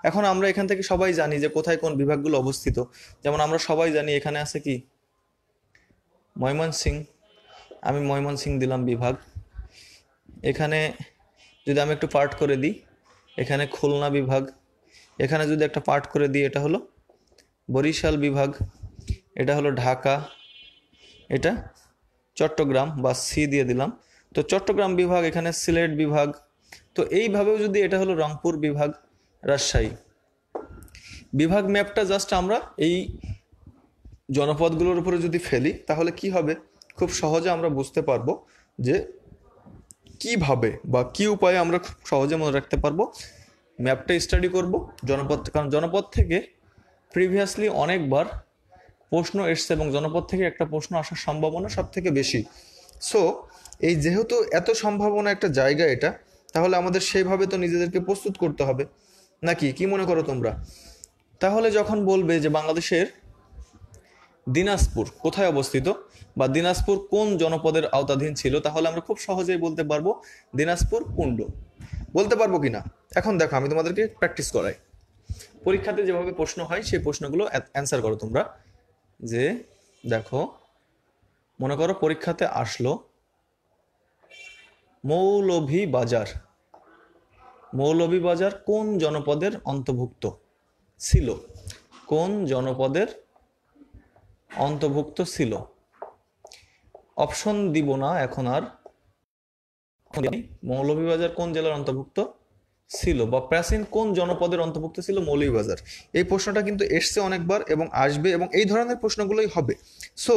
এখন আমরা এখান থেকে সবাই জানি যে কোথায় কোন বিভাগগুলো অবস্থিত। যেমন আমরা সবাই জানি এখানে আছে কি? ময়মনসিংহ। আমি ময়মনসিংহ দিলাম বিভাগ। এখানে যদি আমি একটু পার্ট করে দিই, এখানে খুলনা বিভাগ। এখানে যদি একটা পার্ট করে দিই, এটা হলো বরিশাল বিভাগ। এটা হলো ঢাকা। এটা চট্টগ্রাম, বা সি দিয়ে দিলাম। তো চট্টগ্রাম বিভাগ, এখানে সিলেট বিভাগ। তো এইভাবেও যদি, এটা হলো রংপুর বিভাগ, রাজশাহী বিভাগ। ম্যাপটা জাস্ট আমরা এই জনপদগুলোর উপরে যদি ফেলি তাহলে কি হবে? খুব সহজে আমরা বুঝতে পারবো যে কিভাবে বা কি উপায়ে আমরা খুব সহজে মনে রাখতে পারবো। ম্যাপটা স্টাডি করব জনপদ, কারণ জনপদ থেকে প্রিভিয়াসলি অনেকবার প্রশ্ন এসছে এবং জনপদ থেকে একটা প্রশ্ন আসার সম্ভাবনা সব থেকে বেশি। সো এই যেহেতু এত সম্ভাবনা একটা জায়গা এটা, তাহলে আমাদের সেইভাবে তো নিজেদেরকে প্রস্তুত করতে হবে, নাকি কি মনে করো তোমরা? তাহলে যখন বলবে যে বাংলাদেশের দিনাজপুর কোথায় অবস্থিত, বা দিনাজপুর কোন জনপদের আওতাধীন ছিল, তাহলে আমরা খুব সহজেই বলতে পারবো দিনাজপুর পুণ্ড। বলতে পারবো কিনা? এখন দেখো আমি তোমাদেরকে প্র্যাকটিস করাই। পরীক্ষাতে যেভাবে প্রশ্ন হয় সেই প্রশ্নগুলো অ্যান্সার করো তোমরা। যে দেখো, মনে করো পরীক্ষাতে আসলো মৌলভীবাজার কোন জনপদের অন্তর্ভুক্ত ছিল? কোন জনপদের অন্তর্ভুক্ত ছিল? অপশন দিব না এখন আর। মৌলভীবাজার কোন জেলার অন্তর্ভুক্ত ছিল, বা প্রাচীন কোন জনপদের অন্তর্ভুক্ত ছিল মৌলভীবাজার? এই প্রশ্নটা কিন্তু এসছে অনেকবার এবং আসবে, এবং এই ধরনের প্রশ্নগুলোই হবে। সো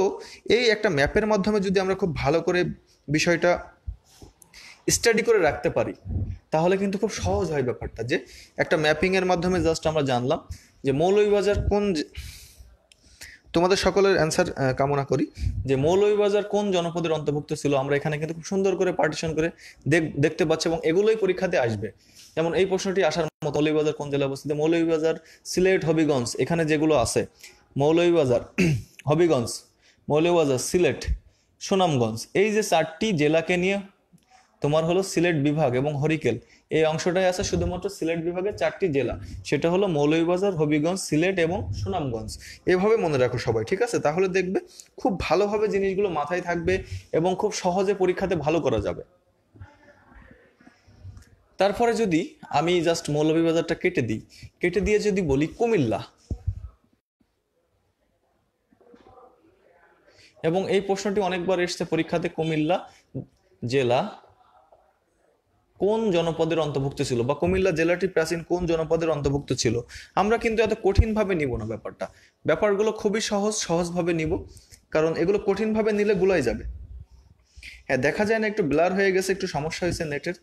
এই একটা ম্যাপের মাধ্যমে যদি আমরা খুব ভালো করে বিষয়টা স্টাডি করে রাখতে পারি, তাহলে কিন্তু খুব সহজ হয় ব্যাপারটা। যে একটা ম্যাপিংয়ের মাধ্যমে জাস্ট আমরা জানলাম যে মৌলভীবাজার কোন, তোমাদের সকলের অ্যান্সার কামনা করি, যে মৌলভীবাজার কোন জনপদের অন্তর্ভুক্ত ছিল। আমরা এখানে কিন্তু খুব সুন্দর করে পার্টিশন করে দেখতে পাচ্ছি, এবং এগুলোই পরীক্ষাতে আসবে। যেমন এই প্রশ্নটি আসার মতো, মৌলভীবাজার কোন জেলায় অবস্থিত? মৌলভীবাজার, সিলেট, হবিগঞ্জ, এখানে যেগুলো আছে মৌলভীবাজার, হবিগঞ্জ, মৌলভীবাজার, সিলেট, সুনামগঞ্জ, এই যে 4টি জেলাকে নিয়ে তোমার হলো সিলেট বিভাগ এবং হরিকেল, এই অংশটাই আছে শুধুমাত্র সিলেট বিভাগের 4টি জেলা, সেটা হলো মৌলভীবাজার, হবিগঞ্জ, সিলেট এবং সুনামগঞ্জ। এভাবে মনে রাখো সবাই, ঠিক আছে? তাহলে দেখবে খুব ভালোভাবে জিনিসগুলো মাথায় থাকবে এবং খুব সহজে পরীক্ষাতে ভালো করা যাবে। তারপরে যদি আমি জাস্ট মৌলভীবাজারটা কেটে দিয়ে যদি বলি কুমিল্লা, এবং এই প্রশ্নটি অনেকবার এসছে পরীক্ষাতে, কুমিল্লা জেলা কোন জনপদের অন্তর্ভুক্ত ছিল, বা কুমিল্লা জেলাটি প্রাচীন কোন জনপদের অন্তর্ভুক্ত ছিল। আমরা কিন্তু এত কঠিনভাবে নিব না ব্যাপারগুলো খুবই সহজভাবে নিব, কারণ এগুলো কঠিনভাবে নিলে গুলাই যাবে। হ্যাঁ, দেখা যায় না, একটু ব্লার হয়ে গেছে, একটু সমস্যা হয়েছে নেটের।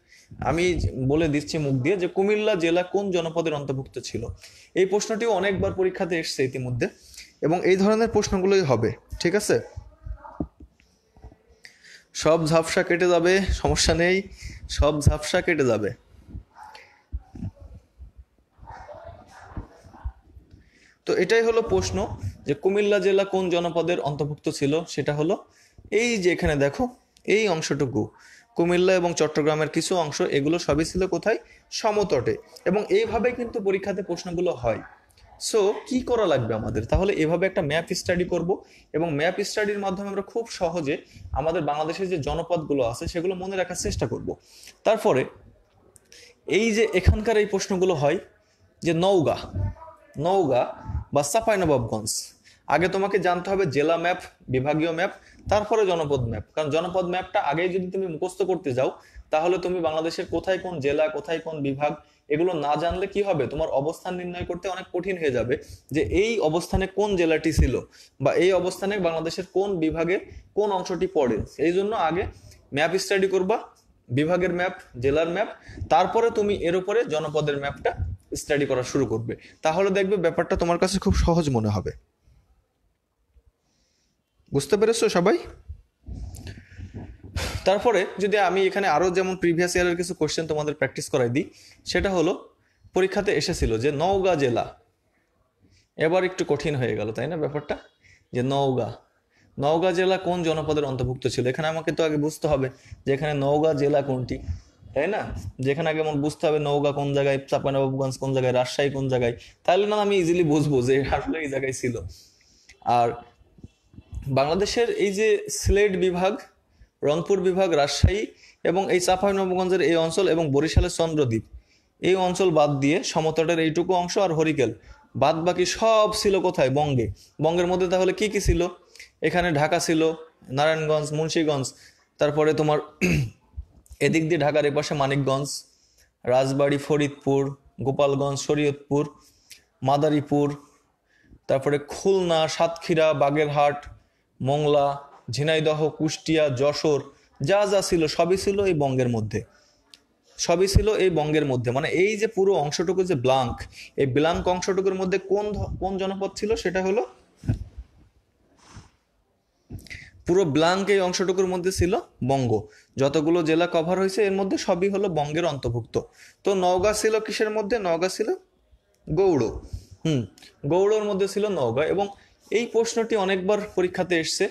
আমি বলে দিচ্ছি মুখ দিয়ে যে কুমিল্লা জেলা কোন জনপদের অন্তর্ভুক্ত ছিল। এই প্রশ্নটিও অনেকবার পরীক্ষাতে এসছে ইতিমধ্যে, এবং এই ধরনের প্রশ্নগুলোই হবে, ঠিক আছে? সব ঝাপসা কেটে যাবে, সমস্যা নেই, সব ঝাপসা কেটে যাবে। তো এটাই হলো প্রশ্ন, যে কুমিল্লা জেলা কোন জনপদের অন্তর্ভুক্ত ছিল। সেটা হলো এই যে এখানে দেখো, এই অংশটুকু কুমিল্লা এবং চট্টগ্রামের কিছু অংশ, এগুলো সবই ছিল কোথায়? সমতটে। এবং এইভাবে কিন্তু পরীক্ষাতে প্রশ্নগুলো হয়। সো কি করা লাগবে আমাদের? তাহলে এভাবে একটা ম্যাপ স্টাডি করব, এবং ম্যাপ স্টাডির মাধ্যমে আমরা খুব সহজে আমাদের বাংলাদেশের যে জনপদগুলো আছে সেগুলো মনে রাখার চেষ্টা করব। তারপরে এই যে এখানকার এই প্রশ্নগুলো হয়, যে নওগাঁ বা চাঁপাইনবাবগঞ্জ, আগে তোমাকে জানতে হবে জেলা ম্যাপ, বিভাগীয় ম্যাপ, তারপরে জনপদ ম্যাপ। কারণ জনপদ ম্যাপটা আগেই যদি তুমি মুখস্থ করতে যাও, তাহলে তুমি বাংলাদেশের কোথায় কোন জেলা, কোথায় কোন বিভাগ, এগুলো না জানলে কি হবে, তোমার অবস্থান নির্ণয় করতে অনেক কঠিন হয়ে যাবে, যে এই অবস্থানে কোন জেলাটি ছিল, বা এই অবস্থানে বাংলাদেশের কোন বিভাগের কোন অংশটি পড়ে। এই জন্য আগে ম্যাপ স্টাডি করবা, বিভাগের ম্যাপ, জেলার ম্যাপ, তারপরে তুমি এর উপরে জনপদের ম্যাপটা স্টাডি করা শুরু করবে। তাহলে দেখবে ব্যাপারটা তোমার কাছে খুব সহজ মনে হবে। বুঝতে পেরেছো সবাই? তারপরে যদি আমি এখানে আরো যেমন প্রিভিয়াস ইয়ারের কিছু কোশ্চেন তোমাদের প্র্যাকটিস করাই দিই, সেটা হলো পরীক্ষাতে এসেছিল যে নওগাঁ জেলা, এবার একটু কঠিন হয়ে গেল তাই না ব্যাপারটা, যে নওগাঁ জেলা কোন জনপদের অন্তর্ভুক্ত ছিল। এখানে আমাকে তো আগে বুঝতে হবে যে এখানে নওগাঁ জেলা কোনটি, তাই না? যেখানে আগে আমার বুঝতে হবে নওগাঁ কোন জায়গায়, চাঁপাইনবাবগঞ্জ কোন জায়গায়, রাজশাহী কোন জায়গায়, তাহলে না আমি ইজিলি বুঝবো যে আসলে এই জায়গায় ছিল। আর বাংলাদেশের এই যে সিলেট বিভাগ, রংপুর বিভাগ, রাজশাহী এবং এই চাঁপাইনবাবগঞ্জের এই অঞ্চল এবং বরিশালের চন্দ্রদ্বীপ, এই অঞ্চল বাদ দিয়ে সমতটের এইটুকু অংশ আর হরিকেল, বাদ বাকি সব ছিল কোথায়? বঙ্গের মধ্যে তাহলে কি কি ছিল? এখানে ঢাকা ছিল, নারায়ণগঞ্জ, মুন্সিগঞ্জ, তারপরে তোমার এদিক দিয়ে ঢাকার এপাশে মানিকগঞ্জ, রাজবাড়ী, ফরিদপুর, গোপালগঞ্জ, শরীয়তপুর, মাদারীপুর, তারপরে খুলনা, সাতক্ষীরা, বাগেরহাট, মোংলা, ঝিনাইদহ, কুষ্টিয়া, যশোর, যা যা ছিল সবই ছিল এই বঙ্গের মধ্যে। মানে এই যে পুরো অংশটুকু যে ব্লাঙ্ক, এই ব্লাঙ্ক অংশটুকুর মধ্যে কোন জনপদ ছিল? সেটা হলো পুরো ব্লাঙ্ক, এই অংশটুকুর মধ্যে ছিল বঙ্গ। যতগুলো জেলা কভার হয়েছে এর মধ্যে সবই হলো বঙ্গের অন্তর্ভুক্ত। তো নওগাঁ ছিল কিসের মধ্যে? নওগাঁ ছিল গৌড়। গৌড়ের মধ্যে ছিল নওগাঁ। এবং এই প্রশ্নটি অনেকবার পরীক্ষাতে এসছে,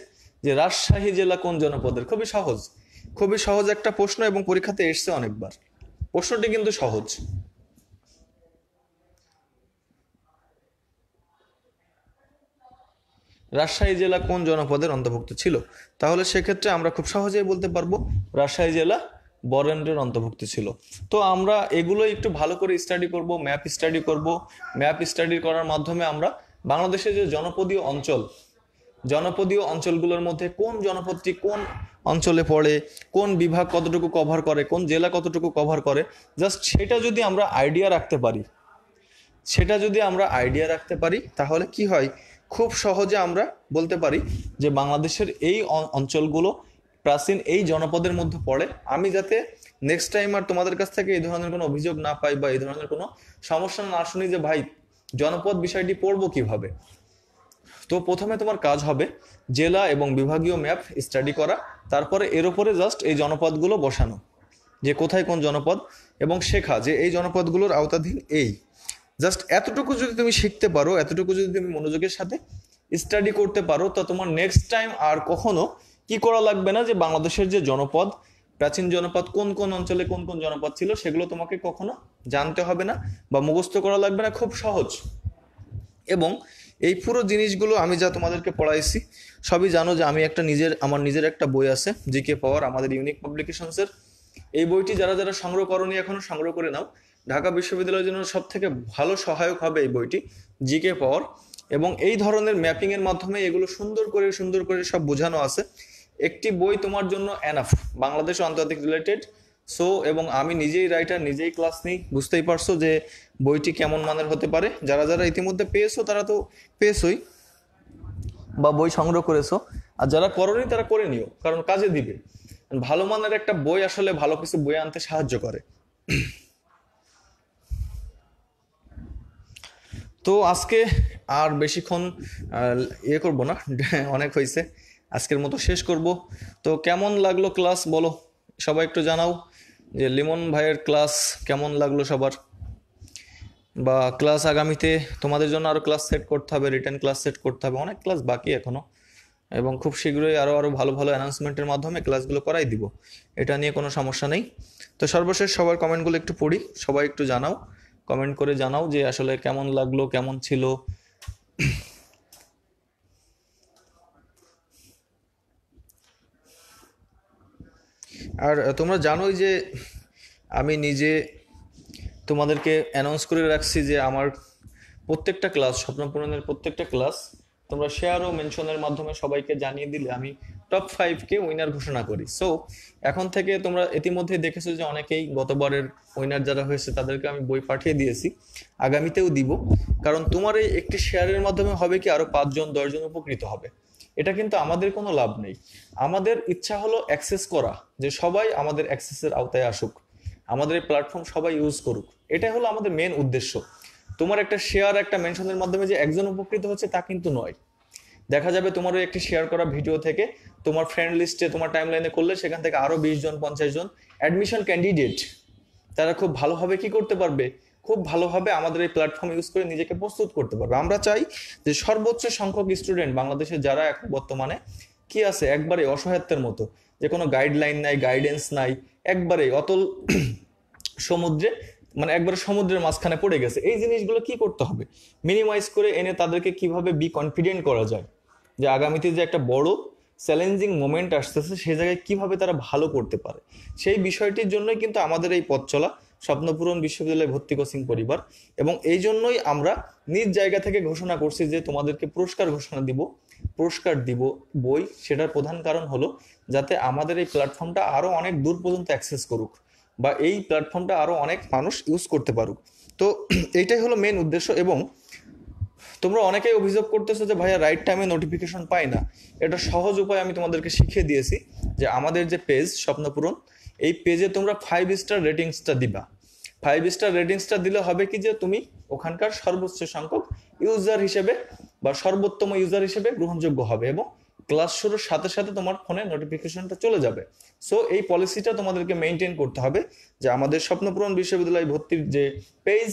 যে রাজশাহী জেলা কোন জনপদের। খুবই সহজ একটা প্রশ্ন, এবং পরীক্ষাতে এসছে অনেকবার। প্রশ্নটি কিন্তু সহজ। রাজশাহী জেলা কোন জনপদের অন্তর্ভুক্ত ছিল? তাহলে সেক্ষেত্রে আমরা খুব সহজেই বলতে পারবো রাজশাহী জেলা বরেন্দ্রের অন্তর্ভুক্ত ছিল। তো আমরা এগুলো একটু ভালো করে স্টাডি করব, ম্যাপ স্টাডি করার মাধ্যমে আমরা বাংলাদেশের যে জনপদীয় অঞ্চলগুলোর মধ্যে কোন জনপদটি কোন অঞ্চলে পড়ে, কোন বিভাগ কতটুকু কভার করে, কোন জেলা কতটুকু কভার করে, জাস্ট সেটা যদি আমরা আইডিয়া রাখতে পারি তাহলে কি হয়, খুব সহজে আমরা বলতে পারি যে বাংলাদেশের এই অঞ্চলগুলো প্রাচীন এই জনপদের মধ্যে পড়ে। আমি যাতে নেক্সট টাইম আর তোমাদের কাছ থেকে এই ধরনের কোনো অভিযোগ না পাই বা এই ধরনের কোনো সমস্যা না শুনি যে ভাই জনপদ বিষয়টি পড়বো কিভাবে। তো প্রথমে তোমার কাজ হবে জেলা এবং বিভাগীয় ম্যাপ স্টাডি করা, তারপরে এর উপরে জাস্ট এই জনপদগুলো বসানো, যে কোথায় কোন জনপদ, এবং শেখা যে এই জনপদগুলোর আওতাধীন এই। জাস্ট এতটুকু যদি তুমি শিখতে পারো, এতটুকু যদি তুমি মনোযোগের সাথে স্টাডি করতে পারো, তো তোমার নেক্সট টাইম আর কখনো কি করা লাগবে না, যে বাংলাদেশের যে জনপদ, প্রাচীন জনপদ কোন কোন অঞ্চলে কোন কোন জনপদ ছিল সেগুলো তোমাকে কখনো জানতে হবে না বা মুখস্থ করা লাগবে না, খুব সহজ। এবং এই পুরো জিনিসগুলো আমি যা তোমাদেরকে পড়াইছি সবই জানো যে আমি আমার নিজের একটা বই আছে জিকে পাওয়ার, আমাদের ইউনিক পাবলিকেশনসের। এই বইটি যারা যারা সংগ্রহ করনি এখনো সংগ্রহ করে নাও। ঢাকা বিশ্ববিদ্যালয়ের জন্য সব থেকে ভালো সহায়ক হবে এই বইটি, জিকে পাওয়ার। এবং এই ধরনের ম্যাপিং এর মাধ্যমে এগুলো সুন্দর করে সব বোঝানো আছে। একটি বই তোমার জন্য এনাফ, বাংলাদেশ ও আন্তর্জাতিক রিলেটেড। সো এবং আমি নিজেই রাইটার, নিজেই ক্লাস নিই, বুঝতেই পারছো যে বইটি কেমন মানের হতে পারে। যারা যারা ইতিমধ্যে পেয়েছো তারা তো পেয়েছোই বা বই সংগ্রহ করেছো, আর যারা করনি তারা করে নিও, কারণ কাজে দিবে। ভালো মানের একটা বই আসলে ভালো কিছু বই আনতে সাহায্য করে। তো আজকে আর বেশিক্ষণ করব না, অনেক হয়েছে, আজকের মতো শেষ করব। তো কেমন লাগলো ক্লাস বলো, সবাই একটু জানাও যে লিমন ভাইয়ের ক্লাস কেমন লাগলো সবার, বা ক্লাস আগামীতে তোমাদের জন্য আরো ক্লাস সেট করতে হবে, রিটেন ক্লাস সেট করতে হবে, অনেক ক্লাস বাকি এখনো, এবং খুব শীঘ্রই আরো ভালো ভালো অ্যানাউন্সমেন্টের মাধ্যমে ক্লাসগুলো করাই দিব, এটা নিয়ে কোনো সমস্যা নেই। তো সর্বশেষ সবার কমেন্টগুলো একটু পড়ি, সবাই একটু জানাও, কমেন্ট করে জানাও যে আসলে কেমন লাগলো, কেমন ছিল। আর তোমরা জানোই যে আমি নিজে তোমাদেরকে অ্যানাউন্স করে রাখছি যে আমার প্রত্যেকটা ক্লাস, স্বপ্ন পূরণের প্রত্যেকটা ক্লাস তোমরা শেয়ার ও মেনশনের মাধ্যমে সবাইকে জানিয়ে দিলে আমি টপ 5কে উইনার ঘোষণা করি। সো এখন থেকে তোমরা ইতিমধ্যে দেখেছো যে অনেকেই গতবারের উইনার যারা হয়েছে তাদেরকে আমি বই পাঠিয়ে দিয়েছি, আগামীতেও দিব। কারণ তোমার এই একটি শেয়ারের মাধ্যমে হবে কি আরো 5 জন 10 জন উপকৃত হবে। এটা কিন্তু আমাদের কোনো লাভ নেই, আমাদের ইচ্ছা হলো অ্যাক্সেস করা, যে সবাই আমাদের অ্যাক্সেসের আওতায় আসুক, আমাদের এই প্ল্যাটফর্ম সবাই ইউজ করুক, এটাই হলো আমাদের মেন উদ্দেশ্য। তোমার একটা শেয়ার, একটা মেনশনের মাধ্যমে যে একজন উপকৃত হচ্ছে তা কিন্তু নয়। দেখা যাবে তোমার ওই একটি শেয়ার করা ভিডিও থেকে তোমার ফ্রেন্ড লিস্টে, তোমার টাইমলাইনে করলে সেখান থেকে আরো 20 জন 50 জন অ্যাডমিশন ক্যান্ডিডেট, তারা খুব ভালোভাবে কি করতে পারবে, খুব ভালোভাবে আমাদের এই প্ল্যাটফর্ম ইউজ করে নিজেকে প্রস্তুত করতে পারবে। আমরা চাই যে সর্বোচ্চ সংখ্যক স্টুডেন্ট বাংলাদেশে যারা এখন বর্তমানে কি আছে একবারে অসহায়ত্বের মতো, যে কোনো গাইডলাইন নাই, গাইডেন্স নাই, একবারে অতল সমুদ্রে, মানে একবারে সমুদ্রের মাঝখানে পড়ে গেছে, এই জিনিসগুলো কি করতে হবে, মিনিমাইজ করে এনে তাদেরকে কিভাবে বি কনফিডেন্ট করা যায়, যে আগামীতে যে একটা বড় চ্যালেঞ্জিং মোমেন্ট আসতেছে সেই জায়গায় কিভাবে তারা ভালো করতে পারে, সেই বিষয়টির জন্যই কিন্তু আমাদের এই পথ চলা স্বপ্নপূরণ বিশ্ববিদ্যালয় ভর্তি কোচিং পরিবার। এবং এই জন্যই আমরা নিজ জায়গা থেকে ঘোষণা করছি যে তোমাদেরকে পুরস্কার ঘোষণা দিব, পুরস্কার দিব বই। সেটার প্রধান কারণ হলো যাতে আমাদের এই প্ল্যাটফর্মটা আরো অনেক দূর পর্যন্ত অ্যাক্সেস করুক, বা এই প্ল্যাটফর্মটা আরো অনেক মানুষ ইউজ করতে পারুক। তো এইটাই হলো মেন উদ্দেশ্য। এবং তোমরা অনেকেই অভিযোগ করতেছো যে ভাইয়া রাইট টাইমে নোটিফিকেশন পাই না, এটা সহজ উপায় আমি তোমাদেরকে শিখিয়ে দিয়েছি, যে আমাদের যে পেজ স্বপ্নপূরণ, এই পেজে তোমরা 5 স্টার রেটিংসটা দিবা। 5 স্টার রেটিংসটা দিলে হবে কি যে তুমি ওখানকার সর্বোচ্চ সংখ্যক ইউজার হিসেবে বা সর্বোত্তম ইউজার হিসেবে গ্রহণযোগ্য হবে, এবং ক্লাস শুরুর সাথে সাথে তোমার ফোনে নোটিফিকেশনটা চলে যাবে। সো এই পলিসিটা তোমাদেরকে মেনটেন করতে হবে, যে আমাদের স্বপ্নপূরণ বিশ্ববিদ্যালয় ভর্তির যে পেজ,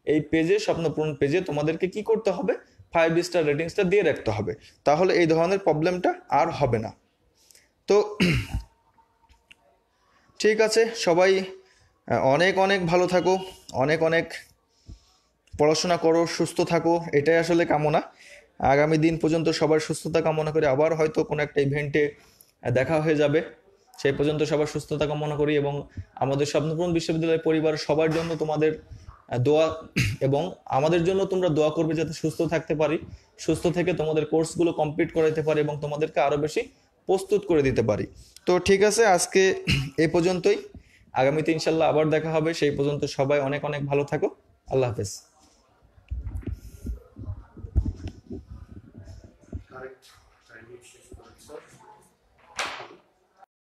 এই পেজে স্বপ্নপূরণ পেজে তোমাদেরকে কি করতে হবে, 5 স্টার রেটিংসটা দিয়ে রাখতে হবে, তাহলে এই ধরনের প্রবলেমটা আর হবে না। তো ঠিক আছে, সবাই অনেক অনেক ভালো থাকো, অনেক অনেক পড়াশোনা করো, সুস্থ থাকো, এটাই আসলে কামনা। আগামী দিন পর্যন্ত সবার সুস্থতা কামনা করে আবার হয়তো কোনো একটা ইভেন্টে দেখা হয়ে যাবে, সেই পর্যন্ত সবার সুস্থতা কামনা করি। এবং আমাদের স্বপ্নপূরণ বিশ্ববিদ্যালয় পরিবার সবার জন্য তোমাদের দোয়া এবং আমাদের জন্য তোমরা দোয়া করবে যাতে সুস্থ থাকতে পারি, সুস্থ থেকে তোমাদের কোর্সগুলো কমপ্লিট করাতে পারি এবং তোমাদেরকে আরো বেশি প্রস্তুত করে দিতে পারি। তো ঠিক আছে, আজকে এই পর্যন্তই। আগামীতে ইনশাল্লাহ আবার দেখা হবে। সেই পর্যন্ত সবাই অনেক অনেক ভালো থাকো। আল্লাহ হাফেজ।